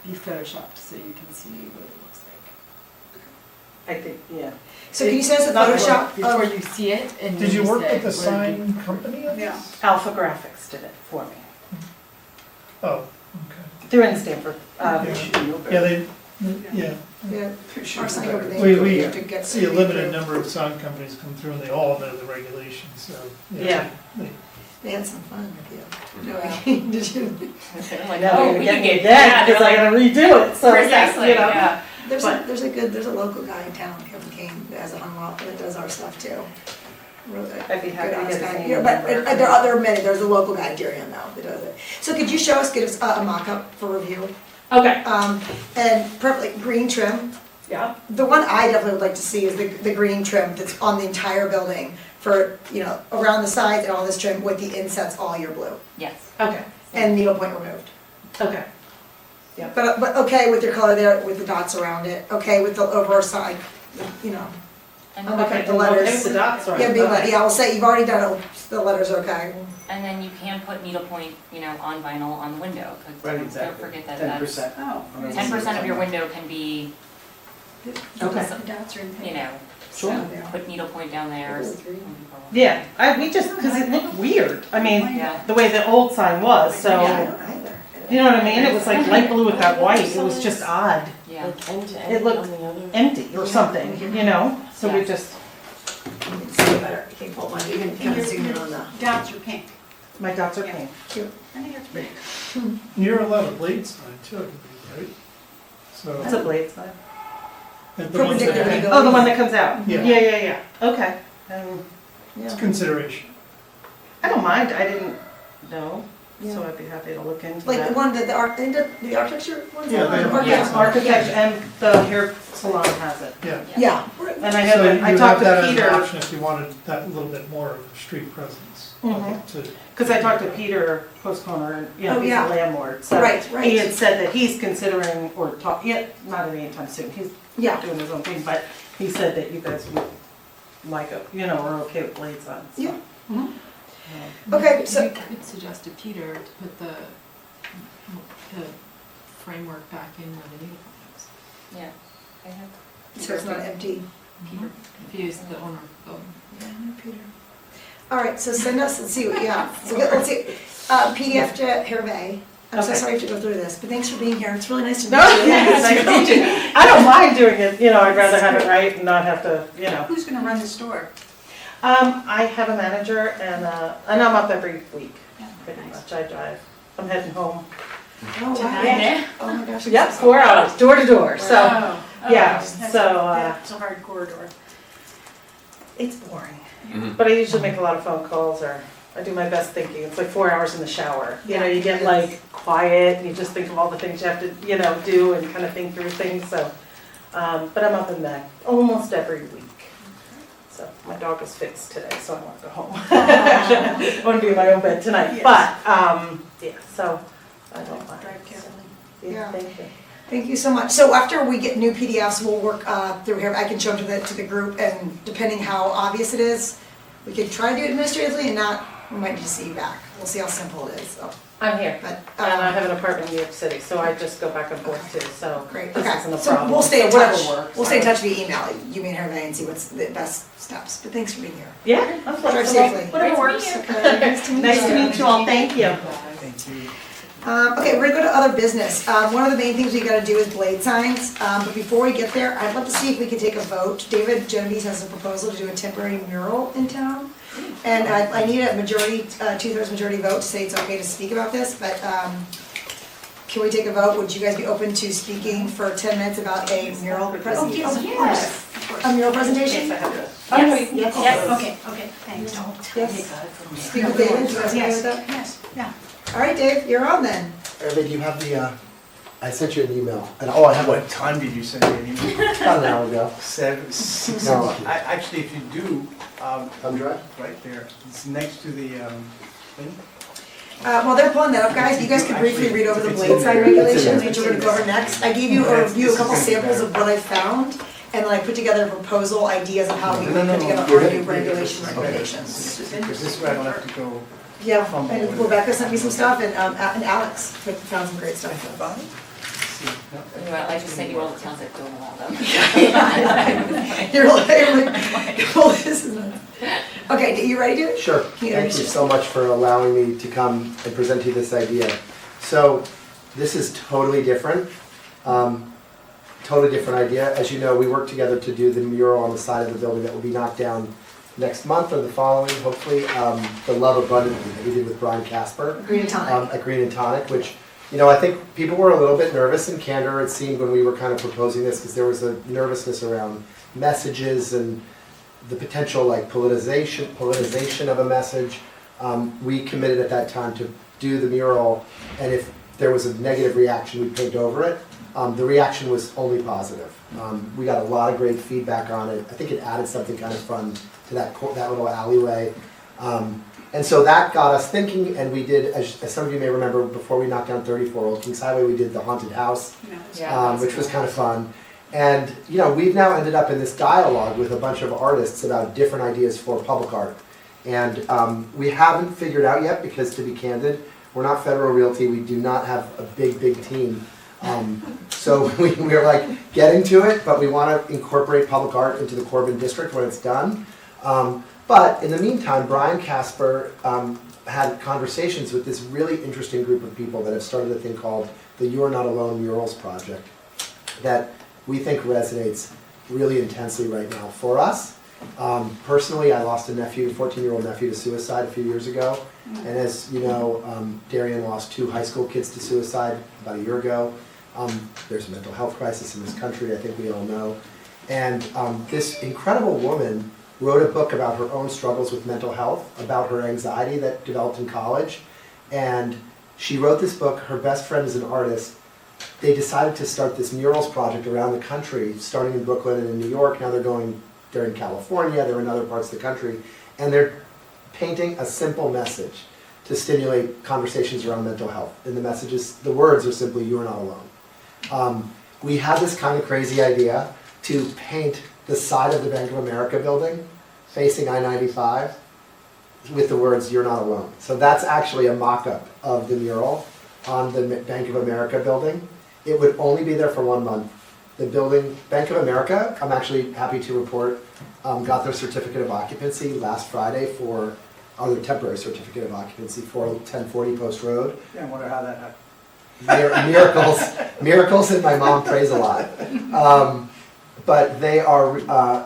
be photoshopped so you can see what it looks like. I think, yeah. So can you send us a Not Photoshop Before of, you see it and Did you then work say, with the would it be- sign company on Yeah. this? Alpha Graphics did it for me. Oh, okay. They're in Stanford. Yeah. You should know Yeah, better. they, yeah, yeah, You should our know sign better. over we there, to get. see a limited number of sign companies come through and they all know the regulations, so. Yeah. they- They had some fun with you. No, Yeah. did you? They're I like, know, oh, you're we gonna can get get me that, because they're I like, gotta redo it, so, precisely, you know. yeah. There's a local guy in town, Kevin Kane, that has a hung wall, that does our stuff too. Really I'd be happy good, to honest get his guy. name Yeah, and but number. there are many, there's a local guy, Darien though, that does it. So could you show us, give us a mock-up for review? Okay, And perfectly, green trim. yeah. The one I definitely would like to see is the green trim that's on the entire building for, around the sides and all this trim with the insets all year blue. Yes. Okay, And needlepoint removed. okay. But okay with your color there, with the dots around it, okay with the over side, And, I'm okay with the Okay, letters. the dots are. Yeah, big, okay. yeah, I'll say, you've already done it, the letters are okay. and then you can put needlepoint, on vinyl on the window. 'Cause Right, don't exactly. forget that 10%. Oh. 10% of your window can be, Okay. The dots are in pink. so Sure. put needlepoint down there. Yeah, we just, because it looked weird, I mean, Yeah. the way the old sign was, so, I don't either. you know what I mean? It was like light blue with that white, it was just odd. Yeah. It looked empty or something, so we Yeah. just, So way better. You can pull one, you can kind of zoom in on the. Dots are pink. My dots are pink. Cute. I think it's pretty. You're allowed a blade sign too, I believe, right? So. It's a blade sign. and the ones that- Perpendicular. Oh, the one that comes out? Yeah. Yeah. Okay. It's consideration. I don't mind, I didn't know, Yeah. so I'd be happy to look into Like that. the one that the architecture ones? Yeah, they have- Yes, architect and the hair salon has it. Yeah. Yeah. And I So have, you I have talked that to as an Peter, option if you wanted that little bit more of a street presence. Mhm. To- because I talked to Peter Postconer, and, you know, Oh, he's yeah. a landlord, so. Right, He right. had said that he's considering, or talk, yeah, not anytime soon, he's Yeah. doing his own thing, but he said that you guys would like it, you know, are okay with blades on, so. Yeah. Um, Okay, so- You could suggest to Peter to put the framework back in where the needle points. Yeah, I have. So it's not empty. Peter confused the owner of the building. Yeah, no, Peter. All right, so send us, let's see, let's see, PDF to Hervé. I'm so Okay. sorry to go through this, but thanks for being here. It's really nice to No, meet you. it's nice to meet you. I don't mind doing it, you know, I'd rather have it right and not have to, you know. Who's gonna run the store? I have a manager and I'm up every week, Yeah, pretty nice. much, I drive. I'm heading home. Oh, wow. Tonight? Oh my gosh. Yep, 4 hours, door to door, so, Oh, yeah, that's- so, That's a hard corridor. it's boring. Mhm. But I usually make a lot of phone calls or I do my best thinking. It's like 4 hours in the shower. You know, you get like quiet and you just think of all the things you have to, you know, do and kind of think through things, so. But I'm up in bed almost every week. So my dog was fixed today, so I want to go home. I want to be in my own bed tonight, Yes. but, yeah, so I don't mind. Drive carefully. Yeah. Thank you. Thank you so much. So after we get new PDFs, we'll work through here. I can show them to the group, and depending how obvious it is, we could try to do it administratively, and not, we might need to see you back. We'll see how simple it is. So, I'm here. but And I have an apartment in New York City, so I just go back and forth too, so great. this Okay. isn't a So problem. we'll stay in So whatever touch. works. We'll stay in touch via email. You and Hervé and see what's the best steps. But thanks for being here. Yeah, I'm Drive flexible. safely. Whatever Great works. to meet you. Okay. Nice to meet Nice you. to meet you all, thank you. Thank you. Okay, we're gonna go to other business. One of the main things we gotta do is blade signs. But before we get there, I'd love to see if we could take a vote. David Genovese has a proposal to do a temporary mural in town. And I need a majority, 2/3 majority vote to say it's okay to speak about this, but can we take a vote? Would you guys be open to speaking for 10 minutes about a mural presentation? Of course, of course. A mural presentation? Yes, I have it. Oh, no, Yes, yes. yes, okay, thanks. Yes. Speak with David, you guys okay with that? Yes, yeah. All right, Dave, you're on then. Hervé, do you have the, I sent you an email, and oh, I have What one time did you send me an email? about an hour ago. 6 No. o'clock. Actually, if you do, Thumb drive? right there, it's next to the thing. While they're pulling that up, guys, you guys could briefly read over the It's blade in sign there. regulations, It's which in we're gonna go over next. I gave you a review, a couple samples of what I found, and like put together a proposal, ideas of how we would put together our new regulation recommendations. Because this way I don't have to go. Yeah, and Rebecca sent me some stuff, and Alex found some great stuff. See, no, Well, I just sent you all the towns that don't allow them. You're like, well, this is not. Okay, you ready to? Sure. Can you Thank you introduce so much for allowing me to come and present to you this idea. So this is totally different. Totally different idea. As you know, we worked together to do the mural on the side of the building that will be knocked down next month or the following, hopefully. The Love Abundantly that we did with Brian Casper. Green and tonic. At Green and Tonic, which, you know, I think people were a little bit nervous in candor, it seemed, when we were kind of proposing this, because there was a nervousness around messages and the potential like politicization of a message. We committed at that time to do the mural, and if there was a negative reaction, we'd paint over it. The reaction was only positive. We got a lot of great feedback on it. I think it added something kind of fun to that little alleyway. And so that got us thinking, and we did, as some of you may remember, before we knocked down 34 Old Kings Highway, we did the haunted house, which was kind of fun. And, you know, we've now ended up in this dialogue with a bunch of artists about different ideas for public art. And we haven't figured out yet, because to be candid, we're not Federal Realty, we do not have a big team. So we're like getting to it, but we want to incorporate public art into the Corbin District when it's done. But in the meantime, Brian Casper had conversations with this really interesting group of people that have started a thing called the You're Not Alone Murals Project that we think resonates really intensely right now for us Personally, I lost a nephew, a 14-year-old nephew to suicide a few years ago. And as you know, Darien lost 2 high school kids to suicide about a year ago. There's a mental health crisis in this country, I think we all know. And this incredible woman wrote a book about her own struggles with mental health, about her anxiety that developed in college. And she wrote this book. Her best friend is an artist. They decided to start this murals project around the country, starting in Brooklyn and in New York. Now they're in California, they're in other parts of the country. And they're painting a simple message to stimulate conversations around mental health. And the words are simply, "You're not alone." We had this kind of crazy idea to paint the side of the Bank of America building facing I-95 with the words, "You're not alone." So that's actually a mock-up of the mural on the Bank of America building. It would only be there for 1 month. The building, Bank of America, I'm actually happy to report, got their certificate of occupancy last Friday their temporary certificate of occupancy for 1040 Post Road. Yeah, I wonder how that happened. Miracles, and my mom prays a lot. But they are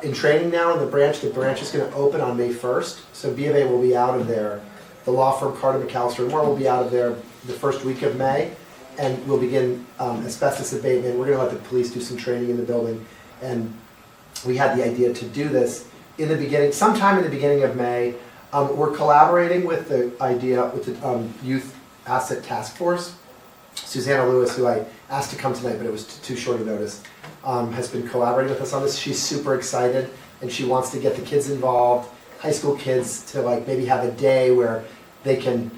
in training now in the branch. The branch is going to open on May 1st, so B of A will be out of there. The law firm Carter McAllister & Moore will be out of there the first week of May, and we'll begin asbestos abatement. We're going to let the police do some training in the building, and we had the idea to do this in the beginning, sometime in the beginning of May. We're collaborating with the Youth Asset Task Force. Susanna Lewis, who I asked to come tonight, but it was too short a notice, has been collaborating with us on this. She's super excited, and she wants to get the kids involved, high school kids, to like maybe have a day where they can,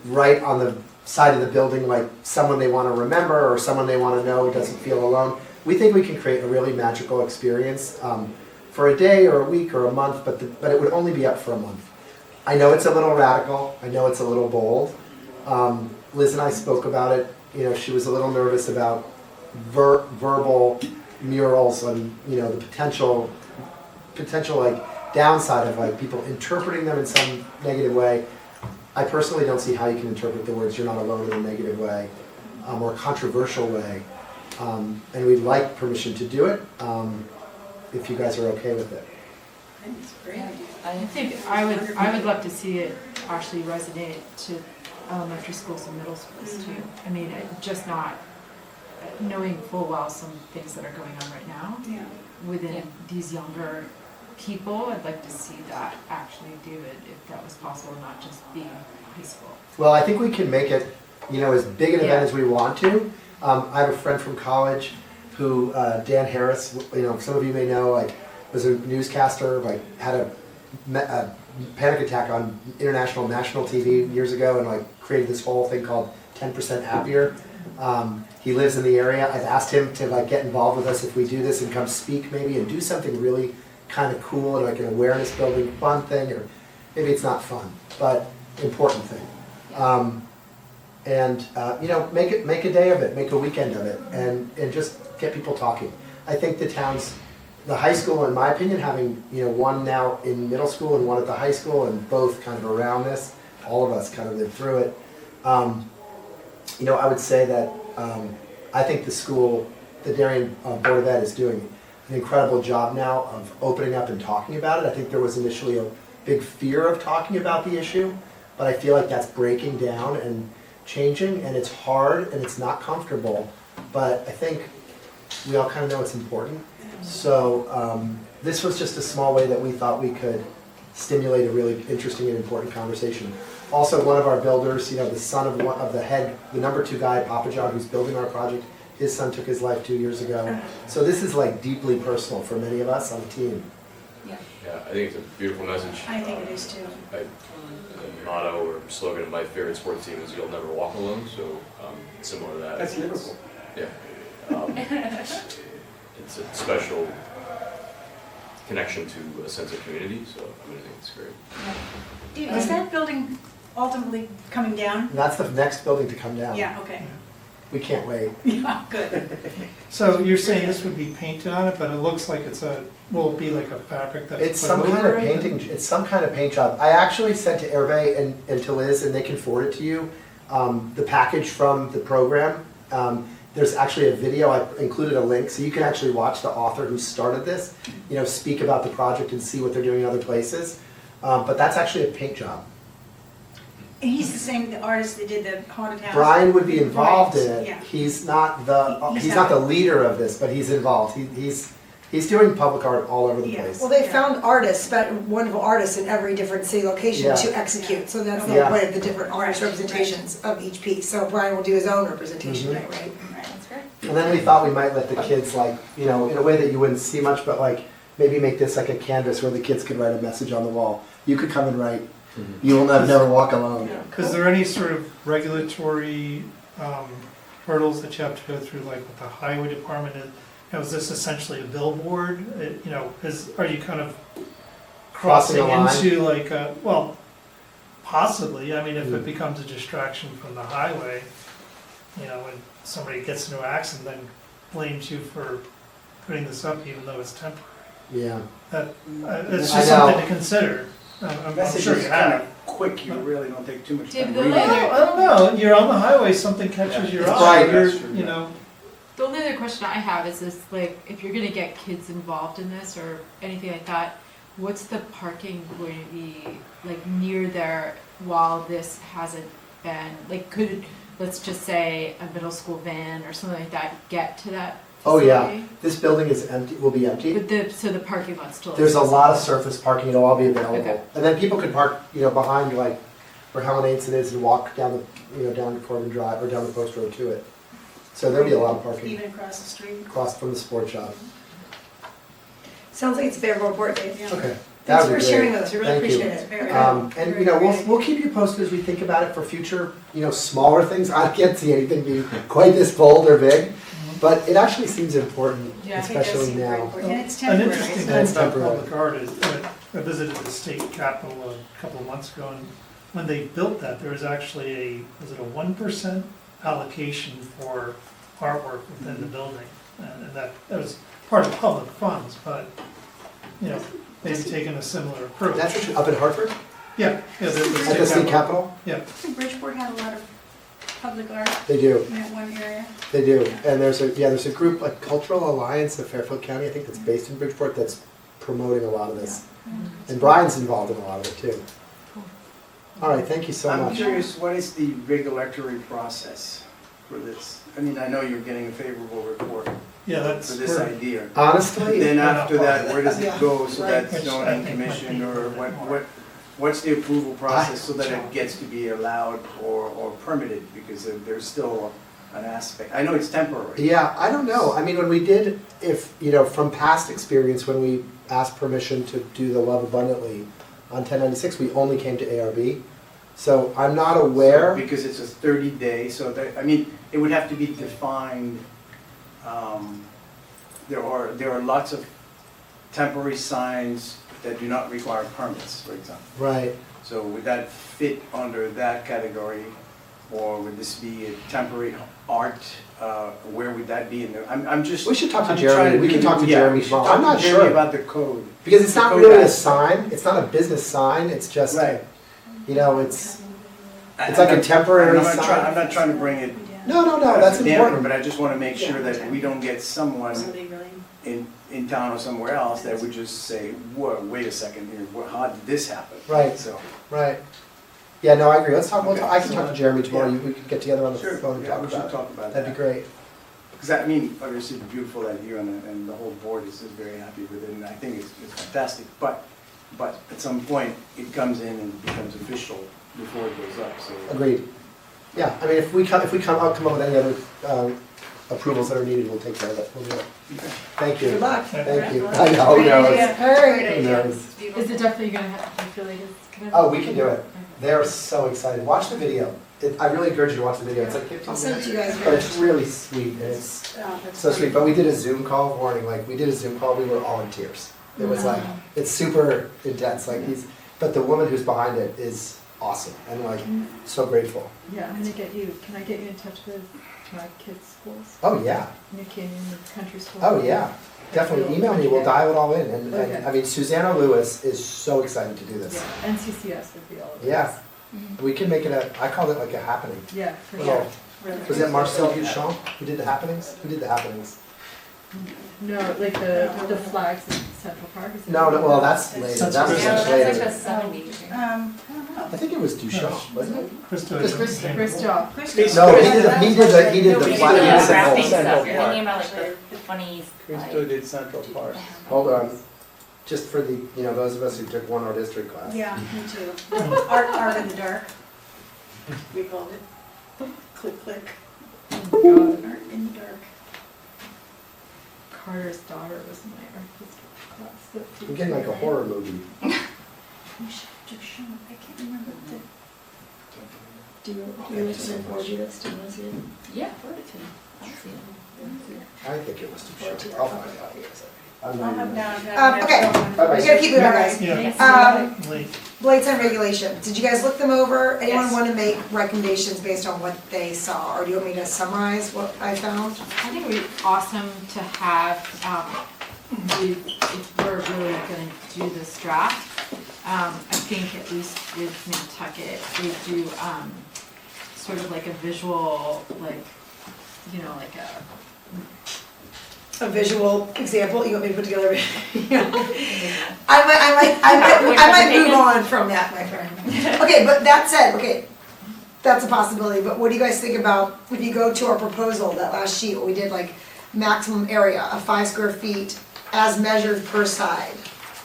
write on the side of the building like someone they want to remember or someone they want to know doesn't feel alone. We think we can create a really magical experience for a day or a week or a month, but it would only be up for a month. I know it's a little radical. I know it's a little bold. Liz and I spoke about it. She was a little nervous about verbal murals and the potential like downside of like people interpreting them in some negative way. I personally don't see how you can interpret the words "you're not alone" in a negative way or controversial way. And we'd like permission to do it if you guys are okay with it. That's great. I think I would love to see it actually resonate to elementary schools and middle schools too. I mean, just not knowing full well some things that are going on right now within these younger people. I'd like to see that actually, David, if that was possible, not just being high school. Well, I think we can make it, as big an event as we want to. I have a friend from college who, Dan Harris, some of you may know, was a newscaster, had a panic attack on national TV years ago, and created this whole thing called 10% Happier. He lives in the area. I've asked him to get involved with us if we do this and come speak maybe and do something really kind of cool and an awareness building fun thing, or maybe it's not fun, but important thing. Make a day of it, make a weekend of it, and just get people talking. I think the high school, in my opinion, having one now in middle school and one at the high school, and both kind of around this, all of us kind of lived through it. I would say that I think the Darien Board of Ed is doing an incredible job now of opening up and talking about it. I think there was initially a big fear of talking about the issue, but I feel like that's breaking down and changing, and it's hard and it's not comfortable, but I think we all kind of know it's important. So this was just a small way that we thought we could stimulate a really interesting and important conversation. Also, one of our builders, the son of the number 2 guy at Papa John, who's building our project, his son took his life 2 years ago. So this is deeply personal for many of us on the team. Yeah, I think it's a beautiful message. I think it is too. The motto or slogan of my favorite sports team is "You'll never walk alone." So similar to that. That's Liverpool. Yeah. It's a special connection to a sense of community. So I think it's great. David, is that building ultimately coming down? And that's the next building to come down. Yeah, okay. We can't wait. Yeah, good. So you're saying this would be painted on it, but it looks like will it be like a fabric that's It's put some kind over of it? painting. It's some kind of paint job. I actually sent to Hervé and to Liz, and they can forward it to you. The package from the program. there's actually a video, I included a link, so you can actually watch the author who started this, speak about the project and see what they're doing in other places. But that's actually a paint job. And he's the same, the artist that did the haunted house. Brian would be involved in Right, it. yeah. He's not the He's he's not- not the leader of this, but he's involved. He's doing public art all over the Yeah. place. Well, they found artists, but wonderful artists in every different city location Yeah. to execute, so that's the Yeah. point of the different artist representations of each piece. So Brian will do his own representation, Mhm. right? Right, that's great. And then we thought we might let the kids in a way that you wouldn't see much, but maybe make this like a canvas where the kids could write a message on the wall. You could come and write, "You will never walk alone." Is there any sort of regulatory hurdles that you have to go through, like with the highway department? Is this essentially a billboard? Are you kind of Crossing crossing a line? into possibly, I mean, if it becomes a distraction from the highway, when somebody gets into an accident, then blames you for putting this up even though it's temporary. Yeah. It's I just know. something to consider. I'm Message sure is you kind have. of quick, you really don't take too much time David, reading. I don't know, you're on the highway, something catches your It's eye, bright. That's true, The only other question I have is this, if you're gonna get kids involved in this or anything like that, what's the parking going to be, near there while this hasn't been, could, let's just say, a middle school van or something like that get to that Oh yeah, facility? this building is empty. Will be empty. But so the parking lot's still. There's a lot of surface parking. It'll all be available, Okay. and then people could park, behind where Helen Ainson is and walk down down Corbin Drive or down the post road to it. So there'll be a lot of parking Even across the street. across from the sports shop. Sounds like it's a very important, Dave. Okay. Thanks That would for be sharing great. those, we really Thank you. appreciate it. Very good. And Very we'll keep you posted as we think about it for future, smaller things. I can't see anything being quite this bold or big, but it actually seems important, Yeah, I think especially now. And it's An temporary. interesting so- thing It's about temporary. public art is, I visited the state capitol a couple of months ago, and when they built that, there was actually was it a 1% allocation for artwork within the building? And that was part of public funds, but, maybe taking a similar approach. That's actually up in Hartford Yeah, at the state capitol. Yeah. I think Bridgeport had a lot of public art They do. in that one area. They do, and there's a group, like Cultural Alliance of Fairfield County, I think that's based in Bridgeport, that's promoting a lot of this. And Brian's involved in a lot of it too. All right, thank you so I'm much. curious, what is the regulatory process for this? I mean, I know you're getting a favorable report Yeah, for that's. this idea. Honestly, Then we're not after part that, of where does Yeah. it go so Right. that Which I zoning think might commission be or a bit more. what's the approval process so that it gets to be allowed or permitted? Because there's still an aspect, I know it's temporary. Yeah, I don't know. I mean, when we did, from past experience, when we asked permission to do the Love Abundantly on 1096, we only came to ARB. So I'm not aware. Because it's a 30-day, so it would have to be defined. There are lots of temporary signs that do not require permits, for example. Right. So would that fit under that category? Or would this be a temporary art? Where would that be in there? I'm just. We should talk to I'm Jeremy. trying We can talk to yeah, Jeremy we should tomorrow. talk I'm to not Jeremy sure. about the code. Because it's The not code really a aspect. sign, it's not a business sign, it's just, Right. it's like a temporary sign. I'm not trying to bring it. No, that's damper, important. But I just want to make sure that we don't get someone Somebody really. in town or somewhere else that would just say, whoa, wait a second here, how did this happen? Right. So, Right. Yeah, no, I agree. Let's talk, Okay. I can talk to Jeremy tomorrow. Yeah. We can get together on the sure, phone and yeah, talk we should about it. talk about that. That'd be great. Because obviously, it's a beautiful idea, and the whole board is very happy with it, and I think it's fantastic. But at some point, it comes in and becomes official before it goes up, so. Agreed. Yeah, I mean, if we come up with any other approvals that are needed, we'll take care of it. We'll do it. Okay. Thank you. Good luck. Thank you. I know, who Great knows? idea. Hey. Great Who idea. knows? Is it definitely gonna happen? Do you feel like it's gonna? Oh, we can do it. They're so excited. Watch the video. I really encourage you to watch the video. It's like 15 I'll send it minutes. to you guys. But it's really sweet, and it's so sweet. But we did a Zoom call, warning, we did a Zoom call, we were all in tears. It was it's super intense, but the woman who's behind it is awesome, and so grateful. Yeah, I'm gonna get you, can I get you in touch with my kids' schools? Oh, yeah. New Canyon, the country school? Oh, yeah. Definitely email me, we'll dial it all in. And Okay. I mean, Susanna Lewis is so excited to do this. Yeah, NCCS would be all of this. Yeah. We can make it I called it like a happening. Yeah, for Little- sure. Was that Marcel Duchamp who did the happenings? Who did the happenings? No, like the flags in Central Park. is it? No, well, that's later. That was Yeah, much that's later. like the 70s. I don't know. I think it was Duchamp, wasn't it? Krista. Chris Job. No, he did the No, he did the we flat. did he the did the wrapping whole- stuff. You're Park. thinking about like the funny, Christo like, did Central Park. Hold on, just for the, those of us who took one art history class. Yeah, me too. Art in the dark, we called it. Click, click. Art in the dark. Carter's daughter was my art history class. I'm getting like a horror movie. We should have just shown, I can't remember the. Do you want to forward you this? Do you want to see it? yeah, forward it to me. I'll see it. I think it was Duchamp. I'll find out. I'm I'll not have even- down. Okay. Bye-bye. We gotta keep moving, guys. Yeah. Um, Blade sign regulations, did you guys look them over? Anyone Yes. want to make recommendations based on what they saw, or do you want me to summarize what I found? I think it would be awesome to have, if we're really gonna do this draft, I think at least with Nantucket, they do, sort of like a visual, like, like A visual example, you want me to put together? I might move on from that, my friend. Okay, but that said, that's a possibility, but what do you guys think about, if you go to our proposal, that last sheet, where we did like maximum area of 5 square feet as measured per side,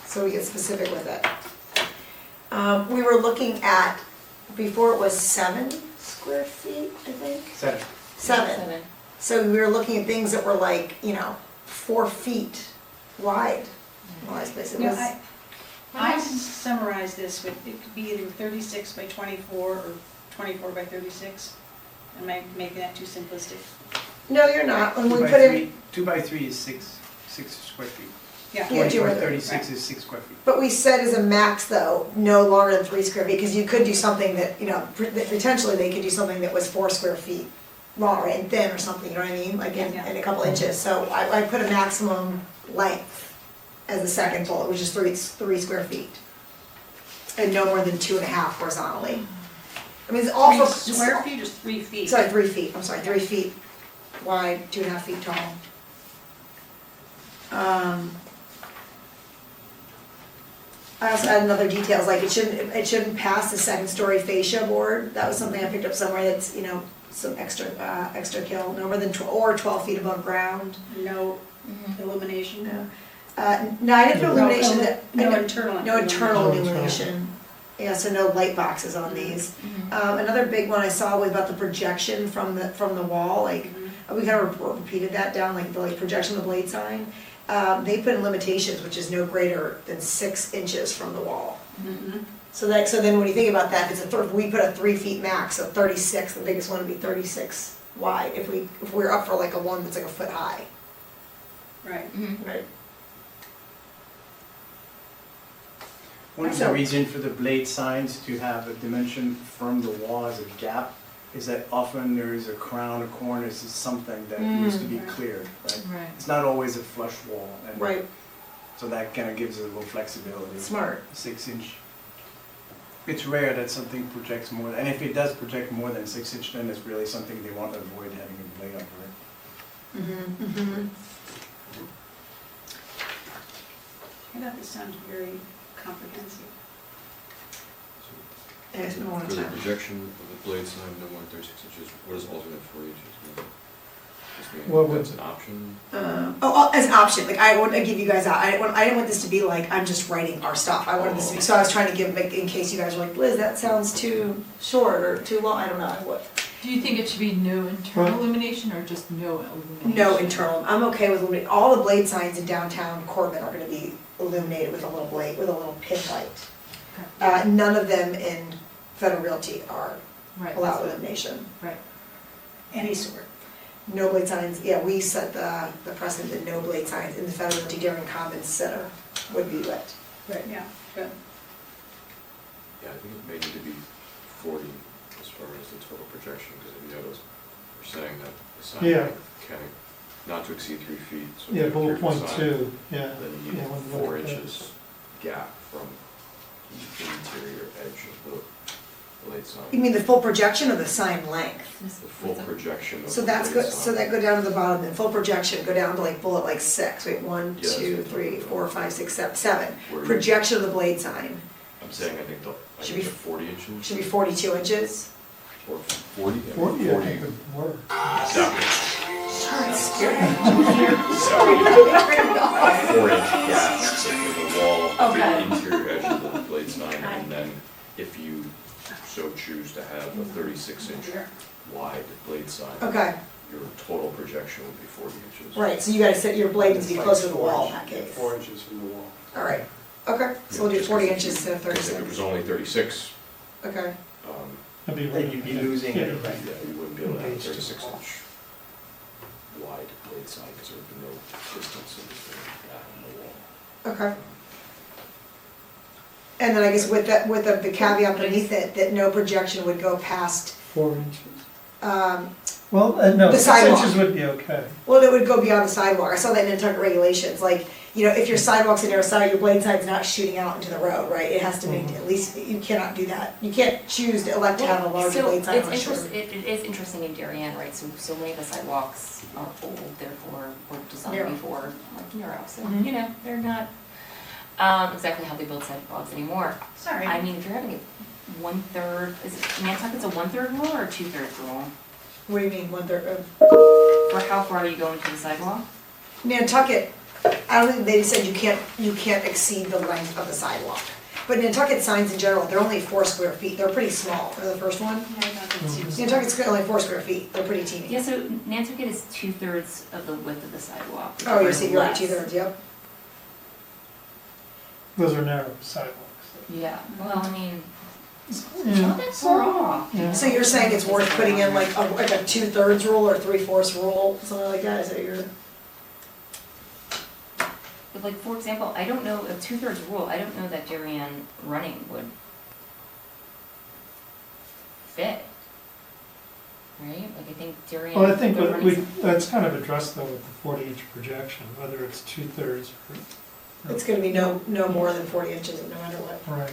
so we get specific with it. We were looking at, before it was 7 square feet, I think? 7. So we were looking at things that were like, 4 feet wide. Well, I suppose it No, was, I summarized this with, it could be either 36 by 24 or 24 by 36. Am I making that too simplistic? no, you're not, when we put in, 2 by 3 is 6 square feet. Yeah. Yeah, 24, do it. 36 is 6 square feet. but we said as a max though, no longer than 3 square feet, because you could do something that, that potentially they could do something that was 4 square feet long, right, and thin or something, you know what I mean, like in a couple inches, so I put a maximum length as the second bullet, which is 3 square feet. And no more than 2.5 horizontally. I mean, it's all for. 3 square feet or 3 feet? Sorry, 3 feet, I'm sorry, 3 feet wide, 2.5 feet tall. I also added another details, like it shouldn't pass the 2nd-story fascia board. That was something I picked up somewhere that's, some extra kill, no more than 12 feet above ground. No illumination? No. No, I didn't put illumination, No internal. no internal illumination. Yeah, so no light boxes on these. Another big one I saw was about the projection from the wall, like, we kind of repeated that down, like the projection of the blade sign. They put in limitations, which is no greater than 6 inches from the wall. So then when you think about that, we put a 3 feet max, so 36, the biggest one would be 36 wide, if we're up for like a one that's like a foot high. Right. Right. One of the reasons for the blade signs to have a dimension from the wall as a gap is that often there is a crown, a cornice, something that needs to be cleared, right? Right. It's not always a flush wall. And Right. So that kind of gives it a little flexibility. Smart. 6 inch. It's rare that something projects more, and if it does project more than 6 inch, then it's really something they want to avoid having a blade up, right? I thought this sounded very comprehensive. There's no one For the time. projection of the blade sign, no more than 36 inches, what does alternate 4 inches mean? Just mean What would- that's an option? As an option, like I wouldn't give you guys out, I didn't want this to be like, I'm just writing our stuff, I wanted this to be, so I was trying to like, in case you guys were like, Liz, that sounds too short or too long, I don't know, what. Do you think it should be no internal illumination or just no illumination? No internal, I'm okay with illuminating, all the blade signs in downtown Corbin are gonna be illuminated with a little blade, with a little pin light. None of them in Federal Realty are Right. allowed illumination. Right. Any sort. No blade signs, yeah, we set the precedent that no blade signs in the Federal Realty Darien Commons Center would be lit. Right, yeah, good. Yeah, I think it may need to be 40 as far as the total projection, because if you notice, we're saying that the sign Yeah. length can not to exceed 3 feet. So Yeah, if you're bullet point design, 2, yeah. Then you Yeah, need when you look 4 at that. inches gap from the interior edge of the blade sign. You mean the full projection or the sign length? The full projection of So the that's blade good, sign. so that go down to the bottom, then full projection, go down to like bullet like 6, wait, 1, Yeah, that's 2, what I'm 3, talking 4, 5, 6, 7. Where you- Projection of the blade sign I'm saying I think Should be- they're 40 inches. should be 42 inches. Or 40, yeah, 40, I 40. think would work. Exactly. Sorry, A 4-inch gap in the wall, Okay. the interior edge of the blade sign, and then if you so choose to have a 36-inch wide blade sign, Okay, your total projection would be 40 inches. right, so you gotta set your blade needs to be It's closer to like the wall in 4 that case. 4 inches from the wall. All right, okay, so we'll do Just 40 because inches instead of If it 36. was only 36, Okay, That'd be Then you'd be losing Yeah. it, right? yeah, you wouldn't be able to have a 36-inch wide blade sign, because there would be no distance in between that and the wall. okay. And then I guess with that, with the caveat beneath it, that no projection would go past, 4 inches. um, Well, no, The 6 sidewalk. inches would be okay. well, it would go beyond the sidewalk. I saw that in Nantucket regulations, like, you know, if your sidewalk's a narrow side, your blade side's not shooting out into the road, right? It has to be, at least, you cannot do that. You can't choose to elect to have a larger So blade side it's on a short. it is interesting in Darien, right, so many of the sidewalks are old, therefore were designed Narrow. before, like narrow, so, Mhm. you know, they're not exactly how they build sidewalks anymore. Sorry. I mean, if you're having a 1/3, is it, Nantucket's a 1/3 rule or a 2/3 rule? What do you mean, 1/3 of? For how far are you going to the sidewalk? Nantucket, I don't think, they said you can't exceed the length of the sidewalk. But Nantucket signs in general, they're only 4 square feet, they're pretty small for the first one. Yeah, I thought that's used. Nantucket's only 4 square feet, they're pretty teeny. Yeah, so Nantucket is 2/3 of the width of the sidewalk. which Oh, you're is saying you're at less. 2/3, yep. Those are narrow sidewalks. Yeah, well, I mean, Yeah. not that far off. Yeah. So you're saying it's worth putting in like a 2/3 rule or 3/4 rule, something like that, is that your? But like, for example, I don't know, a 2/3 rule, I don't know that Darien running would fit. Right? Like, I think Darien. Well, I think the what running- that's kind of addressed though with the 40-inch projection, whether it's 2/3 It's gonna be no more than 40 inches, no matter what. or, right.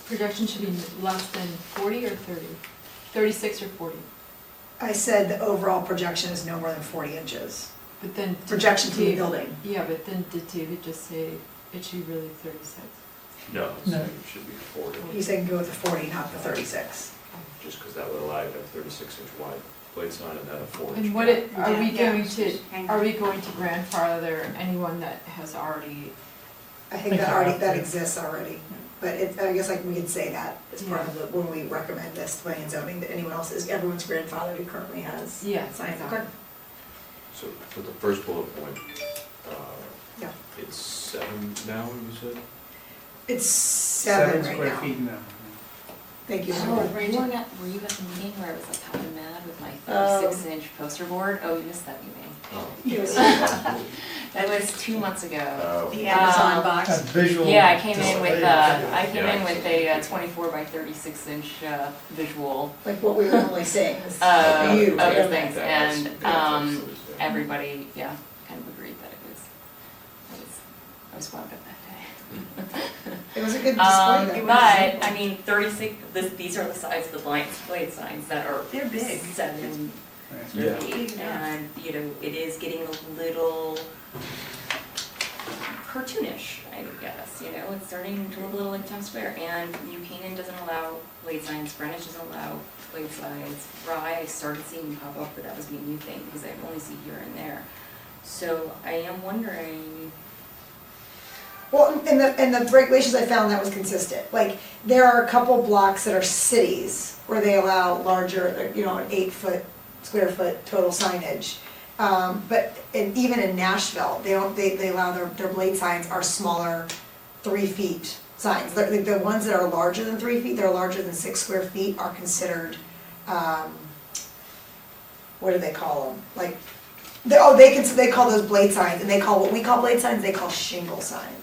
Projection should be less than 40 or 30? 36 or 40? I said the overall projection is no more than 40 inches. But then. Projection from the Dave- building. Yeah, but then did David just say it should be really 36? No, No. it should be 40, He's saying go with the 40, not the 36. just because that would allow you to have 36-inch wide blade sign and then a 4-inch And gap. what it, are we Yeah. going to, Hang are on. we going to grandfather anyone that has already? I think that exists already. But I guess like we could say that as part of Yeah. the, when we recommend this planning and zoning, that anyone else is, everyone's grandfather who currently has. Yeah, signs. exactly. Okay. So for the first bullet point, Yeah. it's 7 now, you said? It's 7 right square now. feet now. Thank you. Oh, were you at the meeting where I was like hot and mad with my 36-inch poster board? Oh, you missed that meeting. Oh. Yes. That was 2 months ago. Oh. The Amazon Um, box. That visual. Yeah, I came in with, display. I came in Yeah. with a 24 by 36-inch visual Like what we were normally saying is of you. the yeah. things, That was- and yeah. everybody, yeah, kind of agreed that I was wound up that day. It was a good display though. But, I mean, 36, these are the size of the blade signs that are. They're big. 7 Yeah. feet, and, you know, it is getting a little cartoonish, I guess, you know, it's starting to look a little like Times Square, and New Canaan doesn't allow blade signs, Greenwich doesn't allow blade signs, Rye, I started seeing them pop up, but that was be a new thing, because I only see here and there. So I am wondering, Well, in the regulations I found that was consistent. Like, there are a couple blocks that are cities where they allow larger, you know, an 8 square foot total signage. But even in Nashville, they allow their blade signs are smaller, 3 feet signs. The ones that are larger than 3 feet, they're larger than 6 square feet are considered, what do they call them? Like, they call those blade signs, and they call, what we call blade signs, they call shingle signs.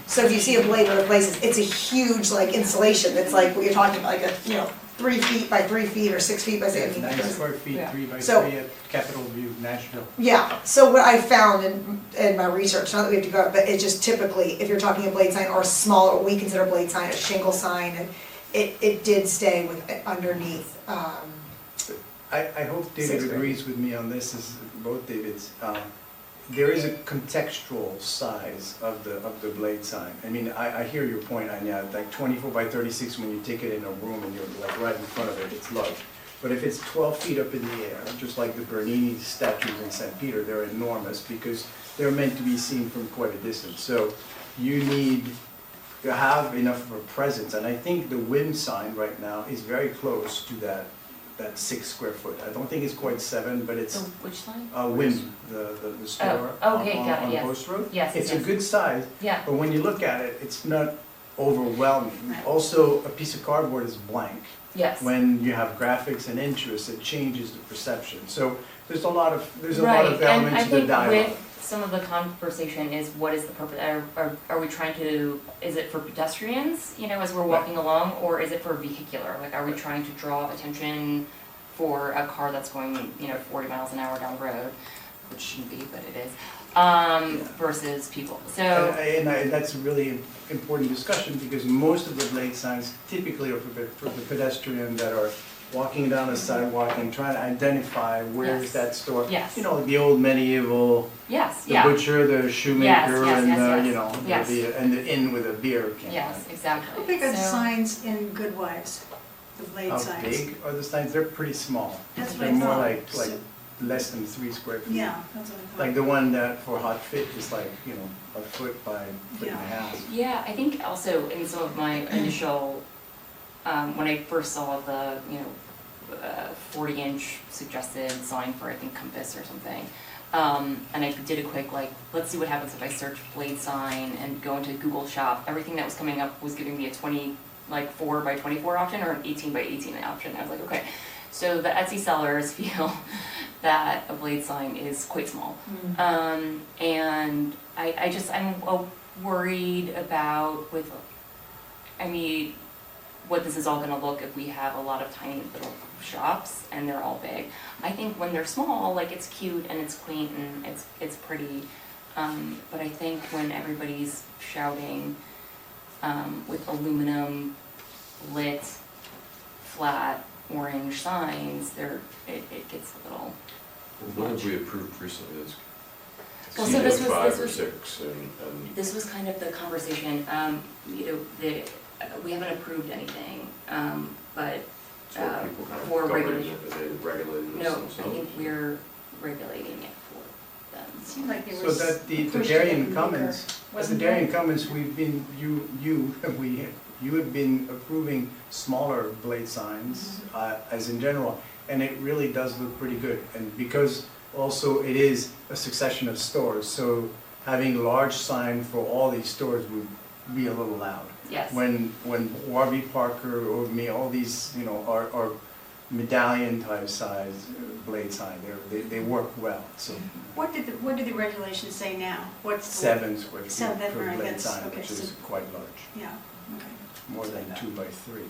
So if you see a blade other places, it's a huge like installation, it's like what you're talking about, like a, you know, 3 feet by 3 feet or 6 feet by 6 feet. 9 square feet, Yeah. 3 by So- 3 at Capitol View, Nashville. Yeah, so what I found in my research, not that we have to go, but it's just typically, if you're talking a blade sign or a smaller, what we consider a blade sign, a shingle sign, and it did stay with, underneath, I hope David 6 square agrees with me on this, is both Davids. There is a contextual size of the blade sign. I mean, I hear your point, Anya, like 24 by 36, when you take it in a room and you're like right in front of it, it's large. But if it's 12 feet up in the air, just like the Bernini statues in St. Peter, they're enormous because they're meant to be seen from quite a distance. So you need to have enough of a presence, and I think the WIM sign right now is very close to that 6 square foot. I don't think it's quite 7, but it's Which sign? WIM, the store okay, got it, on yes. Post Road. Yes, It's a yes. good size, Yeah, but when you look at it, it's not overwhelming. Right. Also, a piece of cardboard is blank. yes. When you have graphics and interest, it changes the perception. So there's a lot of Right, and elements I to the think dialogue. with some of the conversation is what is the purpose, are we trying to, is it for pedestrians, you know, as we're walking along, or is it for vehicular? Like, are we trying to draw attention for a car that's going, you know, 40 miles an hour down the road, which shouldn't be, but it is, versus people, so. And that's a really important discussion because most of the blade signs typically are for the pedestrian that are walking down a sidewalk and trying to identify where is Yes. that store. Yes. You know, the old medieval, Yes, the yeah. butcher, the shoemaker, yes, and yes, the, you yes. know, Yes. and the inn with a beer can. Yes, exactly. How big are the So- signs in Good Wives, the blade How signs? big are the signs? They're pretty small. That's what They're I more thought. like less than 3 square feet. Yeah, that's what I thought. Like the one that for Hot Fit is like, you know, a foot by foot and a half. Yeah, I think also in some of my initial, when I first saw the, you know, 40-inch suggested sign for, I think, Compass or something, and I did a quick, like, let's see what happens if I search blade sign and go into Google Shop. Everything that was coming up was giving me a 4 by 24 option or an 18 by 18 option. I was like, okay. So the Etsy sellers feel that a blade sign is quite small. And I'm worried about what this is all gonna look if we have a lot of tiny little shops and they're all big. I think when they're small, like, it's cute and it's quaint and it's pretty. But I think when everybody's shouting with aluminum lit, flat, orange signs, it gets a little. What have we approved recently that's Well, so this was- 5 this or was- 6 and This was kind of the conversation, you know, we haven't approved anything, but so are people kind of for governing regulation. it, are they regulating this No, I themselves? think we're regulating it for them. It seemed like there So was. that the push to Darien get Commons, bigger. as the Wasn't Darien there? Commons, we've been, you have been approving smaller blade signs, as in general, and it really does look pretty good. And because also it is a succession of stores, so having a large sign for all these stores would be a little loud. Yes. When Warby Parker or me, all these, you know, are medallion type size blade sign, they work well, so. What did the regulations say now? What's the? 7 square feet 7, per right, blade that's- sign, okay, which so- is quite large, Yeah, okay. more than 2 by 3.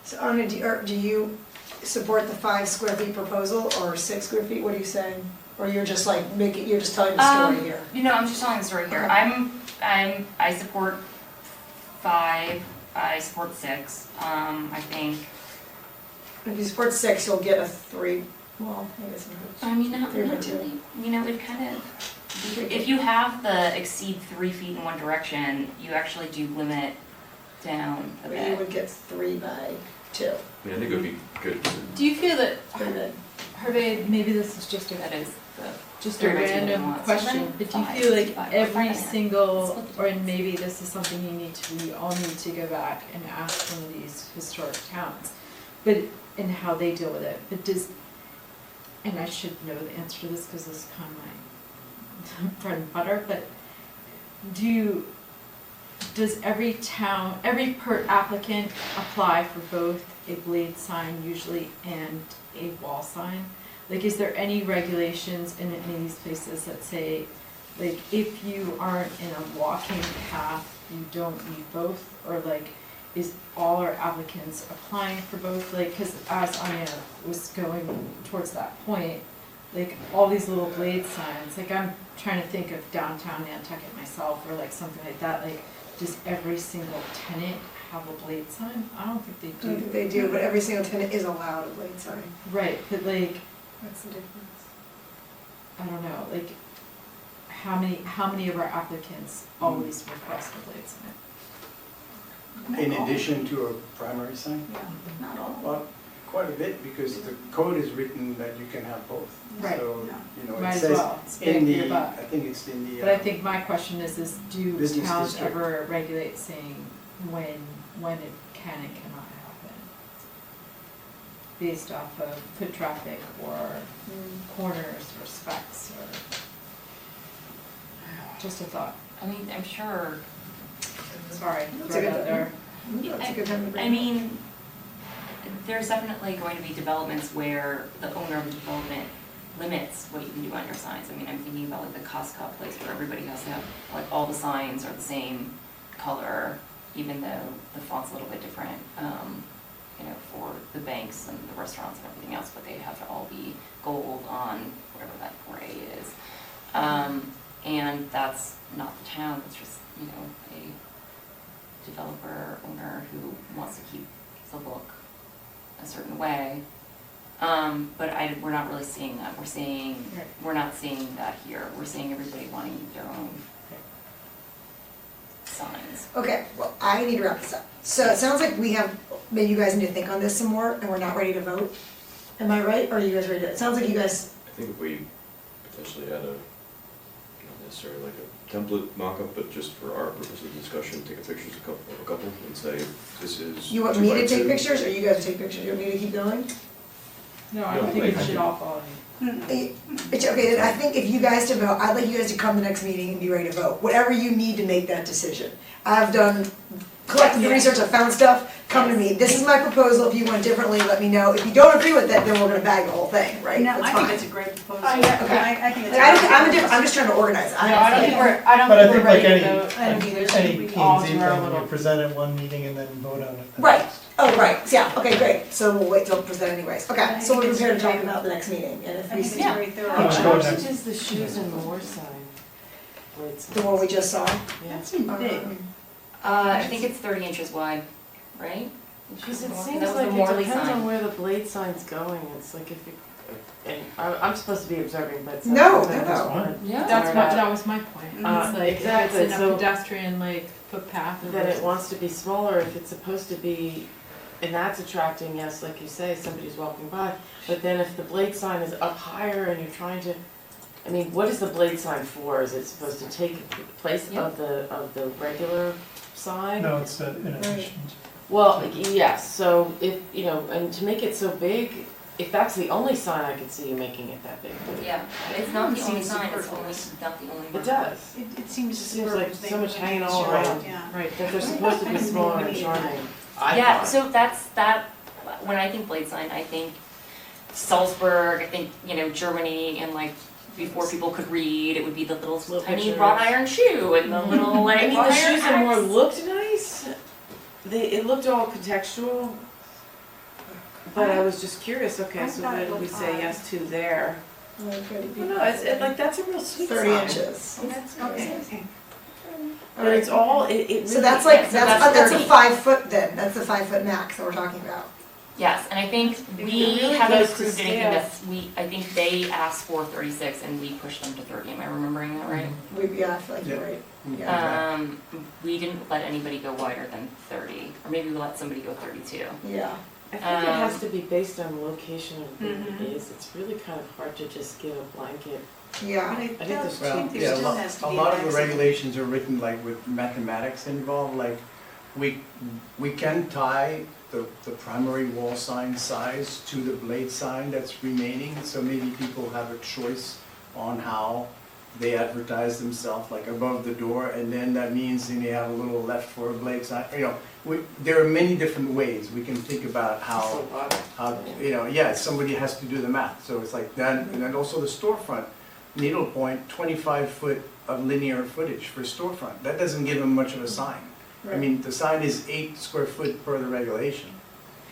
So Anna, do you support the 5 square feet proposal or 6 square feet, what are you saying? Or you're just like you're just telling the story here? You know, I'm just telling the story here. Okay. I support 5, I support 6, I think. If you support 6, you'll get a 3, well, I guess I mean, not 3 by really, 2. you know, it kind of, if you have the exceed 3 feet in one direction, you actually do limit down a But you bit. would get 3 by 2. I mean, I think it would be good to Do you feel that, Pretty good. Hervé, maybe this is just That is the. just a 3 by 2 that random you want. So question, then but do you 5, feel like 5, every 5. single, or maybe this is something we all need to go back and ask one of these historic towns, but, and how they deal with it, but and I should know the answer to this because this is kind of my bread and butter, but does every town, every applicant apply for both a blade sign usually and a wall sign? Like, is there any regulations in any of these places that say, like, if you aren't in a walking path, you don't need both? Or like, is all our applicants applying for both, like, cause as Anya was going towards that point, like, all these little blade signs, like, I'm trying to think of downtown Nantucket myself, or like something like that, like, does every single tenant have a blade sign? I don't think I they don't do. think they do, but every single tenant is allowed a blade sign. Right, but like, That's the difference. I don't know, like, how many of our applicants always request a blade sign? In addition to a primary sign? Yeah, not all. Well, quite a bit, because the code is written that you can have both. Right. So, Yeah. you know, Might it as says well, it's in bang for the, your buck. I think it's in the. But I think my question is do Business towns district. ever regulate saying when it can and cannot happen? Based off of foot traffic or corners or specs or, just a thought. I mean, I'm sure, Sorry, That's throw a it good out there. That's a good time to bring I it up. mean, there's definitely going to be developments where the owner of the development limits what you can do on your signs. I mean, I'm thinking about like the Costco place where everybody has to have, like, all the signs are the same color, even though the font's a little bit different, you know, for the banks and the restaurants and everything else, but they have to all be gold on whatever that gray is. And that's not the town, it's just, you know, a developer owner who wants to keep the look a certain way. But we're not really seeing that. We're not seeing that here. We're seeing everybody wanting their own signs. Okay, well, I need to wrap this up. So it sounds like maybe you guys need to think on this some more, and we're not ready to vote. Am I right, or are you guys ready to, it sounds like you guys, I think if we potentially had not necessarily like a template mock-up, but just for our purpose of discussion, take pictures of a couple and say, this is. you want 2 me by to take 2. pictures, or you guys to take pictures? You want me to keep going? No, I don't think it should all fall in. Okay, then I think if you guys to vote, I'd like you guys to come to the next meeting and be ready to vote, whatever you need to make that decision. I've collected the research, I've found stuff, come to me, this is my proposal, if you want differently, let me know. If you don't agree with it, then we're gonna bag the whole thing, right? No, That's I think fine. it's a great proposal. Okay. I think it's. I'm just trying to organize it. No, I don't think we're, I don't But I think think we're like ready any, to vote. I don't think there's- any we P all and Z do our thing, little- you present at one meeting and then vote on it. the Right. next. Oh, right, yeah, okay, great, so we'll wait till present anyways, okay, I so we're think it's prepared to talk very- about the next meeting, and if I we think it's see Yeah. very thorough. Let's go next. is the shoes and more sign? Where it's- the one we just saw. That seemed big. I think it's 30 inches wide, right? Cause it That seems was the like it Morley depends sign. on where the blade sign's going, it's like if you, and I'm supposed to be observing, but. No, sometimes I no, just no. wanna Yeah. That was my point. It's like, if exactly, it's in a so- pedestrian, like, footpath. That it wants to be smaller if it's supposed to be, and that's attracting, yes, like you say, somebody's walking by. But then if the blade sign is up higher and you're trying to, I mean, what is the blade sign for? Is it supposed to take place Yeah. of the regular sign? No, it's in addition. Well, yes, so if, you know, and to make it so big, if that's the only sign, I could see you making it that big. Yeah, it's not the only Seems sign, it's superfluous. not the only It one. does. It seems It seems like superfluous. so much hanging all Sure, around. Yeah. Right, that they're supposed to be smaller and charming. I Yeah, thought. so that's when I think blade sign, I think Salzburg, I think, you know, Germany, and like, before people could read, it would be the little tiny pictures. wrought iron shoe and the little like I mean, the wrought shoes iron and more axe. looked nice. It looked all contextual. But I was just curious, okay, I so thought what it did we looked say odd. yes to there? Well, No, it's like, that's a real sweet sign. 30 inches. Okay. But it's all, it really. So that's like, Yeah, so that's that's a 30. 5 foot then, that's the 5 foot max that we're talking about. Yes, and I think we really haven't goes to approved anything scale. that's, I think they asked for 36 and we pushed them to 30, am I remembering that right? Yeah, I feel like you're Yeah. right, yeah, We didn't let anybody go wider than 30, or maybe we let somebody go 32. yeah. I think it has to be based on the location of where it is. It's really kind of hard to just give a blanket. Yeah. I think there's Well, two. yeah, still has to a be lot an of the accent. regulations are written like with mathematics involved, like we can tie the primary wall sign size to the blade sign that's remaining, so maybe people have a choice on how they advertise themselves, like above the door, and then that means they may have a little left for a blade sign, you know. There are many different ways we can think about how, you know, yeah, somebody has to do the math, so it's like that, and then also the storefront, needlepoint, 25 foot of linear footage for storefront, that doesn't give them much of a sign. I mean, the sign is 8 square foot per the regulation,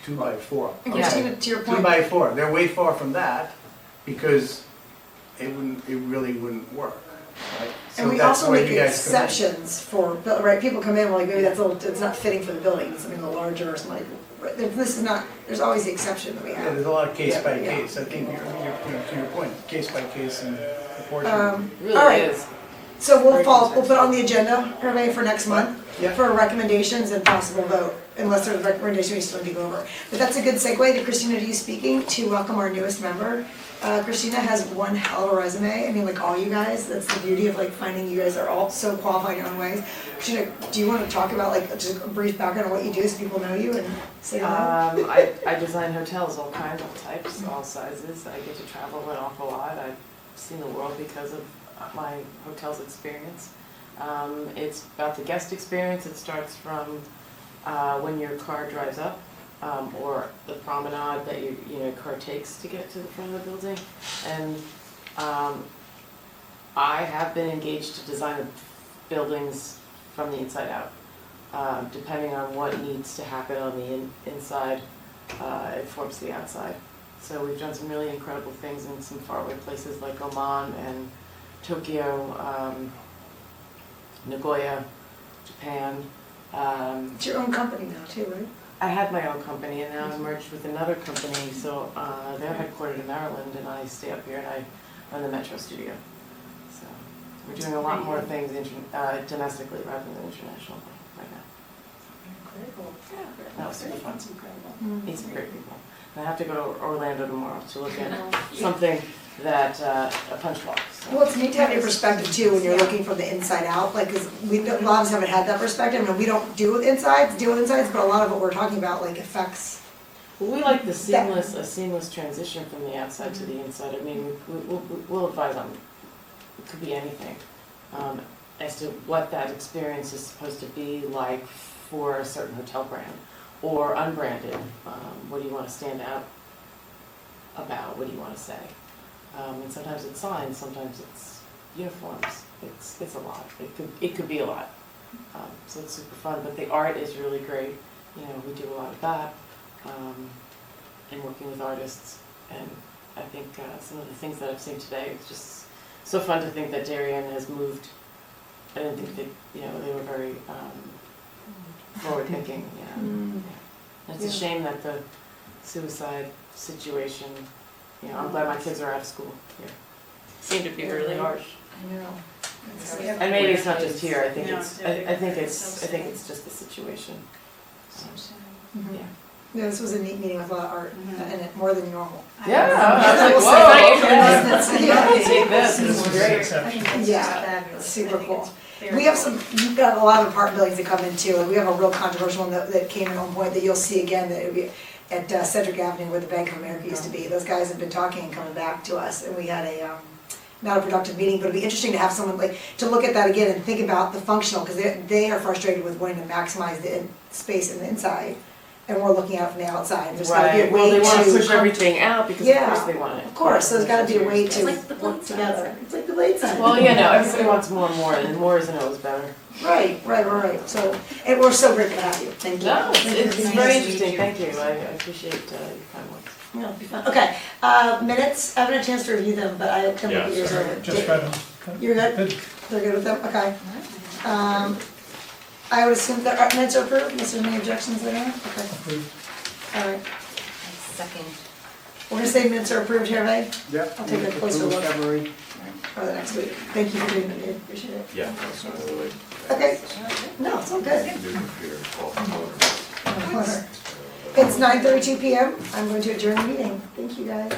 2 by 4. And Christina, to your 2 point, by 4, they're way far from that, because it really wouldn't work, right? and So we that's also why make you guys come in. exceptions for, right, people come in, we're like, maybe that's a little, it's not fitting for the building, it's something a little larger or something. This is not, there's always the exception that we Yeah, have. there's a lot of case Yeah, by yeah. case, I think you're, to your point, case by case and proportion. All Really right, is. so we'll put on the agenda, Hervé, for next month, Yeah. for recommendations and possible vote, unless there's a recommendation we still need to go over. But that's a good segue to Christina, to you speaking, to welcome our newest member. Christina has one hell of a resume, I mean, like all you guys, that's the beauty of like finding you guys are all so qualified in your own ways. Christina, do you want to talk about like just a brief background of what you do so people know you and say hello? I design hotels, all kinds of types, all sizes. I get to travel an awful lot. I've seen the world because of my hotel's experience. It's about the guest experience. It starts from when your car drives up, or the promenade that your car takes to get to the front of the building. And I have been engaged to design buildings from the inside out. Depending on what needs to happen on the inside, it forms the outside. So we've done some really incredible things in some faraway places like Oman and Tokyo, Nagoya, Japan. It's your own company now too, right? I had my own company and now I'm merged with another company, so they're headquartered in Maryland and I stay up here and I run the Metro studio. So we're doing a lot more things domestically rather than international right now. Incredible. Yeah, that was super fun. That's incredible. Meet some great people. And I have to go to Orlando tomorrow to look at something that, a punch walk. So. Well, it's neat to have your perspective too when you're looking from the inside out, like, cause a lot of us haven't had that perspective, I mean, we don't deal with insides, but a lot of what we're talking about like affects. Well, we like a seamless transition from the outside to the inside. I mean, we'll advise on, it could be anything, as to what that experience is supposed to be like for a certain hotel brand, or unbranded. What do you want to stand out about? What do you want to say? And sometimes it's signs, sometimes it's uniforms. It's a lot. It could be a lot. So it's super fun. But the art is really great. You know, we do a lot of that, and working with artists. And I think some of the things that I've seen today, it's just so fun to think that Darien has moved. I didn't think that, they were very forward thinking. Yeah. Mm. And it's a shame that the suicide situation, I'm glad my kids are out of school here. Seemed to be really harsh. I know. And maybe it's not just here. I think it's just the situation. Mhm. Yeah. Yeah, this was a neat meeting with a lot of art in it, more than normal. Yeah, I was like, whoa. Yeah. Take this. This is great. Yeah, super cool. We have you've got a lot of apartment buildings that come in too, and we have a real controversial one that came in at one point that you'll see again, that it would be at Cedric Avenue where the Bank of America used to be. Those guys have been talking and coming back to us, and we had not a productive meeting, but it'd be interesting to have someone to look at that again and think about the functional, because they are frustrated with wanting to maximize the space in the inside, and we're looking at it from the outside. There's gotta be a way Well, they want to push to everything out because of course they want it. Of course, so there's gotta be a way to It's like the work together. It's like the blade sign. Well, everybody wants more and more isn't always better. Right. So, and we're so grateful to have you. Thank you. No, Thank you for it's being very here. interesting. Thank you. I appreciate your kind words. Yeah, it'll be fun. Okay, minutes, I haven't had a chance to review them, but I can look at yours earlier. Just read them. You're good? They're good with them? Okay. I would assume that our minutes are approved, unless there's any objections there? Okay. Approved. All right. Second. We're gonna say minutes are approved here, right? Yep. I'll take a closer look. February. For the next week. Thank you for doing it, I appreciate it. Yeah, that's not really. Okay. No, it's all good. New computer, call it. It's 9:32 PM. I'm going to adjourn the meeting. Thank you, guys.